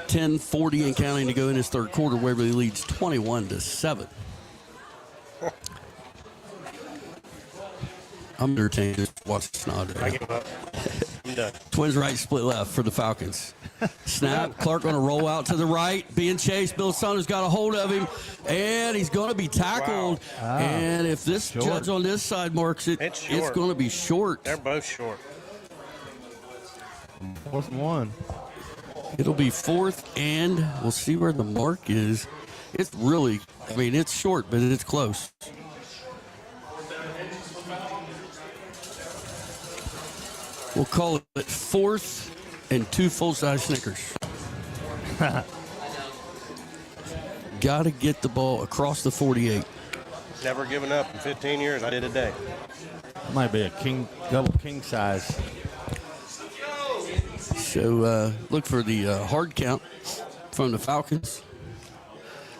10:40 and counting to go in this third quarter. Waverly leads 21-7. I'm entertained just watch Snod. I give up. I'm done. Twins right, split left for the Falcons. Snap. Clark going to roll out to the right. Being chased. Bill Saunders got a hold of him, and he's going to be tackled. Wow. And if this judge on this side marks it, it's going to be short. They're both short. 4th and 1. It'll be 4th, and we'll see where the mark is. It's really, it's short, but it's close. We'll call it 4th and 2 full-size Snickers. Got to get the ball across the 48. Never given up in 15 years. I did a day. Might be a double king size. So look for the hard count from the Falcons.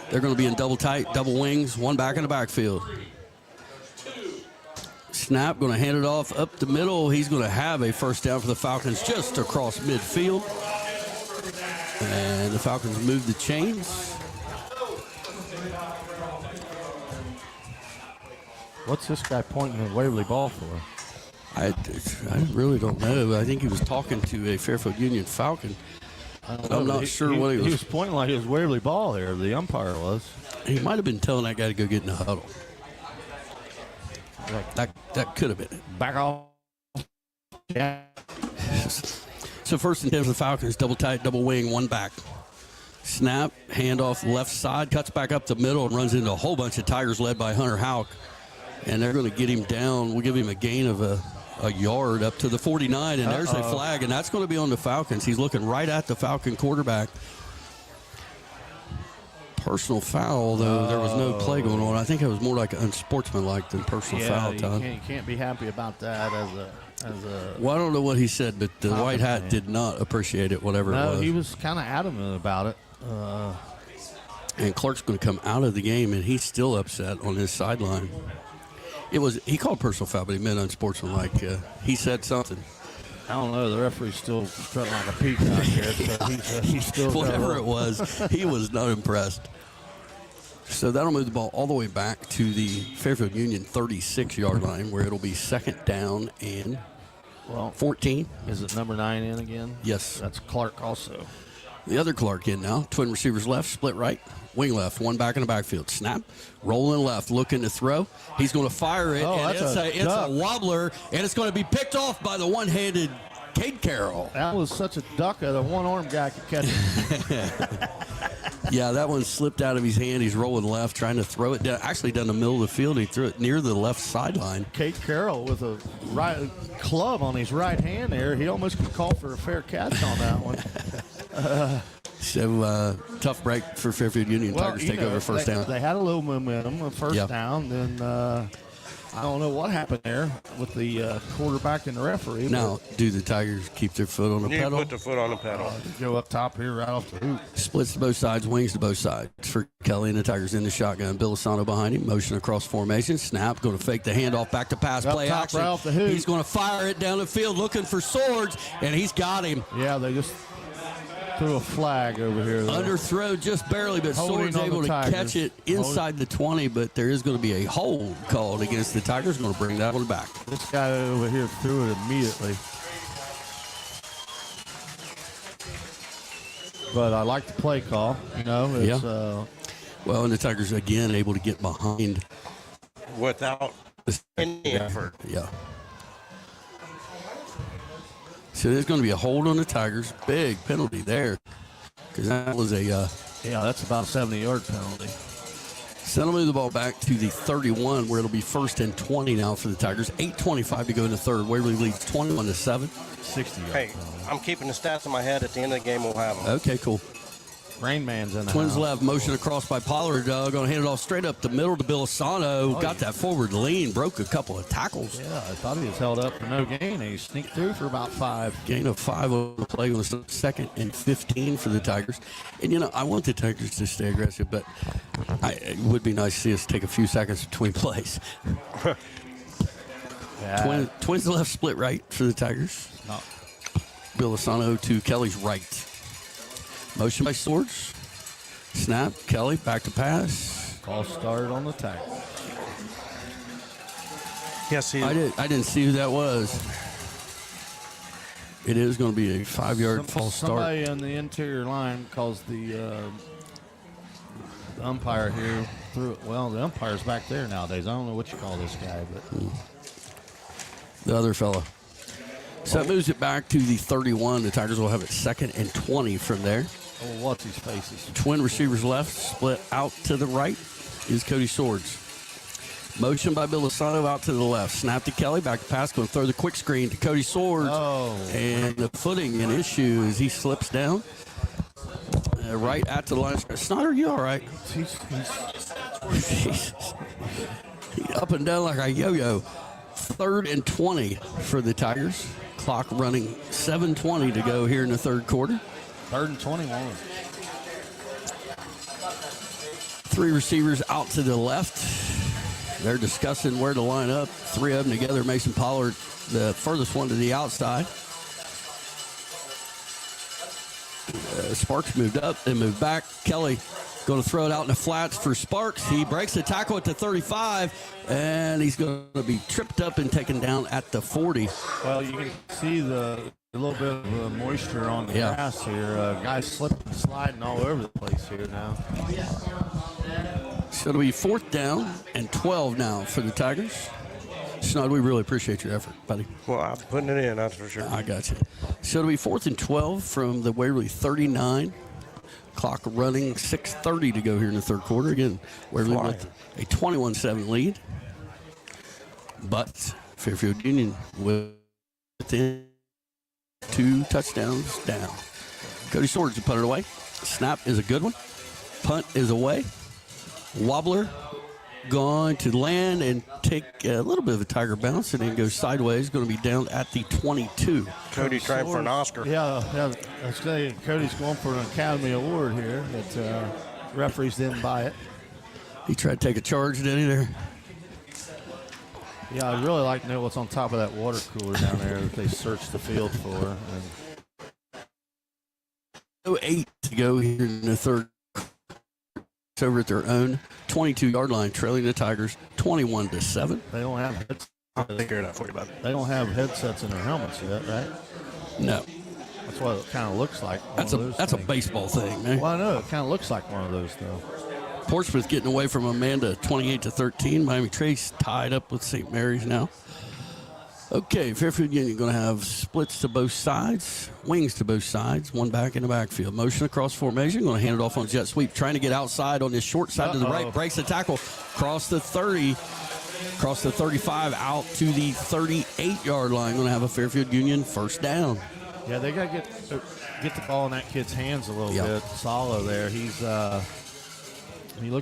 They're going to be in double tight, double wings, one back in the backfield. Snap, going to hand it off up the middle. He's going to have a first down for the Falcons just across midfield. And the Falcons move the chains. What's this guy pointing the Waverly ball for? I really don't know. I think he was talking to a Fairfield Union Falcon. I'm not sure what he was. He was pointing like it was Waverly ball there. The umpire was. He might have been telling that guy to go get in the huddle. That could have been it. Back off. Yeah. So 1st and 10 for the Falcons. Double tight, double wing, one back. Snap, handoff left side, cuts back up the middle and runs into a whole bunch of Tigers led by Hunter Houck. And they're going to get him down. We'll give him a gain of a yard up to the 49, and there's a flag, and that's going to be on the Falcons. He's looking right at the Falcon quarterback. Personal foul, though there was no play going on. I think it was more like unsportsmanlike than personal foul, Todd. You can't be happy about that as a. Well, I don't know what he said, but the white hat did not appreciate it, whatever it was. No, he was kind of adamant about it. And Clark's going to come out of the game, and he's still upset on his sideline. He called personal foul, but he meant unsportsmanlike. He said something. I don't know. The referee's still strutting like a peacock here. So he's still whatever it was, he was not impressed. So that'll move the ball all the way back to the Fairfield Union 36-yard line, where it'll be second down and 14. Is it number 9 in again? Yes. That's Clark also. The other Clark in now. Twin receivers left, split right, wing left, one back in the backfield. Snap, rolling left, looking to throw. He's going to fire it, and it's a wobbler, and it's going to be picked off by the one-handed Cade Carroll. That was such a duck that a one-armed guy could catch it. Yeah, that one slipped out of his hand. He's rolling left, trying to throw it down. Actually, down the middle of the field. He threw it near the left sideline. Cade Carroll with a right club on his right hand there. He almost could call for a fair catch on that one. So tough break for Fairfield Union. Tigers take over first down. They had a little momentum, first down. Then I don't know what happened there with the quarterback and the referee. Now, do the Tigers keep their foot on the pedal? Put their foot on the pedal. Go up top here, right off the hoop. Splits to both sides, wings to both sides for Kelly, and the Tigers in the shotgun. Bill Asano behind him, motion across formation. Snap, going to fake the handoff, back to pass, up play top, action. right off the hoop. He's going to fire it down the field, looking for Swords, and he's got him. Yeah, they just threw a flag over here. Underthrow just barely, but Swords able to catch it inside the 20, but there is going to be a hold called against the Tigers. Going to bring that one back. This guy over here threw it immediately. But I like the play call. You know, it's, well, and the Tigers again able to get behind without any effort. Yeah. So there's going to be a hold on the Tigers. Big penalty there, because that was a that's about a 70-yard penalty. So they'll move the ball back to the 31, where it'll be 1st and 20 now for the Tigers. 8:25 to go in the third. Waverly leads 21-7. 60-yard. Hey, I'm keeping the stats in my head. At the end of the game, we'll have them. Okay, cool. Rain Man's in the Twins house. left, motion across by Pollard. Going to hand it off straight up the middle to Bill Asano. Got that forward lean, broke a couple of tackles. Yeah, I thought he was held up for no gain. He sneaked through for about 5. Gain of 5 on the play on 2nd and 15 for the Tigers. And, you know, I want the Tigers to stay aggressive, but it would be nice to see us take a few seconds between plays. Twins left, split right for the Tigers. No. Bill Asano to Kelly's right. Motion by Swords. Snap. Kelly back to pass. False start on the Tigers. Yes, I didn't see who that was. It is going to be a 5-yard false start. Somebody on the interior line calls the umpire here threw it. Well, the umpire's back there nowadays. I don't know what you call this guy, but the other fella. So that moves it back to the 31. The Tigers will have it 2nd and 20 from there. Oh, what's his faces? Twin receivers left, split out to the right is Cody Swords. Motion by Bill Asano out to the left. Snap to Kelly, back to pass, going to throw the quick screen to Cody Swords. And the footing an issue as he slips down. Right at the line. Snyder, you all right? He's up and down like a yo-yo. 3rd and 20 for the Tigers. Clock running 7:20 to go here in the third quarter. 3rd and 21. 3 receivers out to the left. They're discussing where to line up. 3 of them together. Mason Pollard, the furthest one to the outside. Sparks moved up, then moved back. Kelly going to throw it out in the flats for Sparks. He breaks the tackle at the 35, and he's going to be tripped up and taken down at the 40. Well, you can see a little bit of moisture on the grass here. Guys slipping and sliding all over the place here now. So it'll be 4th down and 12 now for the Tigers. Snod, we really appreciate your effort, buddy. Well, I'm putting it in, that's for sure. I got you. So it'll be 4th and 12 from the Waverly 39. Clock running, 6:30 to go here in the third quarter. Again, Waverly with a 21-7 lead. but Fairfield Union within 2 touchdowns down. Cody Swords to put it away. Snap is a good one. Punt is away. Wobbler going to land and take a little bit of a Tiger bounce and then go sideways. Going to be down at the 22. Cody trying for an Oscar. Yeah, I say Cody's going for an Academy Award here. That referees didn't buy it. He tried to take a charge, didn't he, there? Yeah, I'd really like to know what's on top of that water cooler down there that they searched the field for. And 8 to go here in the third. It's over at their own 22-yard line, trailing the Tigers 21-7. They don't have headsets. Figure it out for you, bud. They don't have headsets in their helmets yet, right? No. That's what it kind of looks like. That's a baseball thing, man. Well, I know. It kind of looks like one of those, though. Portsmouth getting away from Amanda 28-13. Miami Trace tied up with St. Mary's now. Okay, Fairfield Union going to have splits to both sides, wings to both sides, one back in the backfield. Motion across formation, going to hand it off on jet sweep, trying to get outside on this short side to the right, breaks the tackle, cross the 30, across the 35, out to the 38-yard line. Going to have a Fairfield Union first down. Yeah, they got to get the ball in that kid's hands a little bit. Salo there, he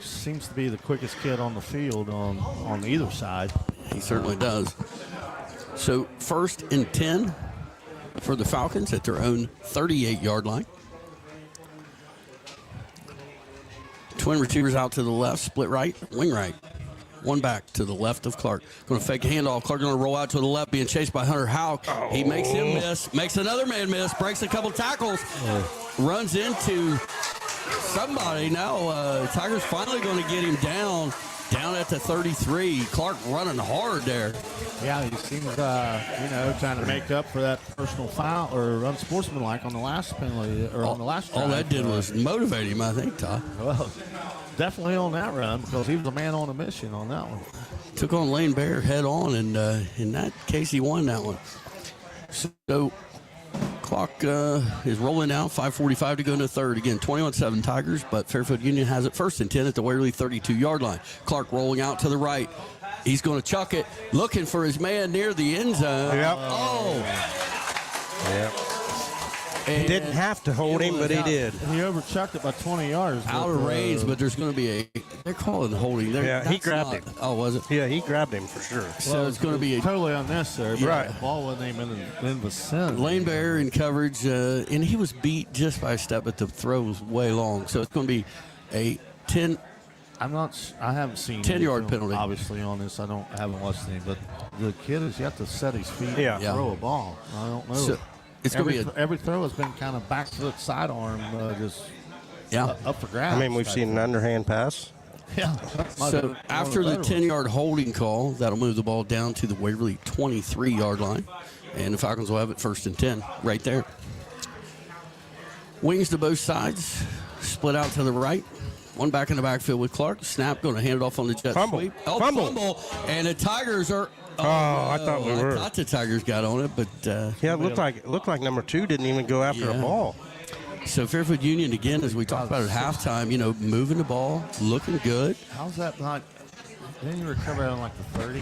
seems to be the quickest kid on the field on either side. He certainly does. So 1st and 10 for the Falcons at their own 38-yard line. Twin receivers out to the left, split right, wing right. One back to the left of Clark. Going to fake a handoff. Clark going to roll out to the left, being chased by Hunter Houck. He makes him miss, makes another man miss, breaks a couple tackles, runs into somebody. Now Tigers finally going to get him down at the 33. Clark running hard there. Yeah, he seems, trying to make up for that personal foul or unsportsmanlike on the last penalty or on the last drive. All that did was motivate him, I think, Todd. Well, definitely on that run because he was a man on a mission on that one. Took on Lane Bear head on, and in that case, he won that one. So clock is rolling now, 5:45 to go in the third. Again, 21-7 Tigers, but Fairfield Union has it 1st and 10 at the Waverly 32-yard line. Clark rolling out to the right. He's going to chuck it, looking for his man near the end zone. Yep. Yep. He didn't have to hold him, but he did. He overchucked it by 20 yards. Out of range, but there's going to be they're calling holding. He grabbed him. Oh, was it? Yeah, he grabbed him for sure. So it's going to be totally unnecessary. Right. The ball wasn't even in the vicinity. Lane Bear in coverage, and he was beat just by a step, but the throw was way long. So it's going to be a 10. I haven't seen 10-yard penalty. Obviously on this, I haven't watched any, but the kid has yet to set his feet and throw a ball. I don't know. So it's going to be every throw has been kind of back foot sidearm, just up for grabs. I mean, we've seen an underhand pass. Yeah. So after the 10-yard holding call, that'll move the ball down to the Waverly 23-yard line, and the Falcons will have it 1st and 10 right there. Wings to both sides, split out to the right. One back in the backfield with Clark. Snap, going to hand it off on the jet sweep. Fumble. And the Tigers are. I thought we were. I thought the Tigers got on it, but it looked like number 2 didn't even go after a ball. So Fairfield Union again, as we talked about at halftime, moving the ball, looking good. How's that not? Didn't you recover on like the 30?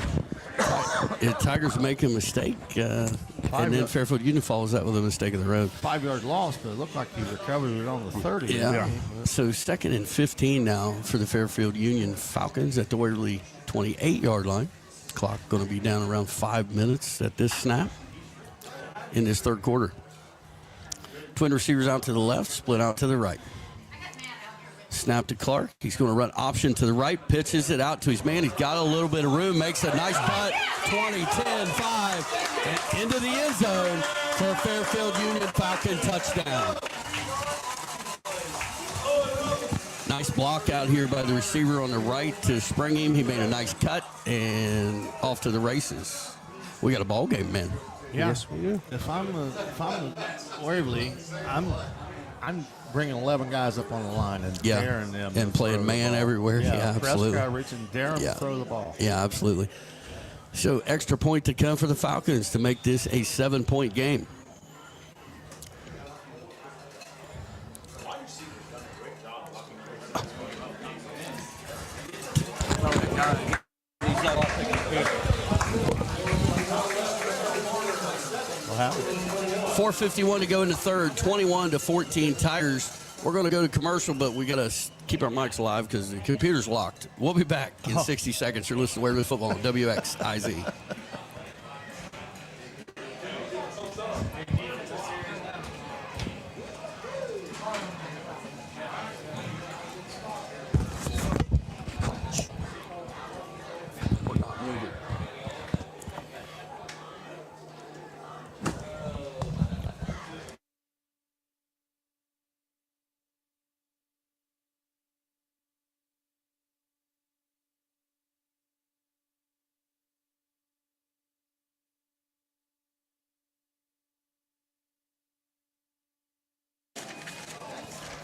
The Tigers make a mistake, and then Fairfield Union follows that with a mistake of their own. 5-yard loss, but it looked like he recovered it on the 30. Yeah. So 2nd and 15 now for the Fairfield Union Falcons at the Waverly 28-yard line. Clock going to be down around 5 minutes at this snap in this third quarter. Twin receivers out to the left, split out to the right. Snap to Clark. He's going to run option to the right, pitches it out to his man. He's got a little bit of room, makes a nice putt. 20, 10, 5, and into the end zone for a Fairfield Union Falcon touchdown. Nice block out here by the receiver on the right to spring him. He made a nice cut and off to the races. We got a ball game, man. Yeah. Yes, we do. If I'm Waverly, I'm bringing 11 guys up on the line and daring them and to playing throw man the ball. everywhere. Yeah, absolutely. Press coverage and dare them to throw the ball. Yeah, absolutely. So extra point to come for the Falcons to make this a 7-point game. 4:51 to go in the third, 21-14 Tigers. We're going to go to commercial, but we got to keep our mics live because the computer's locked. We'll be back in 60 seconds. You're listening to Waverly Football on WXIZ.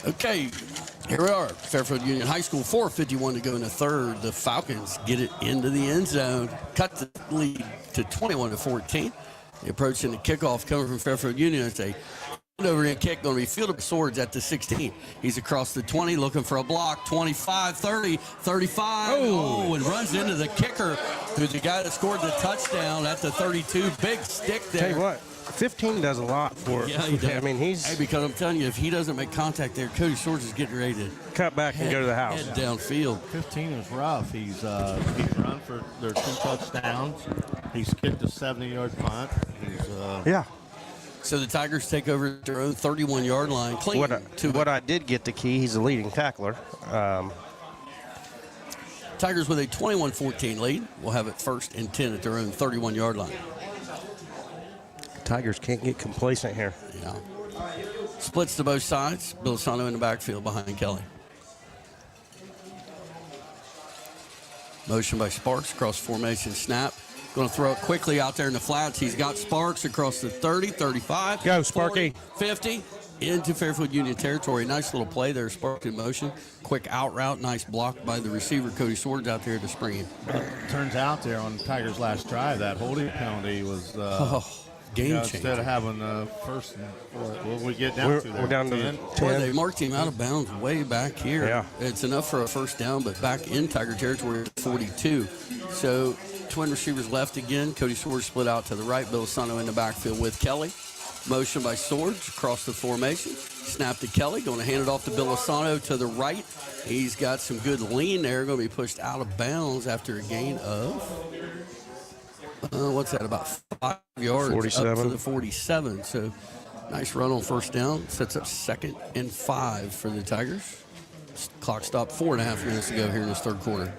Okay, here we are. Fairfield Union High School, 4:51 to go in the third. The Falcons get it into the end zone, cut the lead to 21-14. The approach in the kickoff coming from Fairfield Union. It's a over and kick going to be fielded by Swords at the 16. He's across the 20 looking for a block. 25, 30, 35. Oh, and runs into the kicker, who's the guy that scored the touchdown at the 32. Big stick there. Tell you what, 15 does a lot for Yeah, he does. I mean, he's... Hey, because I'm telling you, if he doesn't make contact there, Cody Swords is getting ready to cut back and go to the house. Head downfield. 15 is rough. He's run for their 2 touchdowns. He's kicked a 70-yard punt. Yeah. So the Tigers take over their own 31-yard line. Clean. What I did get the key, he's the leading tackler. Tigers with a 21-14 lead. Will have it 1st and 10 at their own 31-yard line. Tigers can't get complacent here. Yeah. Splits to both sides. Bilisano in the backfield behind Kelly. Motion by Sparks across formation snap. Going to throw it quickly out there in the flats. He's got Sparks across the 30, 35. Go, Sparky. 40, 50 into Fairfield Union territory. Nice little play there, Sparks in motion. Quick out route. Nice block by the receiver, Cody Swords, out there to spring him. Turns out there on Tigers' last drive, that holding penalty was game changer. Instead of having the first, what we get down to there? We're down to 10. 10. Boy, they marked him out of bounds way back here. Yeah. It's enough for a first down, but back in Tiger territory at 42. So twin receivers left again. Cody Swords split out to the right. Bilisano in the backfield with Kelly. Motion by Swords across the formation. Snap to Kelly. Going to hand it off to Bilisano to the right. He's got some good lean there. Going to be pushed out of bounds after a gain of, what's that, about 5 yards 47. up to the 47. So nice run on first down. Sets up 2nd and 5 for the Tigers. Clock stopped 4.5 minutes to go here in this third quarter.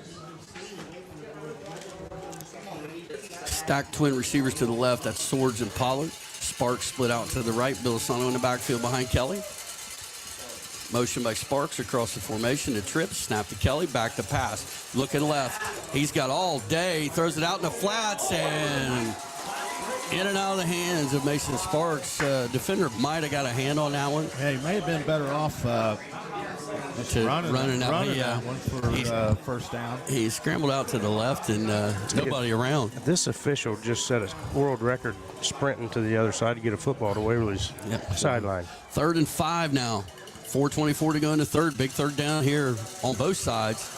Stacked twin receivers to the left. That's Swords and Pollard. Sparks split out to the right. Bilisano in the backfield behind Kelly. Motion by Sparks across the formation to trip. Snap to Kelly. Back to pass. Looking left. He's got all day. Throws it out in the flats and in and out of the hands of Mason Sparks. Defender might have got a hand on that one. Yeah, he may have been better off running that one for first down. He scrambled out to the left and nobody around. This official just set a world record sprinting to the other side to get a football to Waverly's sideline. 3rd and 5 now. 4:24 to go in the third. Big third down here on both sides.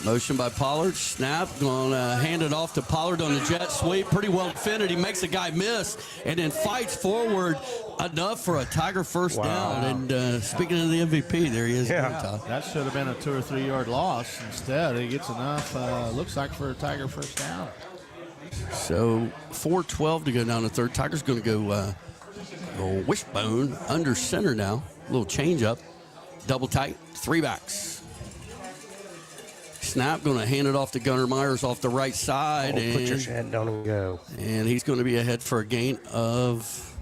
Motion by Pollard. Snap. Going to hand it off to Pollard on the jet sweep. Pretty well defended. He makes a guy miss and then fights forward enough for a Tiger first down. And speaking of the MVP, there he is. Yeah, that should have been a 2 or 3 yard loss. Instead, he gets enough, looks like, for a Tiger first down. So 4:12 to go down the third. Tiger's going to go wishbone under center now. A little change up. Double tight. 3 backs. Snap, going to hand it off to Gunnar Myers off the right side. Put your hand down and go. And he's going to be ahead for a gain of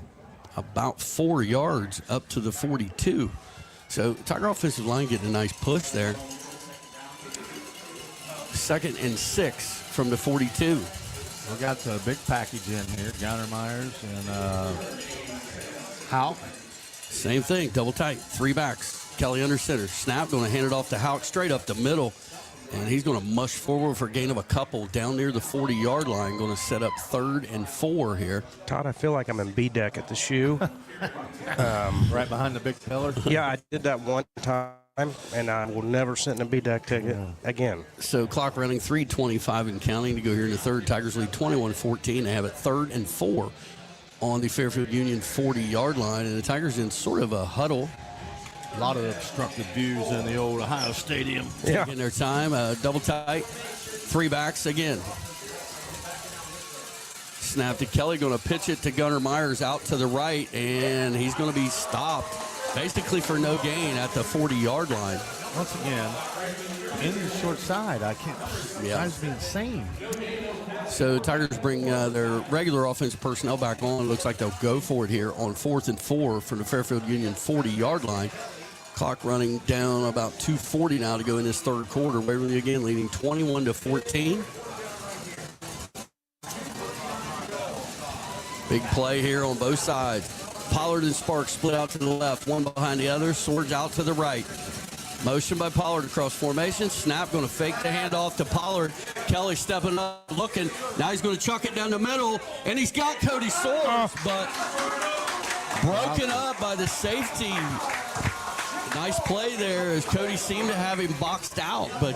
about 4 yards up to the 42. So Tiger offensive line getting a nice push there. 2nd and 6 from the 42. We got the big package in here. Gunnar Myers and Houck. Same thing, double tight, 3 backs. Kelly under center. Snap, going to hand it off to Houck straight up the middle. And he's going to mush forward for a gain of a couple down near the 40-yard line. Going to set up 3rd and 4 here. Todd, I feel like I'm in B-deck at the shoe. Right behind the big pillar. Yeah, I did that one time, and I will never sit in a B-deck ticket again. So clock running, 3:25 and counting to go here in the third. Tigers lead 21-14. They have it 3rd and 4 on the Fairfield Union 40-yard line, and the Tigers in sort of a huddle. A lot of obstructed views in the old Ohio Stadium. Taking their time, double tight, 3 backs again. Snap to Kelly, going to pitch it to Gunnar Myers out to the right, and he's going to be stopped basically for no gain at the 40-yard line. Once again, in the short side, I can't. Guys be insane. So Tigers bring their regular offensive personnel back on. Looks like they'll go for it here on 4th and 4 from the Fairfield Union 40-yard line. Clock running down about 2:40 now to go in this third quarter. Waverly again leading 21-14. Big play here on both sides. Pollard and Sparks split out to the left, one behind the other. Swords out to the right. Motion by Pollard across formation. Snap going to fake the handoff to Pollard. Kelly stepping up, looking. Now he's going to chuck it down the middle, and he's got Cody Swords, but broken up by the safety. Nice play there as Cody seemed to have him boxed out. But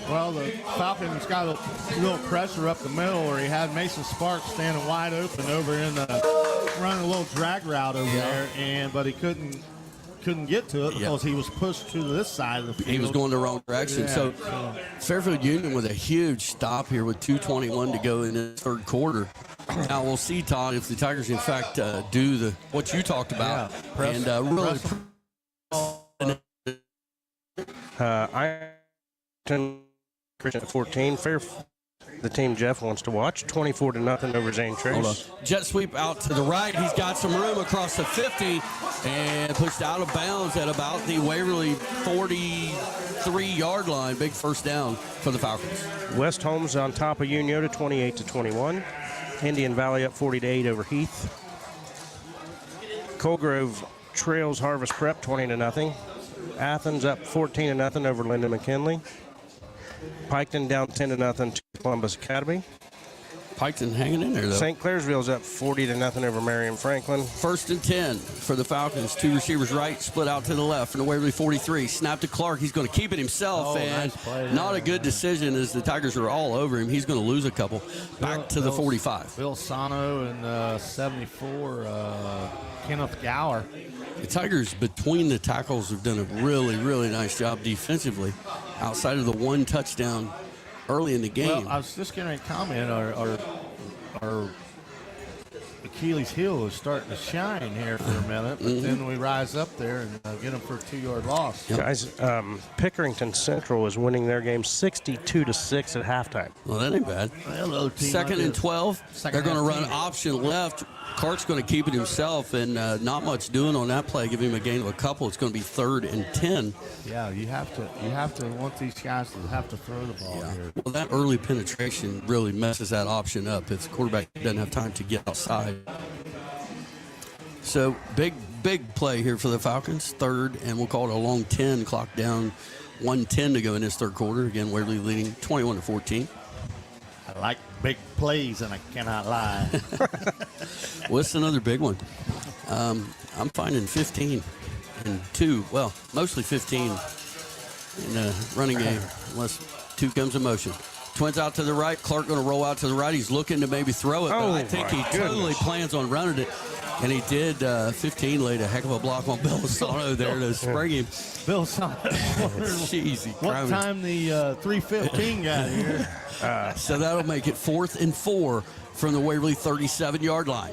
well, the Falcons got a little pressure up the middle where he had Mason Sparks standing wide open over in the running a little drag route over there, but he couldn't get to it because he was pushed to this side of the field. He was going the wrong direction. Yeah, so Fairfield Union with a huge stop here with 2:21 to go in the third quarter. Now we'll see, Todd, if the Tigers in fact do what you talked about and really. Christian at 14. The team Jeff wants to watch, 24-0 over Zane Trace. Jet sweep out to the right. He's got some room across the 50 and pushed out of bounds at about the Waverly 43-yard line. Big first down for the Falcons. West Holmes on top of Uniota, 28-21. Indian Valley up 40-8 over Heath. Colgrove trails Harvest Prep 20-0. Athens up 14-0 over Lyndon McKinley. Piketon down 10-0 to Columbus Academy. Piketon hanging in there, though. St. Clairsville's up 40-0 over Marion Franklin. 1st and 10 for the Falcons. 2 receivers right, split out to the left from the Waverly 43. Snap to Clark. He's going to keep it himself, and nice not a good decision as the Tigers are all over him. He's going to lose a couple. Back to the 45. Bill Sano and 74, Kenneth Gower. The Tigers between the tackles have done a really, really nice job defensively outside of the one touchdown early in the game. Well, I was just going to comment, our Achilles heel is starting to shine here for a minute, but then we rise up there and get them for a 2-yard loss. Guys, Pickerington Central is winning their game 62-6 at halftime. Well, that ain't bad. Hello, team. 2nd and 12. They're going to run option left. Clark's going to keep it himself, and not much doing on that play. Give him a gain of a couple. It's going to be 3rd and 10. Yeah, you have to want these guys to have to throw the ball here. Well, that early penetration really messes that option up if the quarterback doesn't have time to get outside. So big play here for the Falcons. 3rd, and we'll call it a long 10. Clock down, 1:10 to go in this third quarter. Again, Waverly leading 21-14. I like big plays, and I cannot lie. What's another big one? I'm finding 15 and 2. Well, mostly 15 in the running game, unless 2 comes in motion. Twins out to the right. Clark going to roll out to the right. He's looking to maybe throw it, but I think he totally plans on running it. And he did. 15 laid a heck of a block on Bill Asano there to spring him. Bill Asano. Jeez, what time the 3:15 got here? So that'll make it 4th and 4 from the Waverly 37-yard line.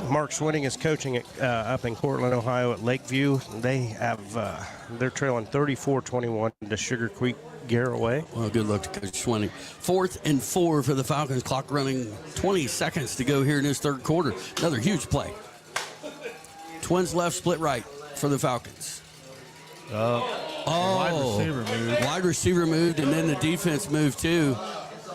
Mark Swinning is coaching up in Cortland, Ohio at Lakeview. They're trailing 34-21 to Sugar Creek Garraway. Well, good luck to Coach Swinning. 4th and 4 for the Falcons. Clock running 20 seconds to go here in this third quarter. Another huge play. Twins left, split right for the Falcons. Wide receiver moved, and then the defense moved too.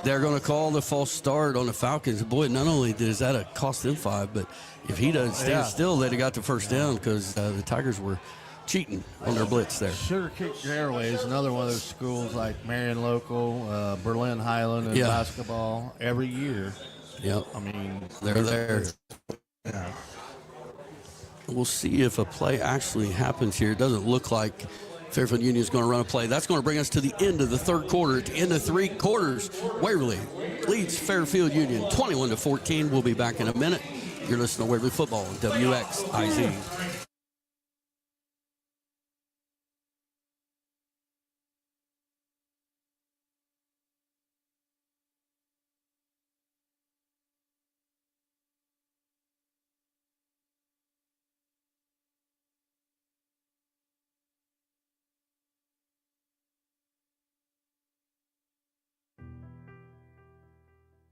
They're going to call the false start on the Falcons. Boy, not only does that cost them 5, but if he doesn't stand still, they'd have got the first down because the Tigers were cheating on their blitz there. Sugar Creek Airway is another one of those schools like Marion Local, Berlin Highland in basketball every year. Yep. I mean, they're there. Yeah. We'll see if a play actually happens here. It doesn't look like Fairfield Union is going to run a play. That's going to bring us to the end of the third quarter. At the end of 3 quarters, Waverly leads Fairfield Union 21-14. We'll be back in a minute You're listening to Waverly Football on WXIZ.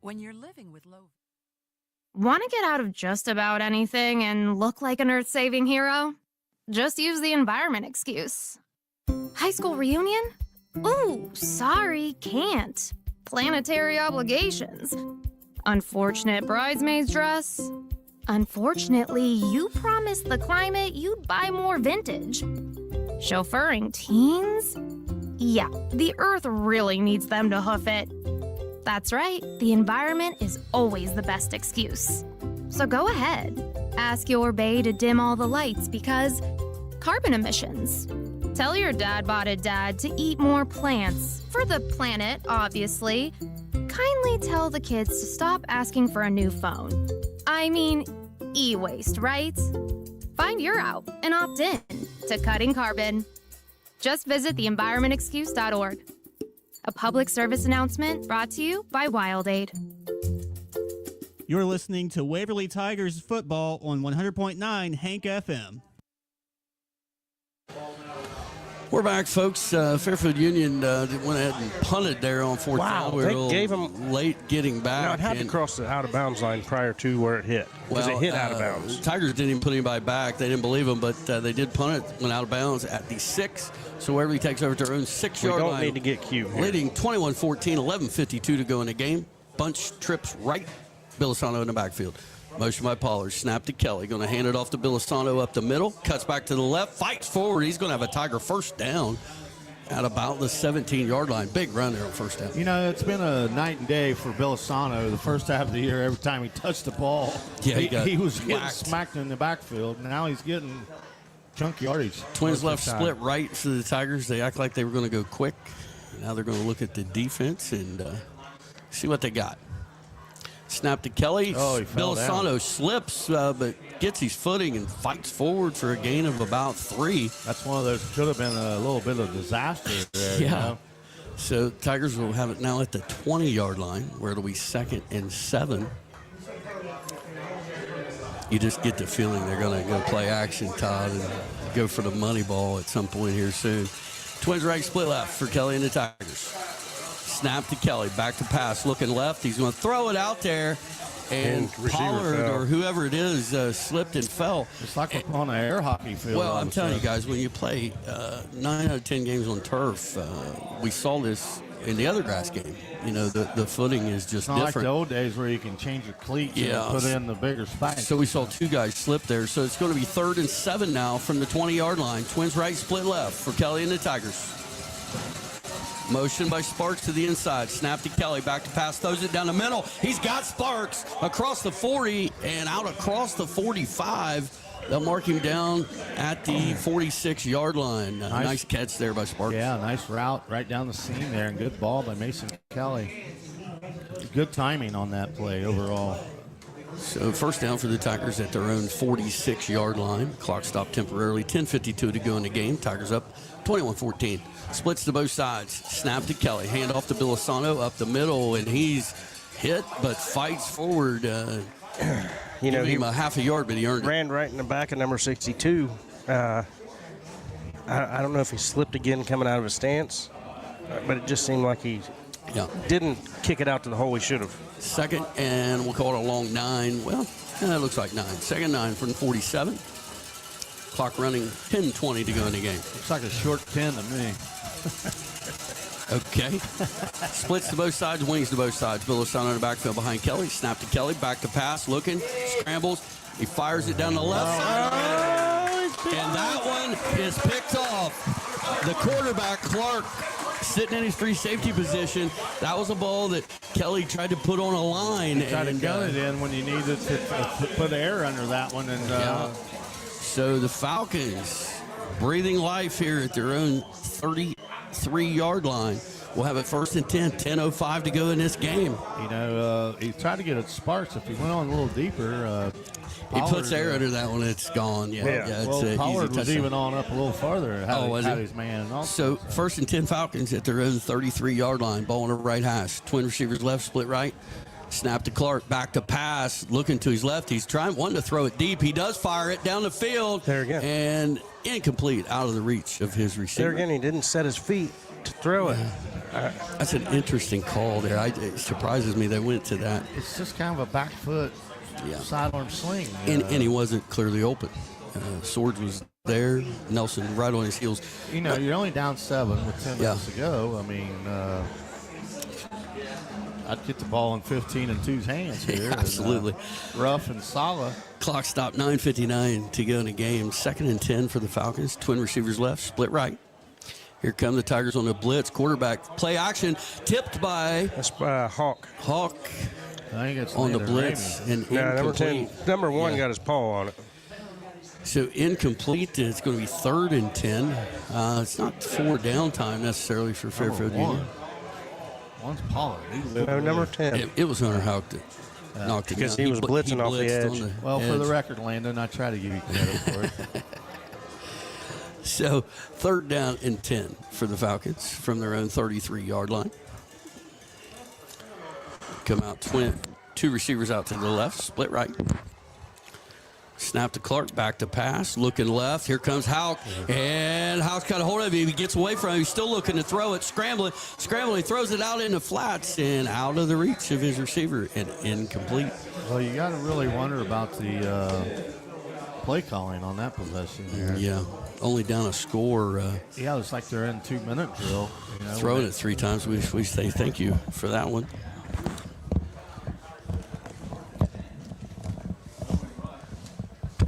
When you're living with low... Want to get out of just about anything and look like an earth-saving hero? Just use the environment excuse. High school reunion? Ooh, sorry, can't. Planetary obligations. Unfortunate bridesmaid's dress. Unfortunately, you promised the climate you'd buy more vintage. Chauffeuring teens? Yeah, the earth really needs them to hoof it. That's right, the environment is always the best excuse. So go ahead, ask your bae to dim all the lights because carbon emissions. Tell your dad-botted dad to eat more plants, for the planet, obviously. Kindly tell the kids to stop asking for a new phone. I mean, e-waste, right? Find your out and opt in to cutting carbon. Just visit theenvironmentexcuse.org. A public service announcement brought to you by WildAid. You're listening to Waverly Tigers football on 100.9 Hank FM. We're back, folks. Fairfield Union went ahead and punted there on fourth down. We were gave them late getting back. No, it had to cross the out-of-bounds line prior to where it hit. Because it hit out of bounds. Tigers didn't even put anybody back. They didn't believe them, but they did punt it, went out of bounds at the 6. So Waverly takes over to their own 6-yard line. We don't need to get cute here. Leading 21-14, 11:52 to go in the game. Bunch trips right. Bilisano in the backfield. Motion by Pollard. Snap to Kelly. Going to hand it off to Bilisano up the middle. Cuts back to the left. Fights forward. He's going to have a Tiger first down at about the 17-yard line. Big run there on first down. You know, it's been a night and day for Bilisano the first half of the year. Every time he touched the ball, yeah, he was getting whacked. smacked in the backfield. Now he's getting chunk yardage. Twins left split right for the Tigers. They act like they were going to go quick. Now they're going to look at the defense and see what they got. Snap to Kelly. Oh, he fell down. Bilisano slips, but gets his footing and fights forward for a gain of about 3. That's one of those, could have been a little bit of disaster there. Yeah. You know? So Tigers will have it now at the 20-yard line, where it'll be 2nd and 7. You just get the feeling they're going to go play action, Todd, and go for the money ball at some point here soon. Twins right split left for Kelly and the Tigers. Snap to Kelly, back to pass, looking left. He's going to throw it out there, and Pollard or whoever it is slipped and fell. It's like on an air hockey field. Well, I'm telling you guys, when you play 9 out of 10 games on turf, we saw this in the other grass game. You know, the footing is just different. Not different. like the old days where you can change your cleats and put in the bigger spikes. So we saw 2 guys slip there. So it's going to be 3rd and 7 now from the 20-yard line. Twins right, split left for Kelly and the Tigers. Motion by Sparks to the inside. Snap to Kelly. Back to pass. Throws it down the middle. He's got Sparks across the 40 and out across the 45. They'll mark him down at the 46-yard line. Nice catch there by Sparks. Yeah, nice route right down the seam there, and good ball by Mason Kelly. Good timing on that play overall. So first down for the Tigers at their own 46-yard line. Clock stopped temporarily. 10:52 to go in the game. Tigers up 21-14. Splits to both sides. Snap to Kelly. Hand off to Bilisano up the middle, and he's hit but fights forward. You know, he him a half a yard, but he earned it. Ran right in the back of number 62. I don't know if he slipped again coming out of his stance, but it just seemed like he didn't kick it out to the hole he should have. 2nd, and we'll call it a long 9. Well, it looks like 9. 2nd 9 from 47. Clock running, 10:20 to go in the game. Looks like a short 10 to me. Okay. Splits to both sides, wings to both sides. Bilisano in the backfield behind Kelly. Snap to Kelly, back to pass, looking, scrambles. He fires it down the left side. And that one is picked off. The quarterback, Clark, sitting in his free safety position. That was a ball that Kelly tried to put on a line. He tried to gun it in when you needed to put air under that one. And So the Falcons breathing life here at their own 33-yard line We'll have it 1st and 10, 10:05 to go in this game. You know, he tried to get it Sparks. If he went on a little deeper, he puts air under that one. It's gone. Yeah. Well, It's Pollard was touchdown. even on up a little farther. Was had he? his man. So 1st and 10 Falcons at their own 33-yard line. Ball on the right hash. Twin receivers left, split right. Snap to Clark, back to pass, looking to his left. He's wanting to throw it deep. He does fire it down the field. There again. And incomplete, out of the reach of his receiver. There again, he didn't set his feet to throw it. That's an interesting call there. It surprises me they went to that. It's just kind of a back foot sidearm sling. And he wasn't clearly open. Swords was there. Nelson right on his heels. You know, you're only down 7 with 10 minutes to go. I mean, I'd get the ball in 15 and 2's hands here. Absolutely. And, Ruff and Sala. Clock stopped, 9:59 to go in the game. 2nd and 10 for the Falcons. Twin receivers left, split right. Here come the Tigers on the blitz. Quarterback play action, tipped by Hawk. Hawk I think it's on the Landon blitz. Ramey. And number incomplete. 10, number 1 got his paw on it. So incomplete. It's going to be 3rd and 10. It's not 4 down time necessarily for Fairfield Union. One's Pollard. No, number 10. It was Hunter Houck that knocked it because down. he was blitzing off the blitzed edge. Well, edge. for the record, Landon, I try to give you credit for it. So 3rd down and 10 for the Falcons from their own 33-yard line. Come out, 2 receivers out to the left, split right. Snap to Clark, back to pass, looking left. Here comes Houck, and Houck's got a hold of him. He gets away from him. He's still looking to throw it, scrambling. He throws it out in the flats and out of the reach of his receiver and incomplete. Well, you got to really wonder about the play calling on that possession there. Yeah, only down a score. Yeah, it's like they're in 2-minute drill. You know, throwing it 3 times. We say thank you for that one.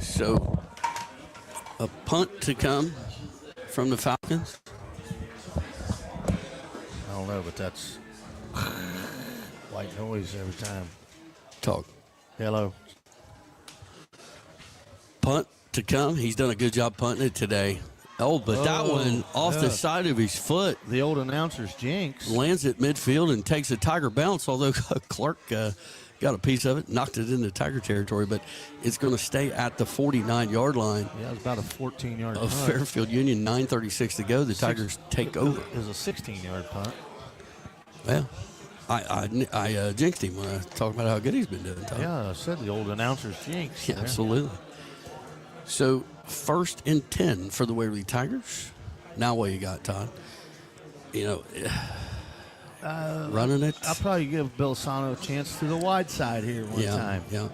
So, a punt to come from the Falcons. I don't know, but that's white noise every time. Talk. Hello. Punt to come. He's done a good job punting it today. Oh, but that one off the side of his foot. The old announcer's jinx. Lands at midfield and takes a Tiger bounce, although Clark got a piece of it, knocked it into Tiger territory, but it's going to stay at the 49-yard line. Yeah, it's about a 14-yard of punt. Fairfield Union, 9:36 to go. The Tigers take over. It was a 16-yard punt. Well, I jinxed him when I talked about how good he's been doing, Todd. Yeah, I said the old announcer's jinx. Yeah, absolutely. So 1st and 10 for the Waverly Tigers. Now what you got, Todd? You know, running it. I'll probably give Belisano a chance to the wide side here one time. Yeah.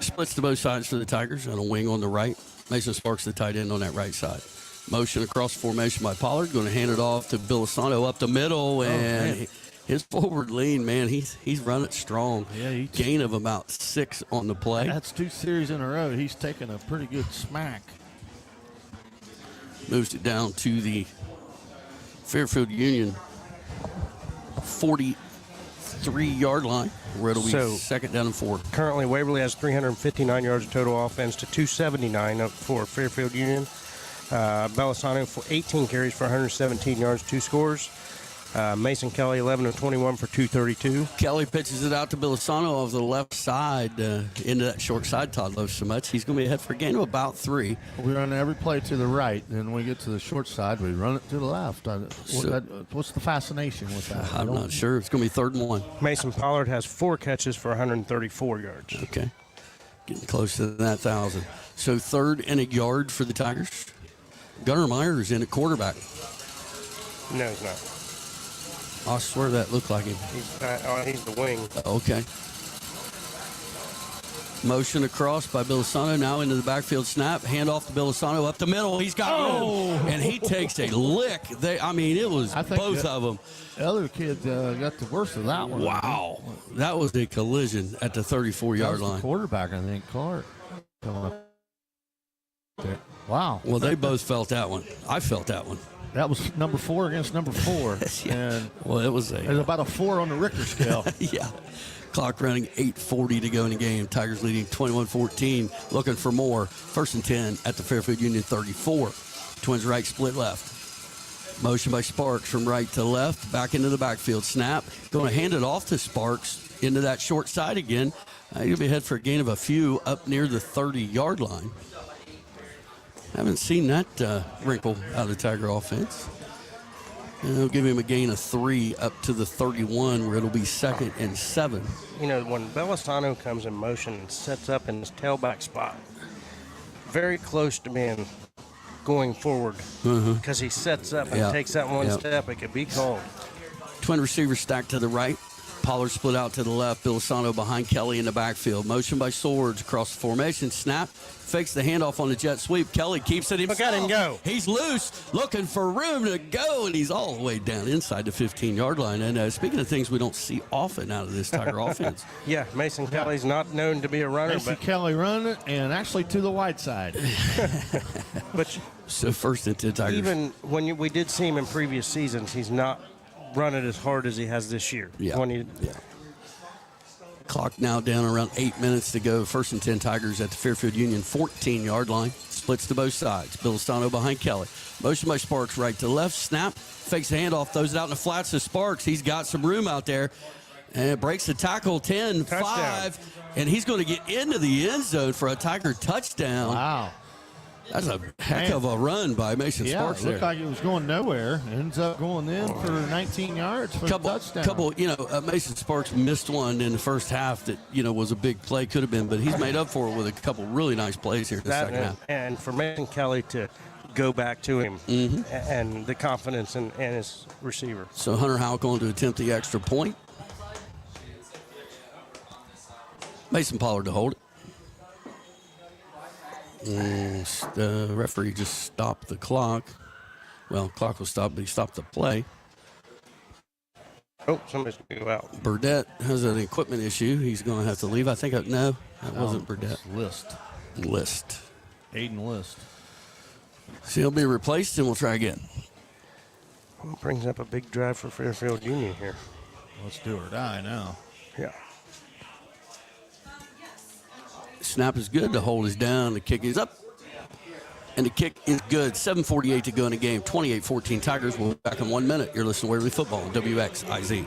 Splits to both sides for the Tigers on a wing on the right. Mason Sparks, the tight end, on that right side. Motion across formation by Pollard. Going to hand it off to Belisano up the middle. And his forward lean, man, he's running strong. Yeah, gain of about 6 on the play. That's 2 series in a row. He's taking a pretty good smack. Moves it down to the Fairfield Union 43-yard line, where it'll be 2nd down and 4. Currently, Waverly has 359 yards of total offense to 279 for Fairfield Union. Belisano for 18 carries for 117 yards, 2 scores. Mason Kelly, 11 of 21 for 232. Kelly pitches it out to Belisano off the left side into that short side Todd loves so much. He's going to be ahead for a gain of about 3. We run every play to the right, and when we get to the short side, we run it to the left. What's the fascination with that? I'm not sure. It's going to be 3rd and 1. Mason Pollard has 4 catches for 134 yards. Okay. Getting close to that 1,000. So 3rd and a yard for the Tigers. Gunnar Myers in at quarterback. No, he's not. I swear that looked like him. He's the wing. Okay. Motion across by Belisano, now into the backfield snap. Hand off to Belisano up the middle. He's got room, and he takes a lick. It was both of them. The other kid got the worst of that one. Wow. That was a collision at the 34-yard line. The quarterback, I think, Clark. Coming up there. Wow. Well, they both felt that one. I felt that one. That was number 4 against number 4. And it was about a 4 on the Richter scale. Yeah. Clock running, 8:40 to go in the game. Tigers leading 21-14. Looking for more. 1st and 10 at the Fairfield Union 34. Twins right, split left. Motion by Sparks from right to left, back into the backfield. Snap. Going to hand it off to Sparks into that short side again. He'll be ahead for a gain of a few up near the 30-yard line. Haven't seen that wrinkle out of the Tiger offense. And they'll give him a gain of 3 up to the 31, where it'll be 2nd and 7. You know, when Belisano comes in motion and sets up in his tailback spot, very close to being going forward, because he sets up and takes that one step, it could be called. Twin receivers stacked to the right. Pollard split out to the left. Belisano behind Kelly in the backfield. Motion by Swords across the formation. Snap. Fakes the handoff on the jet sweep. Kelly keeps it himself. Look at him go. He's loose, looking for room to go, and he's all the way down inside the 15-yard line. And speaking of things we don't see often out of this Tiger offense. Yeah, Mason Kelly's not known to be a runner. Mason Kelly running, and actually to the wide side. But so 1st and 10 Tigers. Even when we did see him in previous seasons, he's not running as hard as he has this year. Clock now down around 8 minutes to go. 1st and 10 Tigers at the Fairfield Union 14-yard line. Splits to both sides. Belisano behind Kelly. Motion by Sparks right to left. Snap. Fakes the handoff. Throws it out in the flats to Sparks. He's got some room out there. And breaks the tackle 10-5. And he's going to get into the end zone for a Tiger touchdown. Wow. That's a heck of a run by Mason Sparks there. Looked like it was going nowhere. Ends up going in for 19 yards for the touchdown. Mason Sparks missed one in the first half that, was a big play, could have been, but he's made up for it with a couple really nice plays here in the second half. And for Mason Kelly to go back to him and the confidence in his receiver. So Hunter Howell going to attempt the extra point. Mason Pollard to hold it. And the referee just stopped the clock. Well, the clock was stopped, but he stopped the play. Oh, somebody's going to go out. Burdett has an equipment issue. He's going to have to leave. I think, no, that wasn't Burdett. List. Aiden List. So he'll be replaced, and we'll try again. Well, brings up a big drive for Fairfield Union here. Let's do or die now. Yeah. Snap is good. The hold is down. The kick is up. And the kick is good. 7:48 to go in the game. 28-14 Tigers. We'll be back in 1 minute. You're listening to Waverly Football on WXIZ.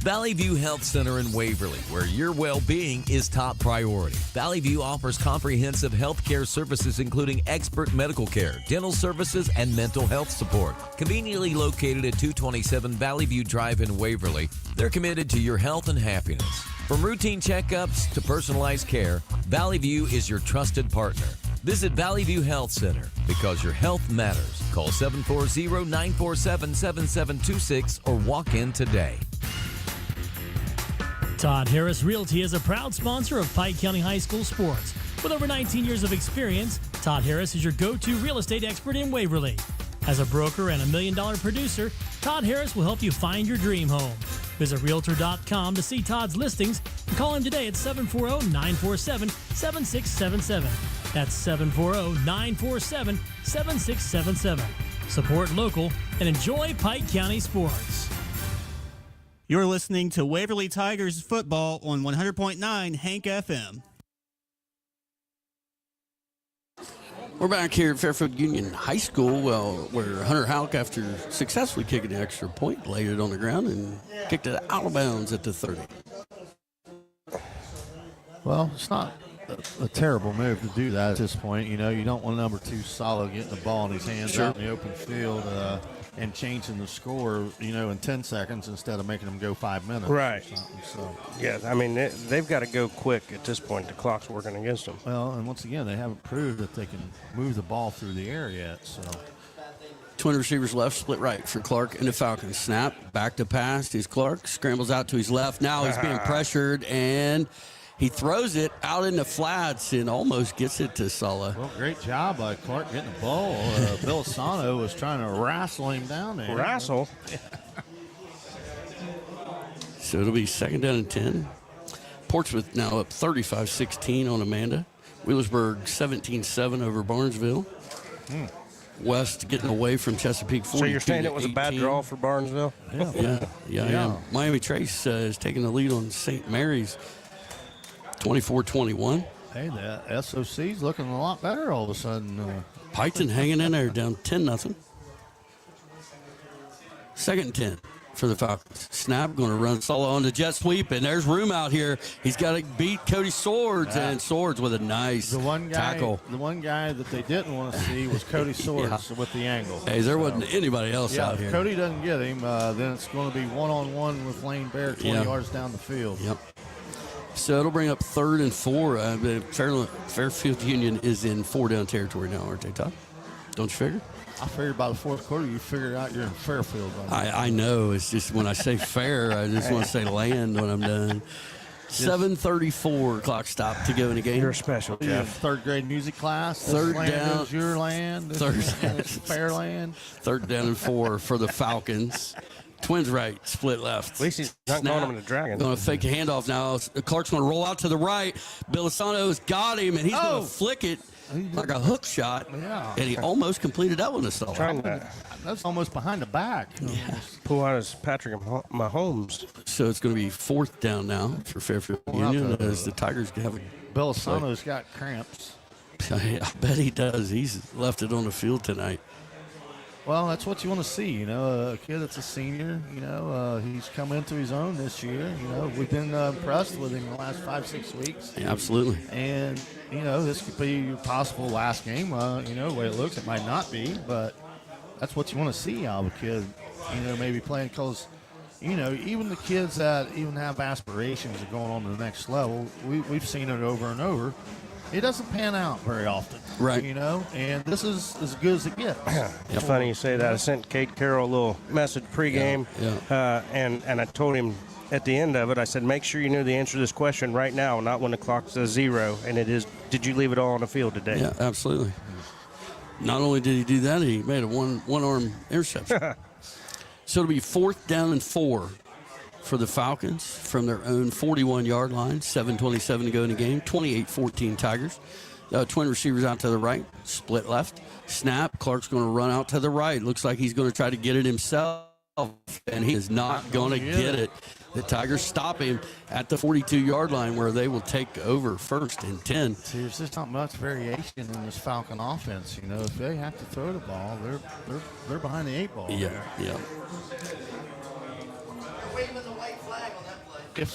Valley View Health Center in Waverly, where your well-being is top priority. Valley View offers comprehensive health care services including expert medical care, dental services, and mental health support. Conveniently located at 227 Valley View Drive in Waverly, they're committed to your health and happiness. From routine checkups to personalized care, Valley View is your trusted partner. Visit Valley View Health Center because your health matters. Call 740-947-7726 or walk in today. Todd Harris Realty is a proud sponsor of Pike County High School sports. With over 19 years of experience, Todd Harris is your go-to real estate expert in Waverly. As a broker and $1 million producer, Todd Harris will help you find your dream home. Visit Realtor.com to see Todd's listings and call him today at 740-947-7677. That's 740-947-7677. Support local and enjoy Pike County sports. You're listening to Waverly Tigers football on 100.9 Hank FM. We're back here at Fairfield Union High School, where Hunter Houck, after successfully kicking the extra point, laid it on the ground and kicked it out of bounds at the 30. Well, it's not a terrible move to do that at this point. You don't want number 2 Salo getting the ball in his hands out in the open field and changing the score, in 10 seconds instead of making them go 5 minutes. Right. So. Yeah, I mean, they've got to go quick at this point. The clock's working against them. Well, and once again, they haven't proved that they can move the ball through the air yet. So. Twin receivers left, split right for Clark and the Falcons. Snap, back to pass. He's Clark, scrambles out to his left. Now he's being pressured, and he throws it out in the flats and almost gets it to Sulla. Well, great job by Clark getting the ball. Belisano was trying to wrestle him down there. Wrestle? So it'll be 2nd down and 10. Portsmouth now up 35-16 on Amanda. Wheelersburg 17-7 over Barnesville. West getting away from Chesapeake 42. So you're saying it was a bad draw for Barnesville? Yeah. Miami Trace is taking the lead on St. Mary's. 24-21. Hey, the SOC's looking a lot better all of a sudden. Piketon hanging in there, down 10-0. Second and 10 for the Falcons. Snap, going to run solo on the jet sweep, and there's room out here. He's got to beat Cody Swords, and Swords with a nice tackle. The one guy that they didn't want to see was Cody Swords with the angle. Hey, there wasn't anybody else out here. If Cody doesn't get him, then it's going to be one-on-one with Lane Bear 20 yards down the field. Yep. So it'll bring up 3rd and 4. Fairfield Union is in 4-down territory now, aren't they, Todd? Don't you figure? I figured by the fourth quarter you figured out you're in Fairfield. I know. It's just when I say fair, I just want to say land when I'm done. 7:34 clock stop to go in the game. You're special, Jeff. Third grade music class. Third down. Is your land. This fair land. 3rd down and 4 for the Falcons. Twins right, split left. At least he's not calling him the Dragon. Going to fake a handoff now. Clark's going to roll out to the right. Bilisano's got him, and he's going to flick it like a hook shot. Yeah. And he almost completed that one. That's almost behind the back. Yeah. Pull out his Patrick Mahomes. So it's going to be 4th down now for Fairfield Union as the Tigers have Bilisano's got cramps. I bet he does. He's left it on the field tonight. Well, that's what you want to see, a kid that's a senior, he's come into his own this year, we've been impressed with him the last 5-6 weeks. Yeah, absolutely. And, this could be your possible last game, the way it looks, it might not be, but that's what you want to see out of a kid, maybe playing because, even the kids that even have aspirations of going on to the next level, we've seen it over and over. It doesn't pan out very often, right? And this is as good as it gets. It's funny you say that. I sent Kate Carroll a little message pregame, and I told him at the end of it, I said, make sure you know the answer to this question right now, not when the clock says 0. And it is, did you leave it all on the field today? Yeah, absolutely. Not only did he do that, he made a one-arm interception. So it'll be 4th down and 4. For the Falcons from their own 41-yard line, 7:27 to go in the game, 28-14 Tigers. Twin receivers out to the right, split left, snap. Clark's going to run out to the right. Looks like he's going to try to get it himself, and he is not going to get it. The Tigers stop him at the 42-yard line where they will take over 1st and 10. See, there's just not much variation in this Falcon offense. If they have to throw the ball, they're behind the 8 ball. Yeah. If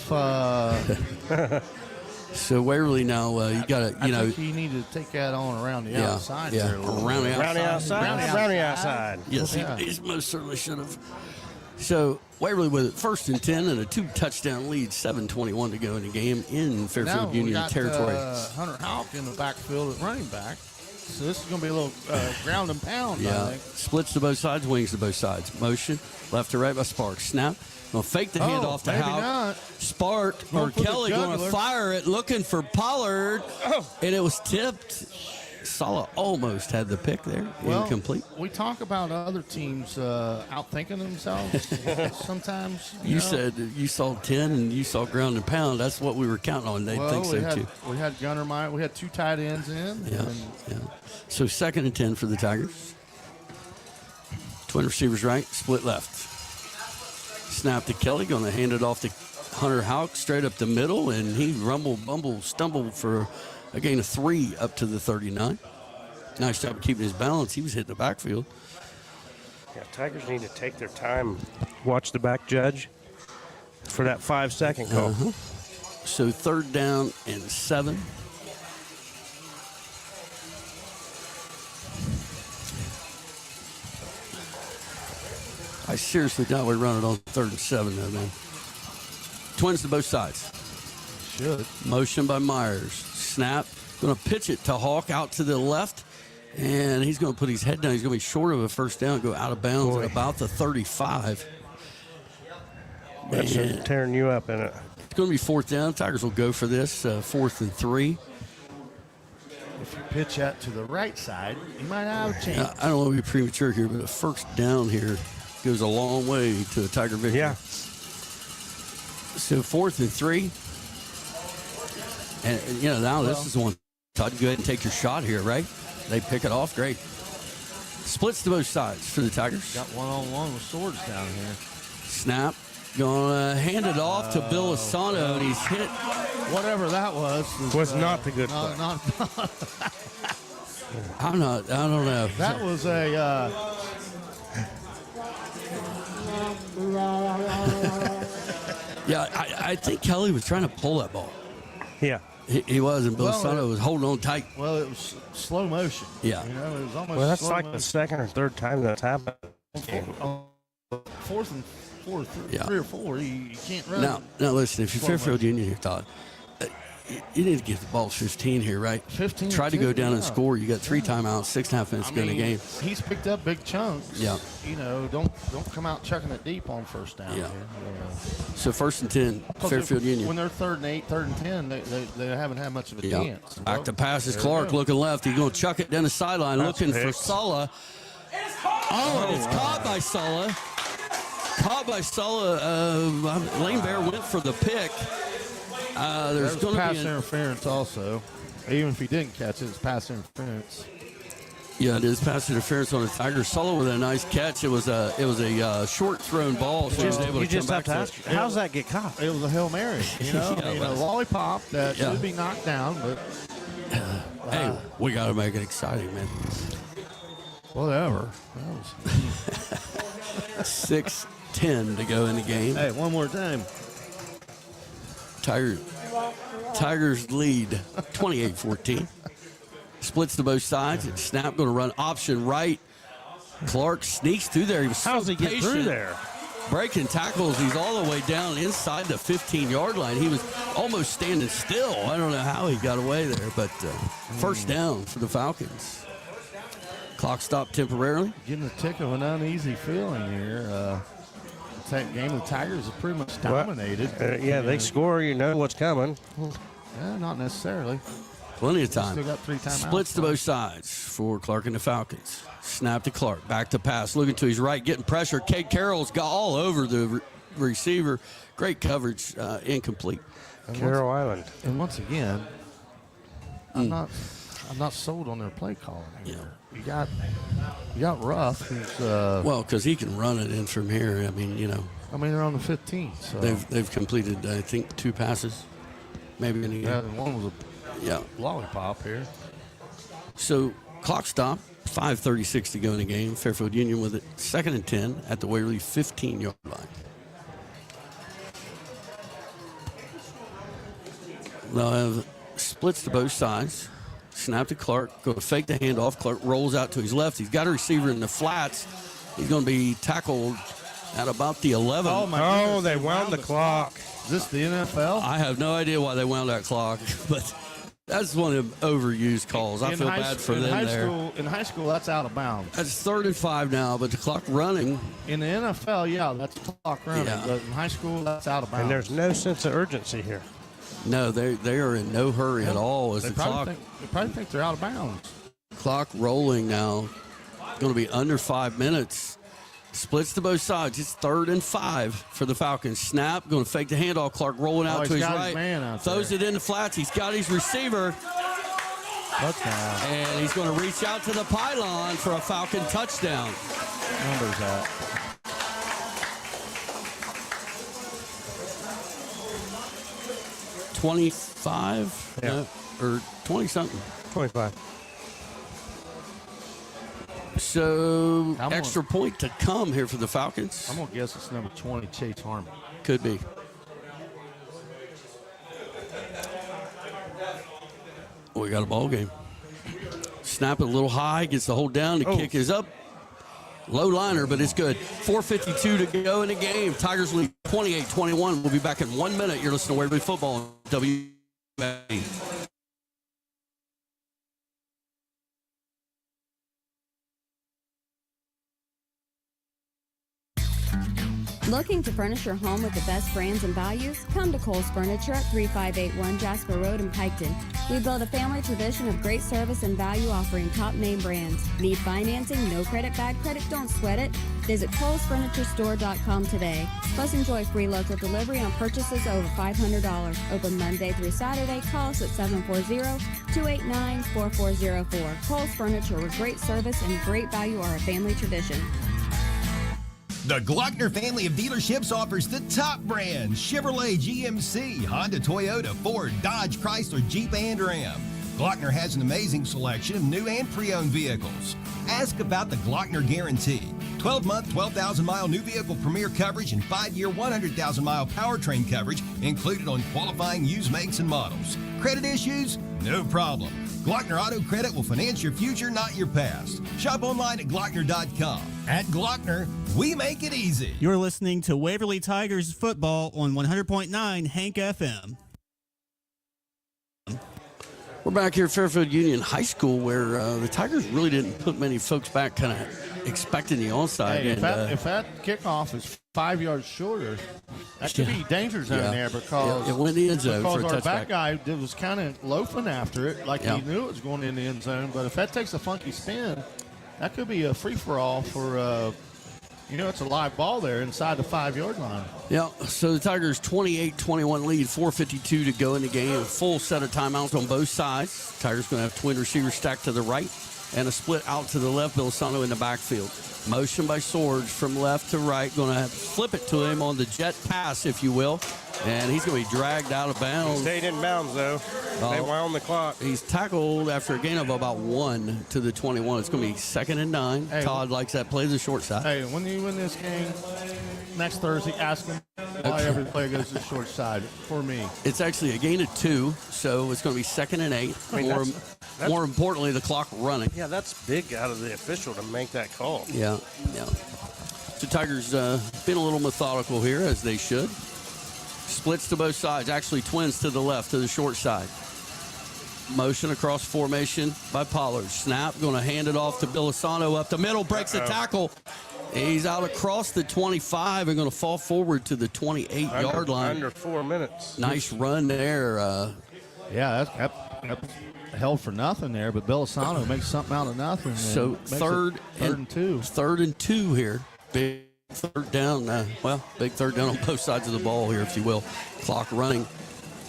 so Waverly now you got to I think you need to take that on around the outside. Yeah, around the outside. Yes, he most certainly should have. So Waverly with it 1st and 10 and a 2-touchdown lead, 7:21 to go in the game in Fairfield Union territory. Hunter Houck in the backfield at running back. So this is going to be a little ground and pound. Yeah, I think. splits to both sides, wings to both sides. Motion left to right by Sparks. Snap. Going to fake the handoff to Houck. Spark or Kelly going to fire it, looking for Pollard, and it was tipped. Sala almost had the pick there, incomplete. We talk about other teams outthinking themselves sometimes. You said you saw 10 and you saw ground and pound. That's what we were counting on. They think so too. We had Gunner Meyer. We had 2 tight ends in. Yeah. So 2nd and 10 for the Tigers. Twin receivers right, split left. Snap to Kelly, going to hand it off to Hunter Houck straight up the middle, and he stumbled for a gain of 3 up to the 39. Nice job of keeping his balance. He was hitting the backfield. Yeah, Tigers need to take their time, watch the back judge for that 5-second call. So 3rd down and 7. I seriously doubt we run it on 3rd and 7 though, man. Twins to both sides. Should. Motion by Myers. Snap. Going to pitch it to Hawk out to the left. And he's going to put his head down. He's going to be short of a 1st down, go out of bounds at about the 35. That's tearing you up in it. It's going to be 4th down. Tigers will go for this, 4th and 3. If you pitch that to the right side, you might have a chance. I don't want to be premature here, but a 1st down here goes a long way to a Tiger victory. Yeah. So 4th and 3. And, now this is one. Todd, go ahead and take your shot here, right? They pick it off. Great. Splits to both sides for the Tigers. Got one-on-one with Swords down here. Snap. Gonna hand it off to Bill Asano, and he's hit. Whatever that was not the good play. I don't know. That was a. Yeah, I think Kelly was trying to pull that ball. Yeah. He was, and Bill Asano was holding on tight. Well, it was slow motion. Yeah. You know, it was almost. Well, that's slow like motion. the second or third time that's happened. Fourth and four, Yeah. 3 or 4, you can't run. Now, listen, if you're slow Fairfield motion. Union here, Todd, you need to get the ball 15 here, right? 15. Try to go down and yeah. score. You got 3 timeouts, 6.5 minutes to go in the game. He's picked up big chunks. Yeah. You know, don't come out chucking it deep on first down. Yeah. Here. So 1st and 10, Fairfield Union. When they're 3rd and 8, 3rd and 10, they haven't had much of a chance. Back to pass is There you Clark go. looking left. He's going to chuck it down the sideline, looking for Sulla. Oh, and it's caught by Sulla. Caught by Sulla. Lane Bear went for the pick. There's going to pass be interference also. Even if he didn't catch it, it's pass interference. Yeah, it is pass interference on the Tigers. Sulla with a nice catch. It was a short thrown ball, so he was able to come back to it. How's that get caught? It was a Hail Mary. You know, Yeah, I mean, well, a lollipop that yeah. should be knocked down, but Hey, we got to make it exciting, man. whatever. 6:10 to go in the game. Hey, one more time. Tigers lead 28-14. Splits to both sides. Snap going to run option right. Clark sneaks through there. He was so How's he get through patient. there? Breaking tackles. He's all the way down inside the 15-yard line. He was almost standing still. I don't know how he got away there, but first down for the Falcons. Clock stopped temporarily. Getting a tick of an uneasy feeling here. That game, the Tigers have pretty much dominated. Yeah, they score. You know what's coming. Not necessarily. Plenty of time. Still got 3 timeouts. Splits to both sides for Clark and the Falcons. Snap to Clark. Back to pass. Looking to his right. Getting pressure. Cade Carroll's got all over the receiver. Great coverage. Incomplete. Carroll Island. And once again, I'm not sold on their play calling here. You got Ruff, who's well, because he can run it in from here. I mean, they're on the 15. So they've completed, I think, 2 passes, maybe in the game. Yeah, and one was a lollipop here. So clock stop. 5:36 to go in the game. Fairfield Union with it 2nd and 10 at the Waverly 15-yard line. They'll have splits to both sides. Snap to Clark. Go to fake the handoff. Clark rolls out to his left. He's got a receiver in the flats. He's going to be tackled at about the 11. Oh, my goodness. Oh, they wound the clock. Is this the NFL? I have no idea why they wound that clock, but that's one of them overused calls. I feel bad for them there. In high school, that's out of bounds. That's 3rd and 5 now, but the clock running. In the NFL, yeah, that's clock running. Yeah. But in high school, that's out of bounds. And there's no sense of urgency here. No, they are in no hurry at all as They the probably clock. they probably think they're out of bounds. Clock rolling now. Going to be under 5 minutes. Splits to both sides. It's 3rd and 5 for the Falcons. Snap. Going to fake the handoff. Clark rolling out to he's his got right. his man out Throws there. it in the flats. He's got his receiver. Touchdown. And he's going to reach out to the pylon for a Falcon touchdown. Numbers that. $25 or 20-something. 25. So extra point to come here for the Falcons. I'm gonna guess it's number 20, Chase Harmon. Could be. We got a ball game. Snap it a little high, gets the hold down. The kick is up. Low liner, but it's good. 4:52 to go in the game. Tigers lead 28-21. We'll be back in 1 minute. You're listening to Waverly Football on WBA. Looking to furnish your home with the best brands and values? Come to Kohl's Furniture at 3581 Jasper Road in Piketon. We build a family tradition of great service and value offering top name brands. Need financing? No credit, bad credit? Don't sweat it. Visit Kohl'sFurnitureStore.com today. Plus enjoy free local delivery on purchases over $500. Open Monday through Saturday. Call us at 740-289-4404. Kohl's Furniture with great service and great value are a family tradition. The Glockner family of dealerships offers the top brands: Chevrolet, GMC, Honda, Toyota, Ford, Dodge, Chrysler, Jeep, and Ram. Glockner has an amazing selection of new and pre-owned vehicles. Ask about the Glockner Guarantee. 12-month, 12,000-mile new vehicle premier coverage and 5-year, 100,000-mile powertrain coverage included on qualifying used makes and models. Credit issues? No problem. Glockner Auto Credit will finance your future, not your past. Shop online at Glockner.com. At Glockner, we make it easy. You're listening to Waverly Tigers football on 100.9 Hank FM. We're back here at Fairfield Union High School, where the Tigers really didn't put many folks back, kind of expecting the onside. Hey, and, if that kickoff is 5 yards shorter, that could be danger zone there because it went in the end zone for a our touchback. back guy was kind of loafing after it, like he knew it was going in the end zone. But if that takes a funky spin, that could be a free-for-all for it's a live ball there inside the 5-yard line. Yeah, so the Tigers 28-21 lead, 4:52 to go in the game. Full set of timeouts on both sides. Tigers going to have twin receivers stacked to the right and a split out to the left. Bilisano in the backfield. Motion by Swords from left to right. Going to flip it to him on the jet pass, if you will. And he's going to be dragged out of bounds. Stayed in bounds, though. They wound the clock. He's tackled after a gain of about 1 to the 21. It's going to be 2nd and 9. Hey, Todd likes that play, the short side. Hey, when you win this game next Thursday, ask him why every player goes to the short side for me. It's actually a gain of 2, so it's going to be 2nd and 8. I mean, more importantly, the clock running. Yeah, that's big out of the official to make that call. Yeah. So Tigers been a little methodical here, as they should. Splits to both sides, actually twins to the left, to the short side. Motion across formation by Pollard. Snap, going to hand it off to Bilisano up the middle, breaks the tackle. He's out across the 25 and going to fall forward to the 28-yard line. Under 4 minutes. Nice run there. That held for nothing there, but Bilisano makes something out of nothing. So third and 2. 3rd and 2 here. Big third down. Big third down on both sides of the ball here, if you will. Clock running.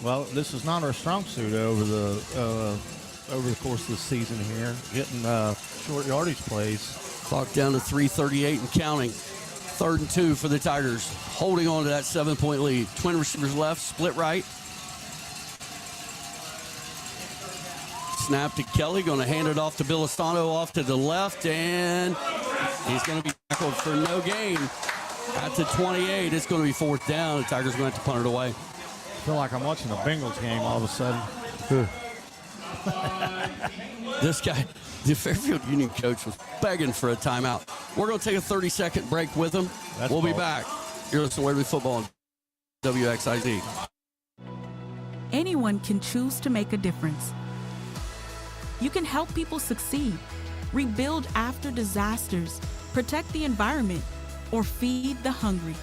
Well, this is not our strong suit over the course of the season here, getting short yardage plays. Clock down to 3:38 and counting. 3rd and 2 for the Tigers, holding on to that 7-point lead. Twin receivers left, split right. Snap to Kelly, going to hand it off to Bilisano off to the left, and he's going to be tackled for no gain. At the 28, it's going to be 4th down. The Tigers are going to have to punt it away. I feel like I'm watching a Bengals game all of a sudden. This guy, the Fairfield Union coach, was begging for a timeout. We're going to take a 30-second break with him. We'll be back. You're listening to Waverly Football on WXIZ. Anyone can choose to make a difference. You can help people succeed, rebuild after disasters, protect the environment, or feed the hungry.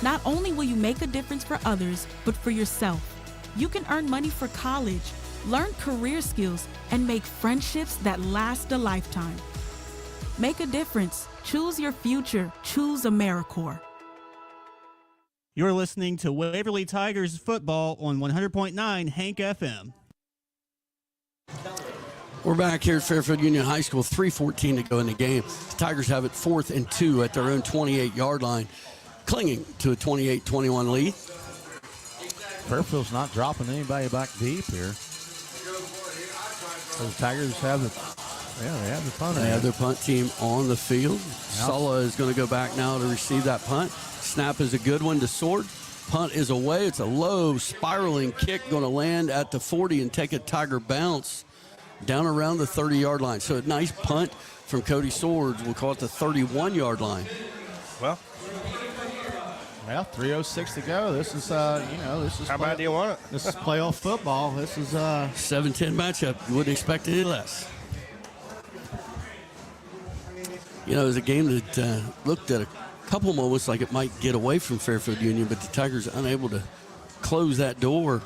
Not only will you make a difference for others, but for yourself. You can earn money for college, learn career skills, and make friendships that last a lifetime. Make a difference. Choose your future. Choose AmeriCorps. You're listening to Waverly Tigers football on 100.9 Hank FM. We're back here at Fairfield Union High School, 3:14 to go in the game. The Tigers have it 4th and 2 at their own 28-yard line, clinging to a 28-21 lead. Fairfield's not dropping anybody back deep here. The Tigers have the punt. They have their punt team on the field. Sulla is going to go back now to receive that punt. Snap is a good one to Sword. Punt is away. It's a low spiraling kick, going to land at the 40 and take a Tiger bounce down around the 30-yard line. So a nice punt from Cody Swords. We'll call it the 31-yard line. Well, 3:06 to go. This is how bad do you want it? This is playoff football. This is 7-10 matchup. You wouldn't expect any less. It was a game that looked at a couple moments like it might get away from Fairfield Union, but the Tigers are unable to close that door.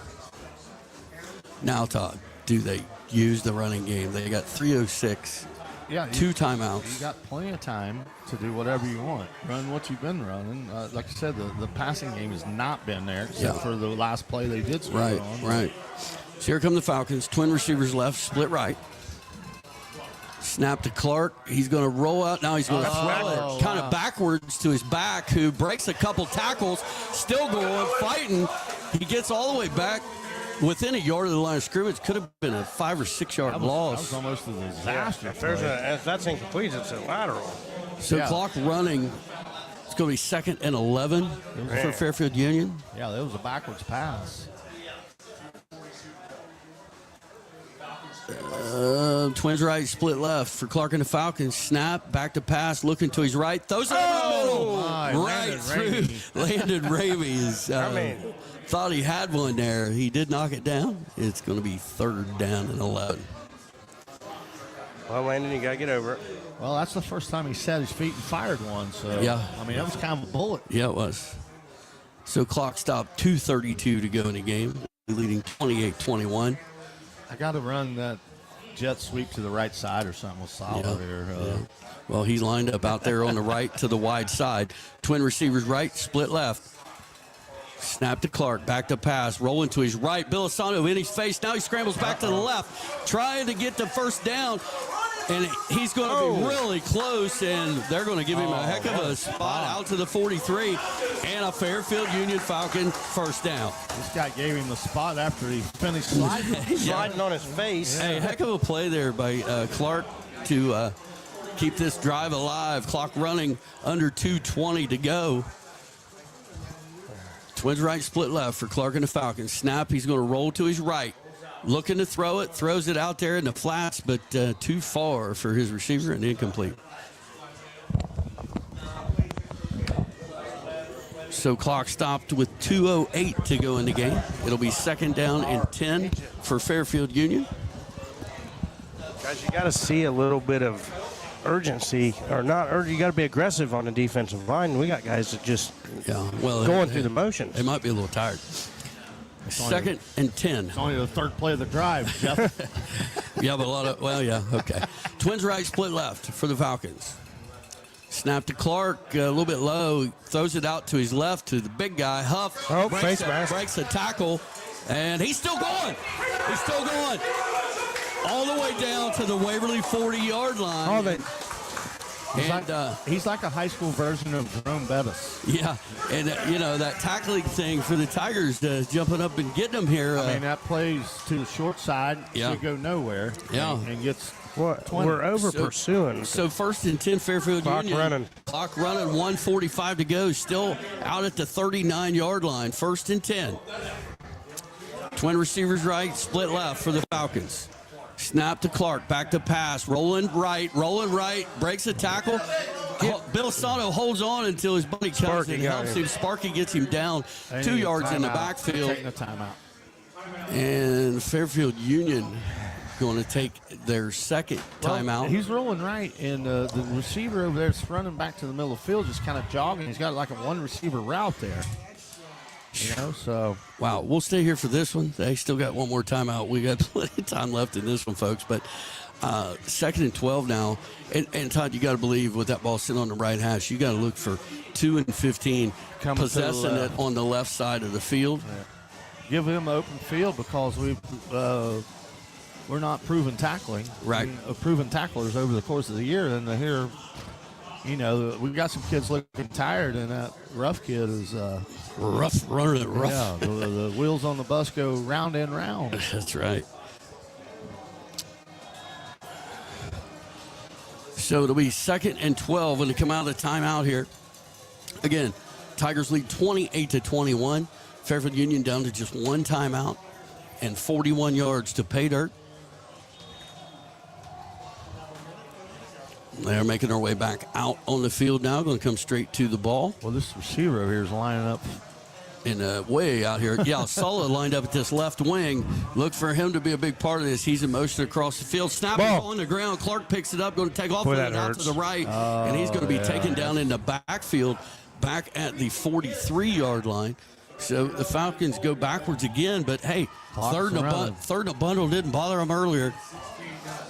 Now, Todd, do they use the running game? They got 3:06. Yeah, 2 timeouts. You got plenty of time to do whatever you want. Run what you've been running. Like I said, the passing game has not been there except for the last play they did score on. Right. So here come the Falcons. Twin receivers left, split right. Snap to Clark. He's going to roll out. Now he's going to throw it kind of backwards to his back, who breaks a couple tackles, still going, fighting. He gets all the way back within a yard of the line of scrimmage. Could have been a 5 or 6 yard loss. That was almost a disaster. If that's incomplete, it's a lateral. So clock running. It's going to be 2nd and 11 for Fairfield Union. Yeah, that was a backwards pass. Twins right, split left for Clark and the Falcons. Snap, back to pass, looking to his right. Throws it over the middle. Right through Landon Ramey. Thought he had one there. He did knock it down. It's going to be 3rd down and 11. Well, Landon, you got to get over it. Well, that's the first time he set his feet and fired one. So, yeah. I mean, that was kind of a bullet. Yeah, it was. So clock stopped, 2:32 to go in the game, leading 28-21. I got to run that jet sweep to the right side or something was solid here. Well, he's lined up out there on the right to the wide side. Twin receivers right, split left. Snap to Clark, back to pass, rolling to his right. Bilisano in his face. Now he scrambles back to the left, trying to get the first down. And he's going to be really close, and they're going to give him a heck of a spot out to the 43, and a Fairfield Union Falcon first down. This guy gave him the spot after he finished sliding on his face. Hey, heck of a play there by Clark to keep this drive alive. Clock running, under 2:20 to go. Twins right, split left for Clark and the Falcons. Snap, he's going to roll to his right. Looking to throw it, throws it out there in the flats, but too far for his receiver and incomplete. So clock stopped with 2:08 to go in the game. It'll be 2nd down and 10 for Fairfield Union. Guys, you got to see a little bit of urgency, or not urgent. You got to be aggressive on the defensive line. We got guys that just going through the motions. They might be a little tired. 2nd and 10. It's only the 3rd play of the drive, Jeff. Yeah, but a lot of, okay. Twins right, split left for the Falcons. Snap to Clark, a little bit low. Throws it out to his left to the big guy. Huff breaks a tackle, and he's still going. He's still going. All the way down to the Waverly 40-yard line. He's like a high school version of Jerome Bevis. Yeah, and that tackling thing for the Tigers jumping up and getting them here. I mean, that plays to the short side. Yeah. Should go nowhere. Yeah. And gets what? We're over pursuing. So 1st and 10 Fairfield Union. Clock running, 1:45 to go. Still out at the 39-yard line. 1st and 10. Twin receivers right, split left for the Falcons. Snap to Clark, back to pass, rolling right, breaks a tackle. Bilisano holds on until his buddy comes and helps him. Sparky gets him down 2 yards in the backfield. Taking a timeout. And Fairfield Union going to take their 2nd timeout. He's rolling right, and the receiver over there is running back to the middle of the field, just kind of jogging. He's got like a one receiver route there. Wow, we'll stay here for this one. They still got one more timeout. We got plenty of time left in this one, folks. But 2nd and 12 now. And Todd, you got to believe with that ball sitting on the right hash, you got to look for 2 and 15 possessing it on the left side of the field. Yeah. Give him open field because we're not proven tackling. Right. Proven tacklers over the course of the year. And here, we've got some kids looking tired, and that rough kid is running it rough. Yeah, the wheels on the bus go round and round. That's right. So it'll be 2nd and 12 when they come out of the timeout here. Again, Tigers lead 28-21. Fairfield Union down to just one timeout and 41 yards to pay dirt. They're making their way back out on the field now. Going to come straight to the ball. Well, this receiver over here is lining up. Way out here. Yeah, Sulla lined up at this left wing. Look for him to be a big part of this. He's in motion across the field. Snap on the ground. Clark picks it up, going to take off with it out to the right. And he's going to be taken down in the backfield, back at the 43-yard line. So the Falcons go backwards again. But, hey, third and a bundle didn't bother them earlier.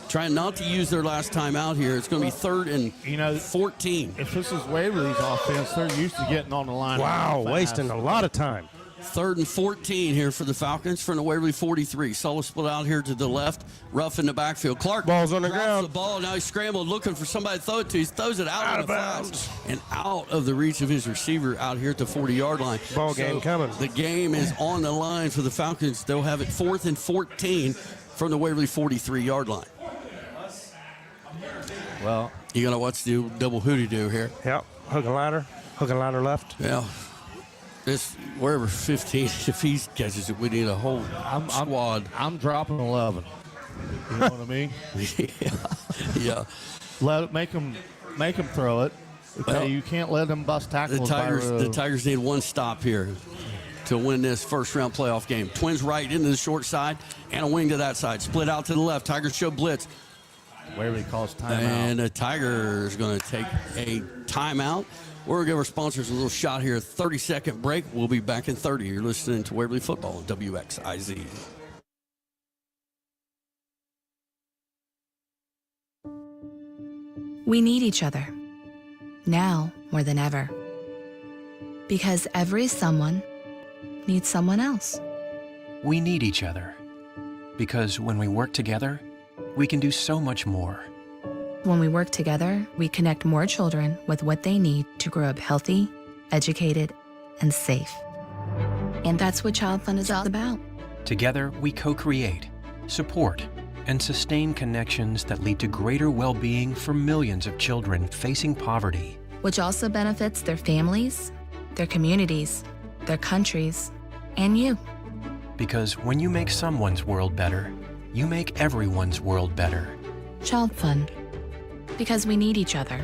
Trying not to use their last time out here. It's going to be 3rd and 14. If this is Waverly's offense, they're used to getting on the line. Wow, wasting a lot of time. 3rd and 14 here for the Falcons from the Waverly 43. Sulla split out here to the left, rough in the backfield. Clark ball's on the drops ground. The ball. Now he's scrambled, looking for somebody to throw it to. He throws it out of bounds and out of the reach of his receiver out here at the 40-yard line. Ball game coming. The game is on the line for the Falcons. They'll have it 4th and 14 from the Waverly 43-yard line. Well, you got to watch the double hootie do here. Yep, hook and ladder left. Yeah. This wherever 15, if he catches it, we need a whole squad. I'm dropping 11. You know what I mean? Yeah. Make them throw it. Okay, Well, you can't let them bust tackles. The Tigers need one stop here to win this first-round playoff game. Twins right into the short side and a wing to that side. Split out to the left. Tigers show blitz. Waverly calls timeout. And the Tigers going to take a timeout. We're going to give our sponsors a little shot here. 30-second break. We'll be back in 30. You're listening to Waverly Football on WXIZ. We need each other, now more than ever. Because every someone needs someone else. We need each other, because when we work together, we can do so much more. When we work together, we connect more children with what they need to grow up healthy, educated, and safe. And that's what Child Fund is all about. Together, we co-create, support, and sustain connections that lead to greater well-being for millions of children facing poverty. Which also benefits their families, their communities, their countries, and you. Because when you make someone's world better, you make everyone's world better. Child Fund. Because we need each other.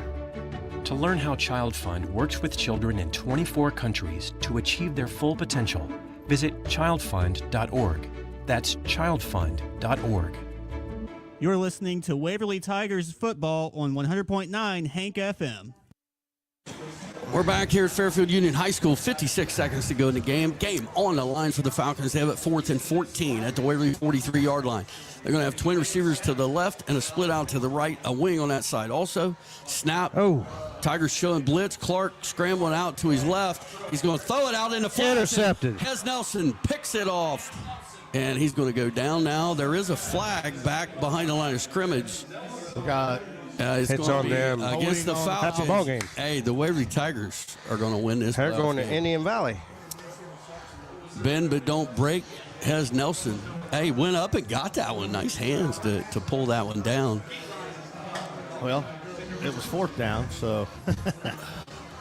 To learn how Child Fund works with children in 24 countries to achieve their full potential, visit childfund.org. That's childfund.org. You're listening to Waverly Tigers football on 100.9 Hank FM. We're back here at Fairfield Union High School. 56 seconds to go in the game. Game on the line for the Falcons. They have it 4th and 14 at the Waverly 43-yard line. They're going to have twin receivers to the left and a split out to the right, a wing on that side. Also, snap. Oh. Tigers showing blitz. Clark scrambling out to his left. He's going to throw it out in the flat. Intercepted. Hez Nelson picks it off, and he's going to go down now. There is a flag back behind the line of scrimmage. We got it's Hits going on to be them. against the Falcons. That's a ball game. Hey, the Waverly Tigers are going to win this. They're going to game. Indian Valley. Bend but don't break. Hez Nelson. Hey, went up and got that one. Nice hands to pull that one down. Well, it was 4th down, so.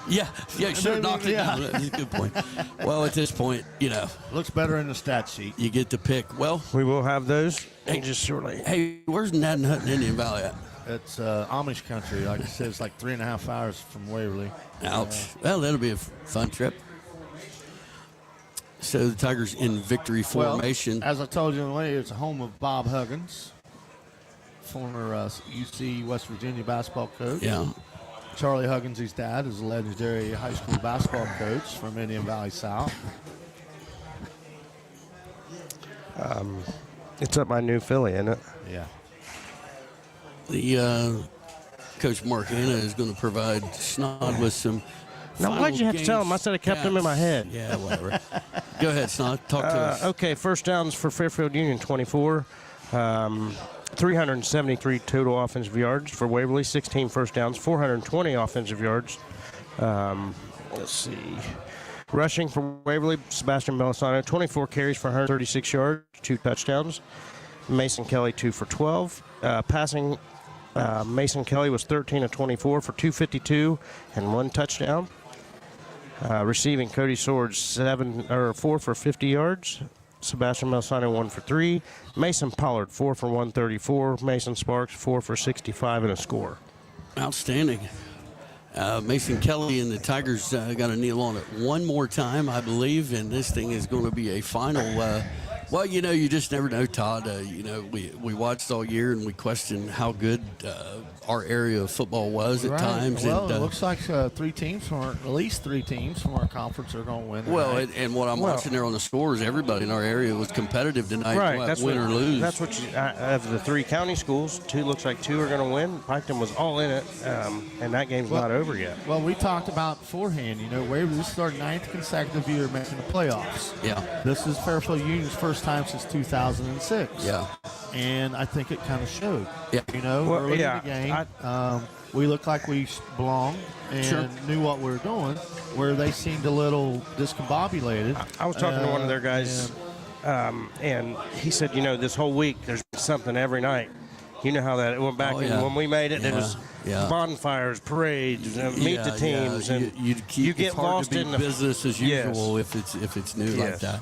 Yeah, should have knocked it down. That's a good point. Well, at this point, looks better in the stat sheet. You get to pick. Well, we will have those just shortly. Hey, where's Nat Hutton Indian Valley at? It's Amish country. Like I said, it's like 3.5 hours from Waverly. Ouch. Well, that'll be a fun trip. So the Tigers in victory formation. Well, as I told you in the way, it's a home of Bob Huggins, former UC West Virginia basketball coach. Yeah. Charlie Huggins, his dad, is a legendary high school basketball coach from Indian Valley South. It's up by New Philly, isn't it? Yeah. The Coach Mark Anna is going to provide Snod with some. Now, why'd you have to tell him? I said I kept him in my head. Yeah, whatever. Go ahead, Snod. Talk to us. Okay, first downs for Fairfield Union, 24. 373 total offensive yards for Waverly, 16 first downs, 420 offensive yards. Let's see. Rushing for Waverly, Sebastian Belisano, 24 carries for 136 yards, 2 touchdowns. Mason Kelly, 2 for 12. Passing, Mason Kelly was 13 of 24 for 252 and 1 touchdown. Receiving, Cody Swords, 4 for 50 yards. Sebastian Belisano, 1 for 3. Mason Pollard, 4 for 134. Mason Sparks, 4 for 65 and a score. Outstanding. Mason Kelly and the Tigers got to kneel on it one more time, I believe, and this thing is going to be a final Well, you just never know, Todd. We watched all year and we questioned how good our area of football was at times. Well, and, it looks like at least three teams from our conference are going to win. Well, and what I'm watching there on the scores, everybody in our area was competitive tonight, right? Win or lose. That's what of the 3 county schools, 2 looks like 2 are going to win. Piketon was all in it, and that game's not over yet. Well, we talked about beforehand. Waverly, this is our 9th consecutive year making the playoffs. Yeah. This is Fairfield Union's first time since 2006. Yeah. And I think it kind of showed. Yeah. Early in the game, we looked like we belonged and knew what we were doing, where they seemed a little discombobulated. I was talking to one of their guys, and he said, this whole week there's something every night. You know how that it went back when we made it. It was bonfires, parades, meet the teams, and you get lost in the business as usual if it's new like that.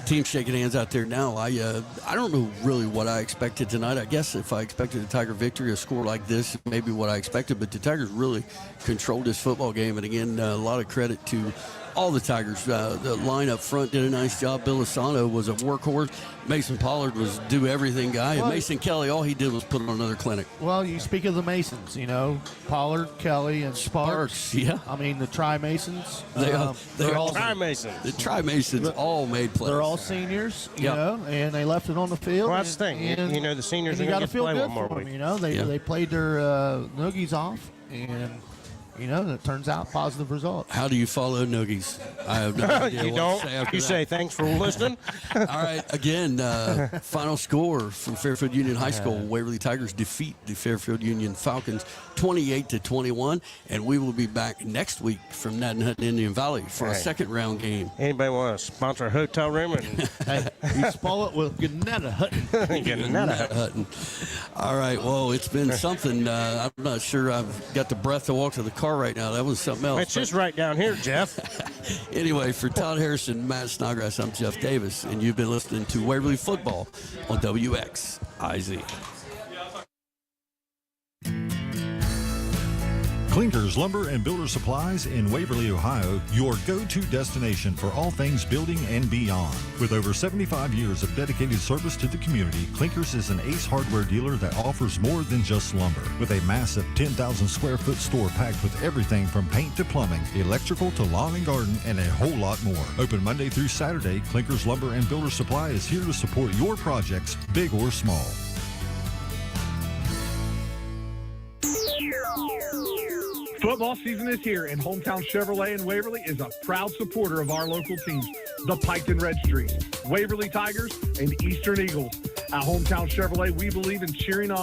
Team shaking hands out there now. I don't know really what I expected tonight. I guess if I expected a Tiger victory, a score like this, maybe what I expected. But the Tigers really controlled this football game. And again, a lot of credit to all the Tigers. The line up front did a nice job. Bill Asano was a workhorse. Mason Pollard was do everything guy. And Mason Kelly, all he did was put on another clinic. Well, you speak of the Masons, Pollard, Kelly, and Sparks. Yeah. I mean, the Tri-Masons. They're all Tri-Masons. The Tri-Masons all made plays. They're all seniors, and they left it on the field. Well, that's the thing. And, the seniors are going to feel play good one more for week. them. They played their noogies off, and it turns out positive results. How do you follow noogies? I have no idea. You don't. You say thanks for listening. All right. Again, final score from Fairfield Union High School. Waverly Tigers defeat the Fairfield Union Falcons 28-21, and we will be back next week from Nathan Indian Valley for a second round game. Anybody want to sponsor a hotel room? Hey, you spoil it with Gannetta Hutton. Gannetta Hutton. All right. Well, it's been something. I'm not sure I've got the breath to walk to the car right now. That was something else. It's just right down here, Jeff. Anyway, for Todd Harrison, Matt Snodgrass, I'm Jeff Davis, and you've been listening to Waverly Football on WXIZ. Clinkers Lumber and Builder Supplies in Waverly, Ohio, your go-to destination for all things building and beyond. With over 75 years of dedicated service to the community, Clinkers is an ace hardware dealer that offers more than just lumber. With a massive 10,000 square foot store packed with everything from paint to plumbing, electrical to lawn and garden, and a whole lot more. Open Monday through Saturday, Clinkers Lumber and Builder Supply is here to support your projects, big or small. Football season is here, and Hometown Chevrolet in Waverly is a proud supporter of our local teams, the Piketon Red Streaks, Waverly Tigers, and Eastern Eagles. At Hometown Chevrolet, we believe in cheering on